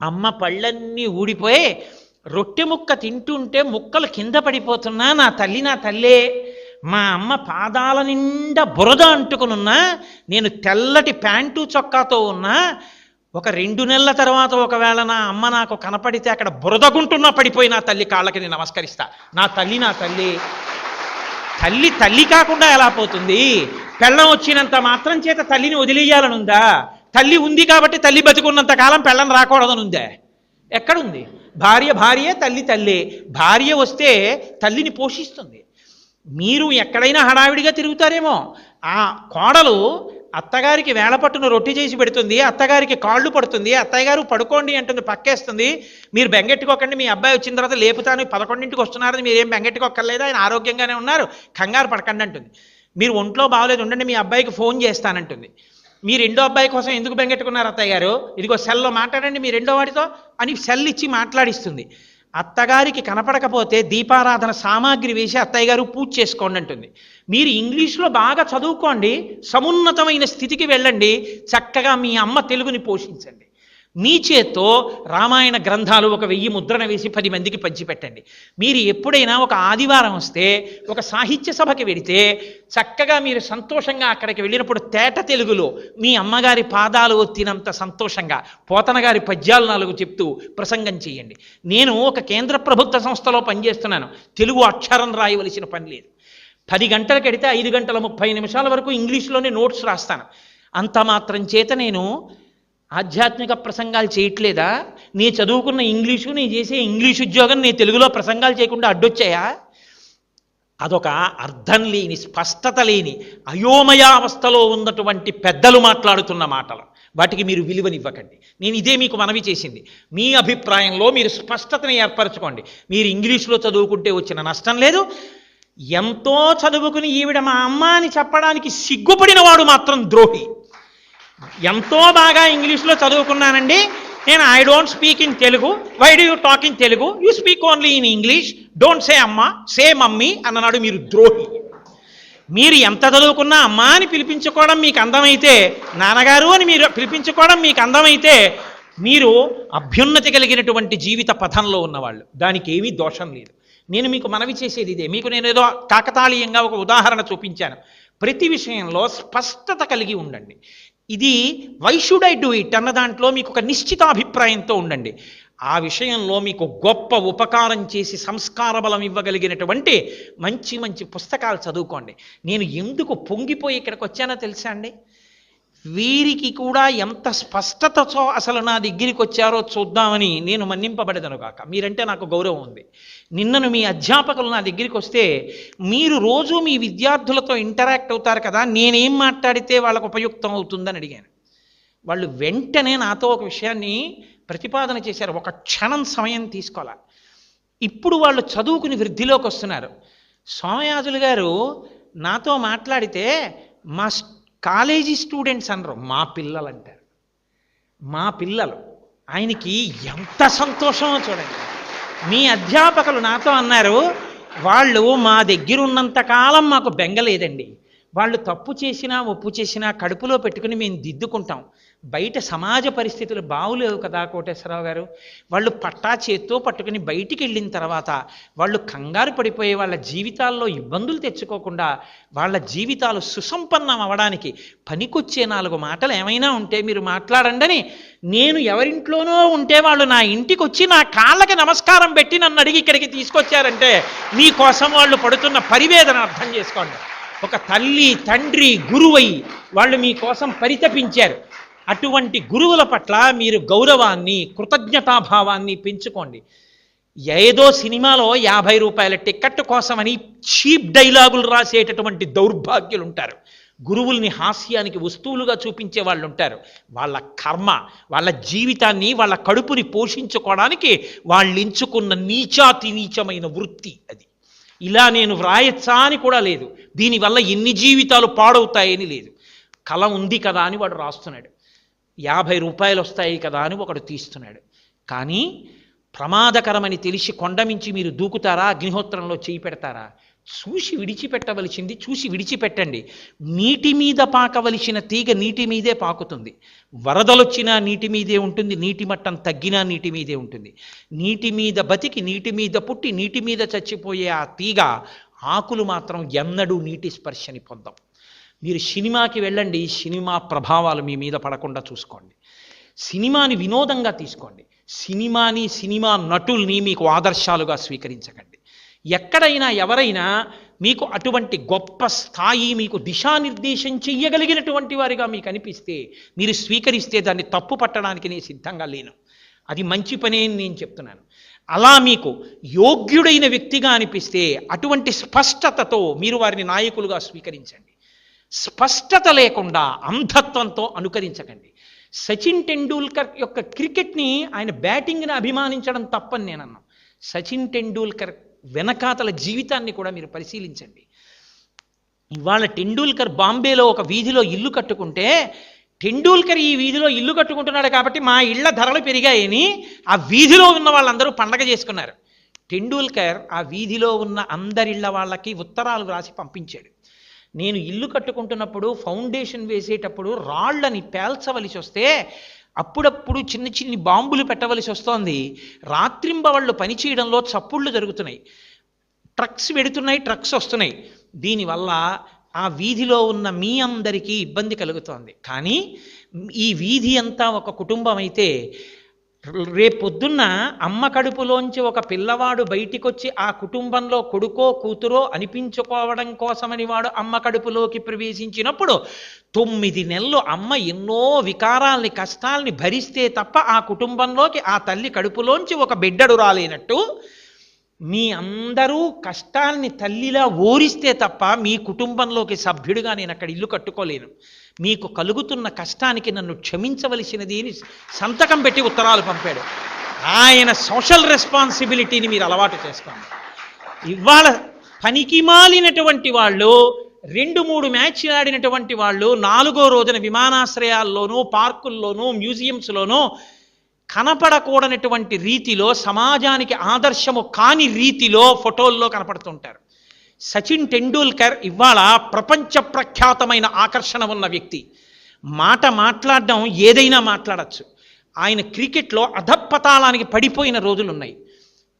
అమ్మ పళ్ళన్నీ ఊడిపోయి రొట్టె ముక్క తింటుంటే ముక్కలు కింద పడిపోతున్నా నా తల్లే. మా అమ్మ పాదాల నిండా బురద అంటుకునున్నా, నేను తెల్లటి ప్యాంటు చొక్కాతో ఉన్నా, ఒక 2 నెలల తర్వాత ఒకవేళ నా అమ్మ నాకు కనపడితే అక్కడ బురదగుంటున్నా పడిపోయి నా తల్లి కాళ్ళకి నేను నమస్కరిస్తా. నా తల్లి తల్లి కాకుండా ఎలా పోతుంది? పెళ్ళం వచ్చినంత మాత్రం చేత తల్లిని వదిలేయాలనుందా? తల్లి ఉంది కాబట్టి తల్లి బతికున్నంత కాలం పెళ్ళం రాకూడదనుందా? ఎక్కడుంది? భార్య తల్లి. భార్య వస్తే తల్లిని పోషిస్తుంది. మీరు ఎక్కడైనా హడావిడిగా తిరుగుతారేమో, ఆ కోడలు అత్తగారికి వేళపట్టును రొట్టె చేసి పెడుతుంది, అత్తగారికి కాళ్ళు పడుతుంది, అత్తయ్య గారు పడుకోండి అంటుంది, పక్కేస్తుంది. మీరు బెంగెట్టుకోకండి, మీ అబ్బాయి వచ్చిన తర్వాత లేపుతాను, 11ంటికి వస్తున్నారని మీరేం బెంగెట్టుకోక్కర్లేదు, ఆయన ఆరోగ్యంగానే ఉన్నారు, కంగారు పడకండి అంటుంది. మీరు ఒంట్లో బాగలేదు ఉండండి, మీ అబ్బాయికి ఫోన్ చేస్తానంటుంది. మీ రెండో అబ్బాయి కోసం ఎందుకు బెంగెట్టుకున్నారు అత్తయ్య గారు, ఇదిగో సెల్లో మాట్లాడండి మీ రెండో వాడితో అని సెల్ ఇచ్చి మాట్లాడిస్తుంది. అత్తగారికి కనపడకపోతే దీపారాధన సామాగ్రి వేసి అత్తయ్య గారు పూజ చేసుకోండి అంటుంది. మీరు ఇంగ్లీష్లో బాగా చదువుకోండి, సమున్నతమైన స్థితికి వెళ్ళండి, చక్కగా మీ అమ్మ తెలుగుని పోషించండి. మీ చేత్తో రామాయణ గ్రంథాలు 1000 ముద్రణ వేసి 10 మందికి పంచిపెట్టండి. మీరు ఎప్పుడైనా ఒక ఆదివారం వస్తే ఒక సాహిత్య సభకి వెడితే చక్కగా మీరు సంతోషంగా అక్కడికి వెళ్ళినప్పుడు తేట తెలుగులో మీ అమ్మగారి పాదాలు ఒత్తినంత సంతోషంగా పోతన గారి పద్యాలు 4 చెప్తూ ప్రసంగం చేయండి. నేను ఒక కేంద్ర ప్రభుత్వ సంస్థలో పనిచేస్తున్నాను, తెలుగు అక్షరం రాయవలసిన పని లేదు. 10 గంటలకు వెడితే 5 గంటల 30 నిమిషాల వరకు ఇంగ్లీష్లోనే నోట్స్ రాస్తాను. అంత మాత్రం చేత నేను ఆధ్యాత్మిక ప్రసంగాలు చేయట్లేదా? నీ చదువుకున్న ఇంగ్లీషు, నీ చేసే ఇంగ్లీష్ ఉద్యోగం నీ తెలుగులో ప్రసంగాలు చేయకుండా అడ్డొచ్చాయా? అదొక అర్థం లేని, స్పష్టత లేని, అయోమయావస్థలో ఉన్నటువంటి పెద్దలు మాట్లాడుతున్న మాటలు. వాటికి మీరు విలువనివ్వకండి. నేను ఇదే మీకు మనవి చేసింది. మీ అభిప్రాయంలో మీరు స్పష్టతని ఏర్పరచుకోండి. మీరు ఇంగ్లీష్లో చదువుకుంటే వచ్చిన నష్టం లేదు. ఎంతో చదువుకుని ఈవిడ మా అమ్మ అని చెప్పడానికి సిగ్గుపడిన వాడు మాత్రం ద్రోహి. ఎంతో బాగా ఇంగ్లీష్లో చదువుకున్నానండి నేను, I don't speak in Telugu, why do you talk in Telugu, you speak only in English, don't say amma, say mummy అన్ననాడు మీరు ద్రోహి. మీరు ఎంత చదువుకున్నా అమ్మ అని పిలిపించుకోవడం మీకు అందమైతే, నాన్నగారు అని మీరు పిలిపించుకోవడం మీకు అందమైతే, మీరు అభ్యున్నతి కలిగినటువంటి జీవిత పథంలో ఉన్నవాళ్ళు. దానికి ఏమీ దోషం లేదు. నేను మీకు మనవి చేసేది ఇదే. మీకు నేను ఏదో కాకతాళీయంగా ఒక ఉదాహరణ చూపించాను. ప్రతి విషయంలో స్పష్టత కలిగి ఉండండి. ఇది why should I do it అన్న దాంట్లో మీకు ఒక నిశ్చిత అభిప్రాయంతో ఉండండి. ఆ విషయంలో మీకు గొప్ప ఉపకారం చేసి సంస్కార బలం ఇవ్వగలిగినటువంటి మంచి మంచి పుస్తకాలు చదువుకోండి. నేను ఎందుకు పొంగిపోయి ఇక్కడికి వచ్చానో తెలుసా అండి? వీరికి కూడా ఎంత స్పష్టతతో అసలు నా దగ్గరికి వచ్చారో చూద్దామని నేను మన్నింపబడేదను కాక. మీరంటే నాకు గౌరవం ఉంది. నిన్నను మీ అధ్యాపకులు నా దగ్గరికి వస్తే, మీరు రోజు మీ విద్యార్థులతో ఇంటరాక్ట్ అవుతారు కదా, నేనేం మాట్లాడితే వాళ్ళకు ఉపయుక్తం అవుతుందని అడిగాను. వాళ్ళు వెంటనే నాతో ఒక విషయాన్ని ప్రతిపాదన చేశారు. ఒక క్షణం సమయం తీసుకోవాలి. ఇప్పుడు వాళ్ళు చదువుకుని వృద్ధిలోకి వస్తున్నారు. సోమయాజులు గారు నాతో మాట్లాడితే మా కాలేజీ స్టూడెంట్స్ అనరు, మా పిల్లలు అంటారు. మా పిల్లలు. ఆయనకి ఎంత సంతోషమో చూడండి. మీ అధ్యాపకులు నాతో అన్నారు, వాళ్ళు మా దగ్గర ఉన్నంతకాలం మాకు బెంగలేదండి. వాళ్ళు తప్పు చేసినా ఒప్పు చేసినా కడుపులో పెట్టుకుని మేము దిద్దుకుంటాం. బయట సమాజ పరిస్థితులు బాగులేవు కదా కోటేశ్వరరావు గారు. వాళ్ళు పట్టా చేత్తో పట్టుకుని బయటికి వెళ్ళిన తర్వాత వాళ్ళు కంగారు పడిపోయి వాళ్ళ జీవితాల్లో ఇబ్బందులు తెచ్చుకోకుండా వాళ్ళ జీవితాలు సుసంపన్నం అవ్వడానికి పనికొచ్చే 4 మాటలు ఏమైనా ఉంటే మీరు మాట్లాడండి అని నేను ఎవరింట్లోనో ఉంటే వాళ్ళు నా ఇంటికి వచ్చి నా కాళ్ళకి నమస్కారం పెట్టి నన్ను అడిగి ఇక్కడికి తీసుకొచ్చారంటే మీకోసం వాళ్ళు పడుతున్న పరివేదన అర్థం చేసుకోండి. ఒక తల్లి తండ్రి గురువై వాళ్ళు మీకోసం పరితపించారు. అటువంటి గురువుల పట్ల మీరు గౌరవాన్ని కృతజ్ఞతాభావాన్ని పెంచుకోండి. ఏదో సినిమాలో 50 రూపాయల టికెట్ కోసమని చీప్ డైలాగులు రాసేటటువంటి దౌర్భాగ్యులు ఉంటారు. గురువుల్ని హాస్యానికి వస్తువులుగా చూపించే వాళ్ళు ఉంటారు. వాళ్ళ కర్మ, వాళ్ళ జీవితాన్ని, వాళ్ళ కడుపుని పోషించుకోవడానికి వాళ్ళు ఎంచుకున్న నీచాతి నీచమైన వృత్తి అది. ఇలా నేను వ్రాయచ్చా అని కూడా లేదు. దీనివల్ల ఎన్ని జీవితాలు పాడవుతాయని లేదు. కళ ఉంది కదా అని వాడు రాస్తున్నాడు, 50 రూపాయలు వస్తాయి కదా అని ఒకడు తీస్తున్నాడు. కానీ ప్రమాదకరమని తెలిసి కొండమించి మీరు దూకుతారా? అగ్నిహోత్రంలో చేయి పెడతారా? చూసి విడిచిపెట్టవలసింది చూసి విడిచిపెట్టండి. నీటి మీద పాకవలసిన తీగ నీటి మీదే పాకుతుంది. వరదలొచ్చినా నీటి మీదే ఉంటుంది, నీటి మట్టం తగ్గినా నీటి మీదే ఉంటుంది. నీటి మీద బతికి నీటి మీద పుట్టి నీటి మీద చచ్చిపోయే ఆ తీగ ఆకులు మాత్రం ఎన్నడూ నీటి స్పర్శని పొందం. మీరు సినిమాకి వెళ్ళండి, సినిమా ప్రభావాలు మీ మీద పడకుండా చూసుకోండి. సినిమాని వినోదంగా తీసుకోండి. సినిమాని, సినిమా నటుల్ని మీకు ఆదర్శాలుగా స్వీకరించకండి. ఎక్కడైనా ఎవరైనా మీకు అటువంటి గొప్ప స్థాయి, మీకు దిశానిర్దేశం చెయ్యగలిగినటువంటి వారిగా మీకు అనిపిస్తే మీరు స్వీకరిస్తే దాన్ని తప్పు పట్టడానికి నేను సిద్ధంగా లేను. అది మంచి పనే అని నేను చెప్తున్నాను. అలా మీకు యోగ్యుడైన వ్యక్తిగా అనిపిస్తే అటువంటి స్పష్టతతో మీరు వారిని నాయకులుగా స్వీకరించండి. స్పష్టత లేకుండా అంధత్వంతో అనుకరించకండి. సచిన్ టెండూల్కర్ యొక్క క్రికెట్ని, ఆయన బ్యాటింగ్ని అభిమానించడం తప్పని నేను అన్నాను. సచిన్ టెండూల్కర్ వెనకాతల జీవితాన్ని కూడా మీరు పరిశీలించండి. ఇవాళ టెండూల్కర్ బాంబేలో ఒక వీధిలో ఇల్లు కట్టుకుంటే, టెండూల్కర్ ఈ వీధిలో ఇల్లు కట్టుకుంటున్నాడు కాబట్టి మా ఇళ్ల ధరలు పెరిగాయని ఆ వీధిలో ఉన్న వాళ్ళందరూ పండగ చేసుకున్నారు. టెండూల్కర్ ఆ వీధిలో ఉన్న అందరిళ్ల వాళ్ళకి ఉత్తరాలు రాసి పంపించాడు. నేను ఇల్లు కట్టుకుంటున్నప్పుడు ఫౌండేషన్ వేసేటప్పుడు రాళ్ళని పేల్చవలసి వస్తే అప్పుడప్పుడు చిన్న చిన్ని బాంబులు పెట్టవలసి వస్తోంది. రాత్రింబవళ్ళు పనిచేయడంలో చప్పుళ్ళు జరుగుతున్నాయి, ట్రక్స్ వెడుతున్నాయి, ట్రక్స్ వస్తున్నాయి. దీనివల్ల ఆ వీధిలో ఉన్న మీ అందరికీ ఇబ్బంది కలుగుతోంది. కానీ ఈ వీధి అంతా ఒక కుటుంబం అయితే రేపొద్దున్న అమ్మ కడుపులోంచి ఒక పిల్లవాడు బయటికొచ్చి ఆ కుటుంబంలో కొడుకో కూతురో అనిపించుకోవడం కోసమని వాడు అమ్మ కడుపులోకి ప్రవేశించినప్పుడు 9 నెలలు అమ్మ ఎన్నో వికారాల్ని, కష్టాల్ని భరిస్తే తప్ప ఆ కుటుంబంలోకి ఆ తల్లి కడుపులోంచి ఒక బిడ్డడు రాలేనట్టు మీ అందరూ కష్టాల్ని తల్లిలా ఓరిస్తే తప్ప మీ కుటుంబంలోకి సభ్యుడిగా నేను అక్కడ ఇల్లు కట్టుకోలేను. మీకు కలుగుతున్న కష్టానికి నన్ను క్షమించవలసినది అని సంతకం పెట్టి ఉత్తరాలు పంపాడు. ఆయన సోషల్ రెస్పాన్సిబిలిటీని మీరు అలవాటు చేసుకోండి. ఇవాళ పనికి మాలినటువంటి వాళ్ళు 2-3 మ్యాచ్లు ఆడినటువంటి వాళ్ళు 4వ రోజున విమానాశ్రయాల్లోనూ పార్కుల్లోనూ మ్యూజియంస్లోనూ కనపడకూడనటువంటి రీతిలో, సమాజానికి ఆదర్శము కాని రీతిలో ఫోటోల్లో కనపడుతుంటారు. సచిన్ టెండూల్కర్ ఇవాళ ప్రపంచ ప్రఖ్యాతమైన ఆకర్షణ ఉన్న వ్యక్తి. మాట్లాడడం ఏదైనా మాట్లాడచ్చు. ఆయన క్రికెట్లో అధపతాళానికి పడిపోయిన రోజులున్నాయి.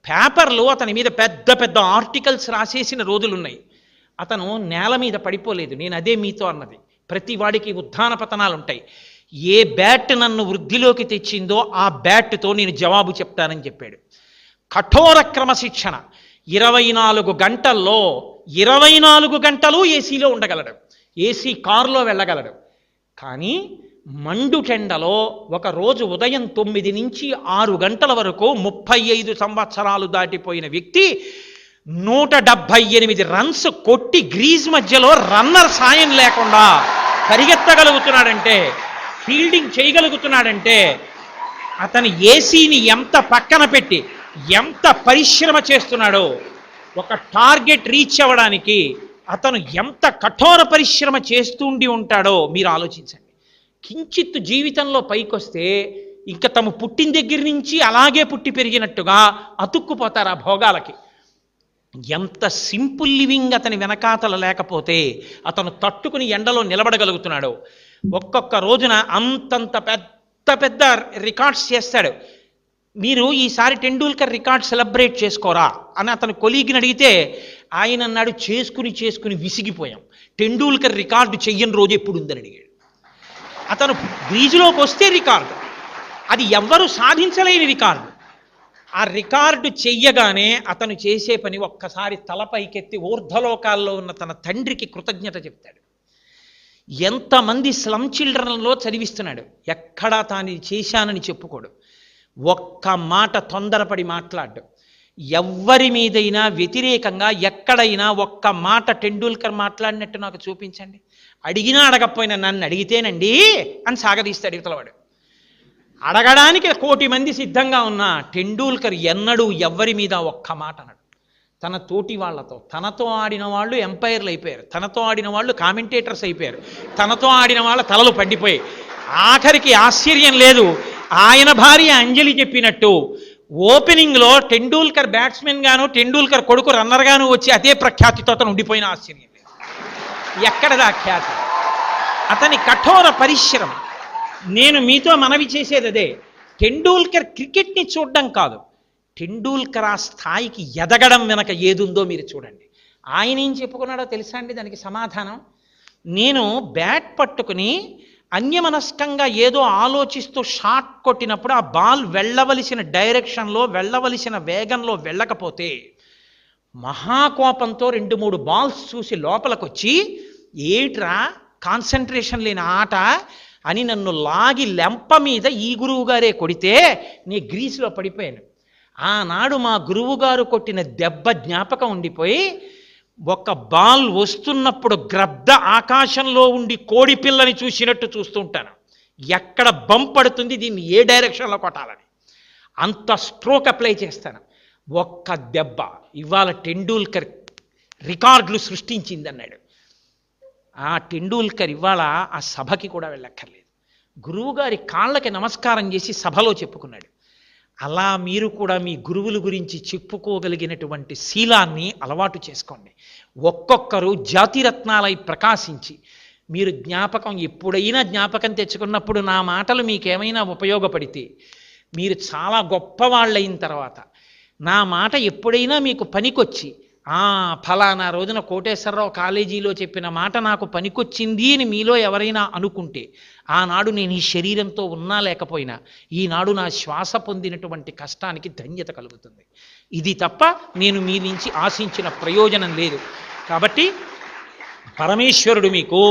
పేపర్లు అతని మీద పెద్ద పెద్ద ఆర్టికల్స్ రాసేసిన రోజులున్నాయి. అతను నేల మీద పడిపోలేదు. నేను అదే మీతో అన్నది. ప్రతి వాడికి ఉత్థాన పతనాలు ఉంటాయి. ఏ బ్యాట్ నన్ను వృద్ధిలోకి తెచ్చిందో ఆ బ్యాట్తో నేను జవాబు చెప్తానని చెప్పాడు. కఠోర క్రమశిక్షణ. 24 గంటల్లో 24 గంటలు ఏసీలో ఉండగలడు, ఏసీ కారులో వెళ్ళగలడు. కానీ మండుటెండలో ఒకరోజు ఉదయం 9 నుంచి 6 గంటల వరకు 35 సంవత్సరాలు దాటిపోయిన వ్యక్తి 178 రన్స్ కొట్టి గ్రీజ్ మధ్యలో రన్నర్ సాయం లేకుండా పరిగెత్తగలుగుతున్నాడంటే, ఫీల్డింగ్ చేయగలుగుతున్నాడంటే అతని ఏసీని ఎంత పక్కన పెట్టి ఎంత పరిశ్రమ చేస్తున్నాడో, ఒక టార్గెట్ రీచ్ అవ్వడానికి అతను ఎంత కఠోర పరిశ్రమ చేస్తుండి ఉంటాడో మీరు ఆలోచించండి. కించిత్తు జీవితంలో పైకొస్తే ఇంకా తమ పుట్టిన దగ్గర నుంచి అలాగే పుట్టి పెరిగినట్టుగా అతుక్కుపోతారు ఆ భోగాలకి. ఎంత సింపుల్ లివింగ్ అతని వెనకాతల లేకపోతే అతను తట్టుకుని ఎండలో నిలబడగలుగుతున్నాడు. ఒక్కొక్క రోజున అంతంత పెద్ద పెద్ద రికార్డ్స్ చేస్తాడు. మీరు ఈసారి టెండూల్కర్ రికార్డ్ సెలబ్రేట్ చేసుకోరా అని అతను కొలీగ్ని అడిగితే ఆయన అన్నాడు, చేసుకుని విసిగిపోయాం, టెండూల్కర్ రికార్డు చెయ్యని రోజు ఎప్పుడు ఉందని అడిగాడు. అతను గ్రీజులోకి వస్తే రికార్డు, అది ఎవ్వరూ సాధించలేని రికార్డు. ఆ రికార్డు చెయ్యగానే అతను చేసే పని ఒక్కసారి తలపైకెత్తి ఊర్ధ్వలోకాల్లో ఉన్న తన తండ్రికి కృతజ్ఞత చెప్తాడు. ఎంతమంది స్లమ్ చిల్డ్రన్లో చదివిస్తున్నాడు, ఎక్కడా తాను చేశానని చెప్పుకోడు. ఒక్క మాట తొందరపడి మాట్లాడు. ఎవ్వరి మీదైనా వ్యతిరేకంగా ఎక్కడైనా ఒక్క మాట టెండూల్కర్ మాట్లాడినట్టు నాకు చూపించండి. అడిగినా అడగకపోయినా నన్ను అడిగితేనండి అని సాగదీస్తాడు ఇవతలవాడు. అడగడానికి 1,000,000 మంది సిద్ధంగా ఉన్నా టెండూల్కర్ ఎన్నడూ ఎవ్వరి మీద ఒక్క మాట అన్నాడు. తన తోటి వాళ్లతో, తనతో ఆడిన వాళ్ళు ఎంపైర్లు అయిపోయారు, తనతో ఆడిన వాళ్ళు కామెంటేటర్స్ అయిపోయారు, తనతో ఆడిన వాళ్ళ తలలు పండిపోయాయి. ఆఖరికి ఆశ్చర్యం లేదు, ఆయన భార్య అంజలి చెప్పినట్టు ఓపెనింగ్లో టెండూల్కర్ బ్యాట్స్మెన్ గాను టెండూల్కర్ కొడుకు రన్నర్ గాను వచ్చి అదే ప్రఖ్యాతితో అతను ఉండిపోయిన ఆశ్చర్యం లేదు. ఎక్కడదా ఖ్యాతి? అతని కఠోర పరిశ్రమ. నేను మీతో మనవి చేసేది అదే. టెండూల్కర్ క్రికెట్ని చూడడం కాదు, టెండూల్కర్ ఆ స్థాయికి ఎదగడం వెనక ఏదుందో మీరు చూడండి. ఆయన ఏం చెప్పుకున్నాడో తెలుసా అండి దానికి సమాధానం? నేను బ్యాట్ పట్టుకుని అన్యమనస్కంగా ఏదో ఆలోచిస్తూ షాట్ కొట్టినప్పుడు ఆ బాల్ వెళ్ళవలసిన డైరెక్షన్లో, వెళ్ళవలసిన వేగంలో వెళ్ళకపోతే మహాకోపంతో 2-3 బాల్స్ చూసి లోపలికొచ్చి ఏట్రా కాన్సన్ట్రేషన్ లేని ఆట అని నన్ను లాగి లెంప మీద ఈ గురువుగారే కొడితే నీ గ్రీస్లో పడిపోయాను. ఆనాడు మా గురువుగారు కొట్టిన దెబ్బ జ్ఞాపకం ఉండిపోయి ఒక బాల్ వస్తున్నప్పుడు గ్రద్ద ఆకాశంలో ఉండి కోడి పిల్లని చూసినట్టు చూస్తుంటాను. ఎక్కడ బంపడుతుంది, దీన్ని ఏ డైరెక్షన్లో కొట్టాలని అంత స్ట్రోక్ అప్లై చేస్తాను. ఒక్క దెబ్బ ఇవాళ టెండూల్కర్ రికార్డులు సృష్టించిందన్నాడు. ఆ టెండూల్కర్ ఇవాళ ఆ సభకి కూడా వెళ్ళక్కర్లేదు, గురువుగారి కాళ్ళకి నమస్కారం చేసి సభలో చెప్పుకున్నాడు. అలా మీరు కూడా మీ గురువుల గురించి చెప్పుకోగలిగినటువంటి శీలాన్ని అలవాటు చేసుకోండి. ఒక్కొక్కరు జాతిరత్నాలై ప్రకాశించి మీరు ఎప్పుడైనా జ్ఞాపకం తెచ్చుకున్నప్పుడు నా మాటలు మీకేమైనా ఉపయోగపడితే, మీరు చాలా గొప్పవాళ్ళైన తర్వాత నా మాట ఎప్పుడైనా మీకు పనికొచ్చి, ఫలానా రోజున కోటేశ్వరరావు కాలేజీలో చెప్పిన మాట నాకు పనికొచ్చింది అని మీలో ఎవరైనా అనుకుంటే, ఆనాడు నేను ఈ శరీరంతో ఉన్నా లేకపోయినా ఈనాడు నా శ్వాస పొందినటువంటి కష్టానికి ధన్యత కలుగుతుంది. ఇది తప్ప నేను మీ నుంచి ఆశించిన ప్రయోజనం లేదు. కాబట్టి పరమేశ్వరుడు మీకు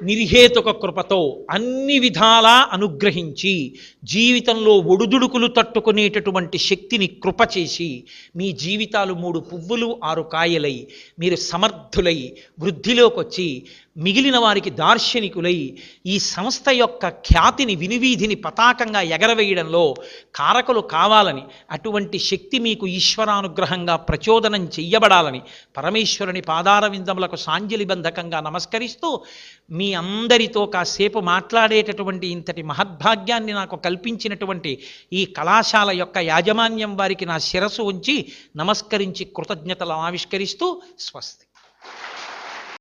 నిర్హేతుక కృపతో అన్ని విధాలా అనుగ్రహించి జీవితంలో ఒడుదుడుకులు తట్టుకునేటటువంటి శక్తిని కృప చేసి మీ జీవితాలు 3 పువ్వులు 6 కాయలై మీరు సమర్థులై వృద్ధిలోకి వచ్చి మిగిలిన వారికి దార్శనికులై ఈ సంస్థ యొక్క ఖ్యాతిని వినివీధిని పతాకంగా ఎగరవేయడంలో కారకులు కావాలని, అటువంటి శక్తి మీకు ఈశ్వరానుగ్రహంగా ప్రచోదనం చెయ్యబడాలని పరమేశ్వరుని పాదారవిందములకు సాంజలిబంధకంగా నమస్కరిస్తూ మీ అందరితో కాసేపు మాట్లాడేటటువంటి ఇంతటి మహద్భాగ్యాన్ని నాకు కల్పించినటువంటి ఈ కళాశాల యొక్క యాజమాన్యం వారికి నా శిరస్సు ఉంచి నమస్కరించి కృతజ్ఞతలు ఆవిష్కరిస్తూ స్వస్తి.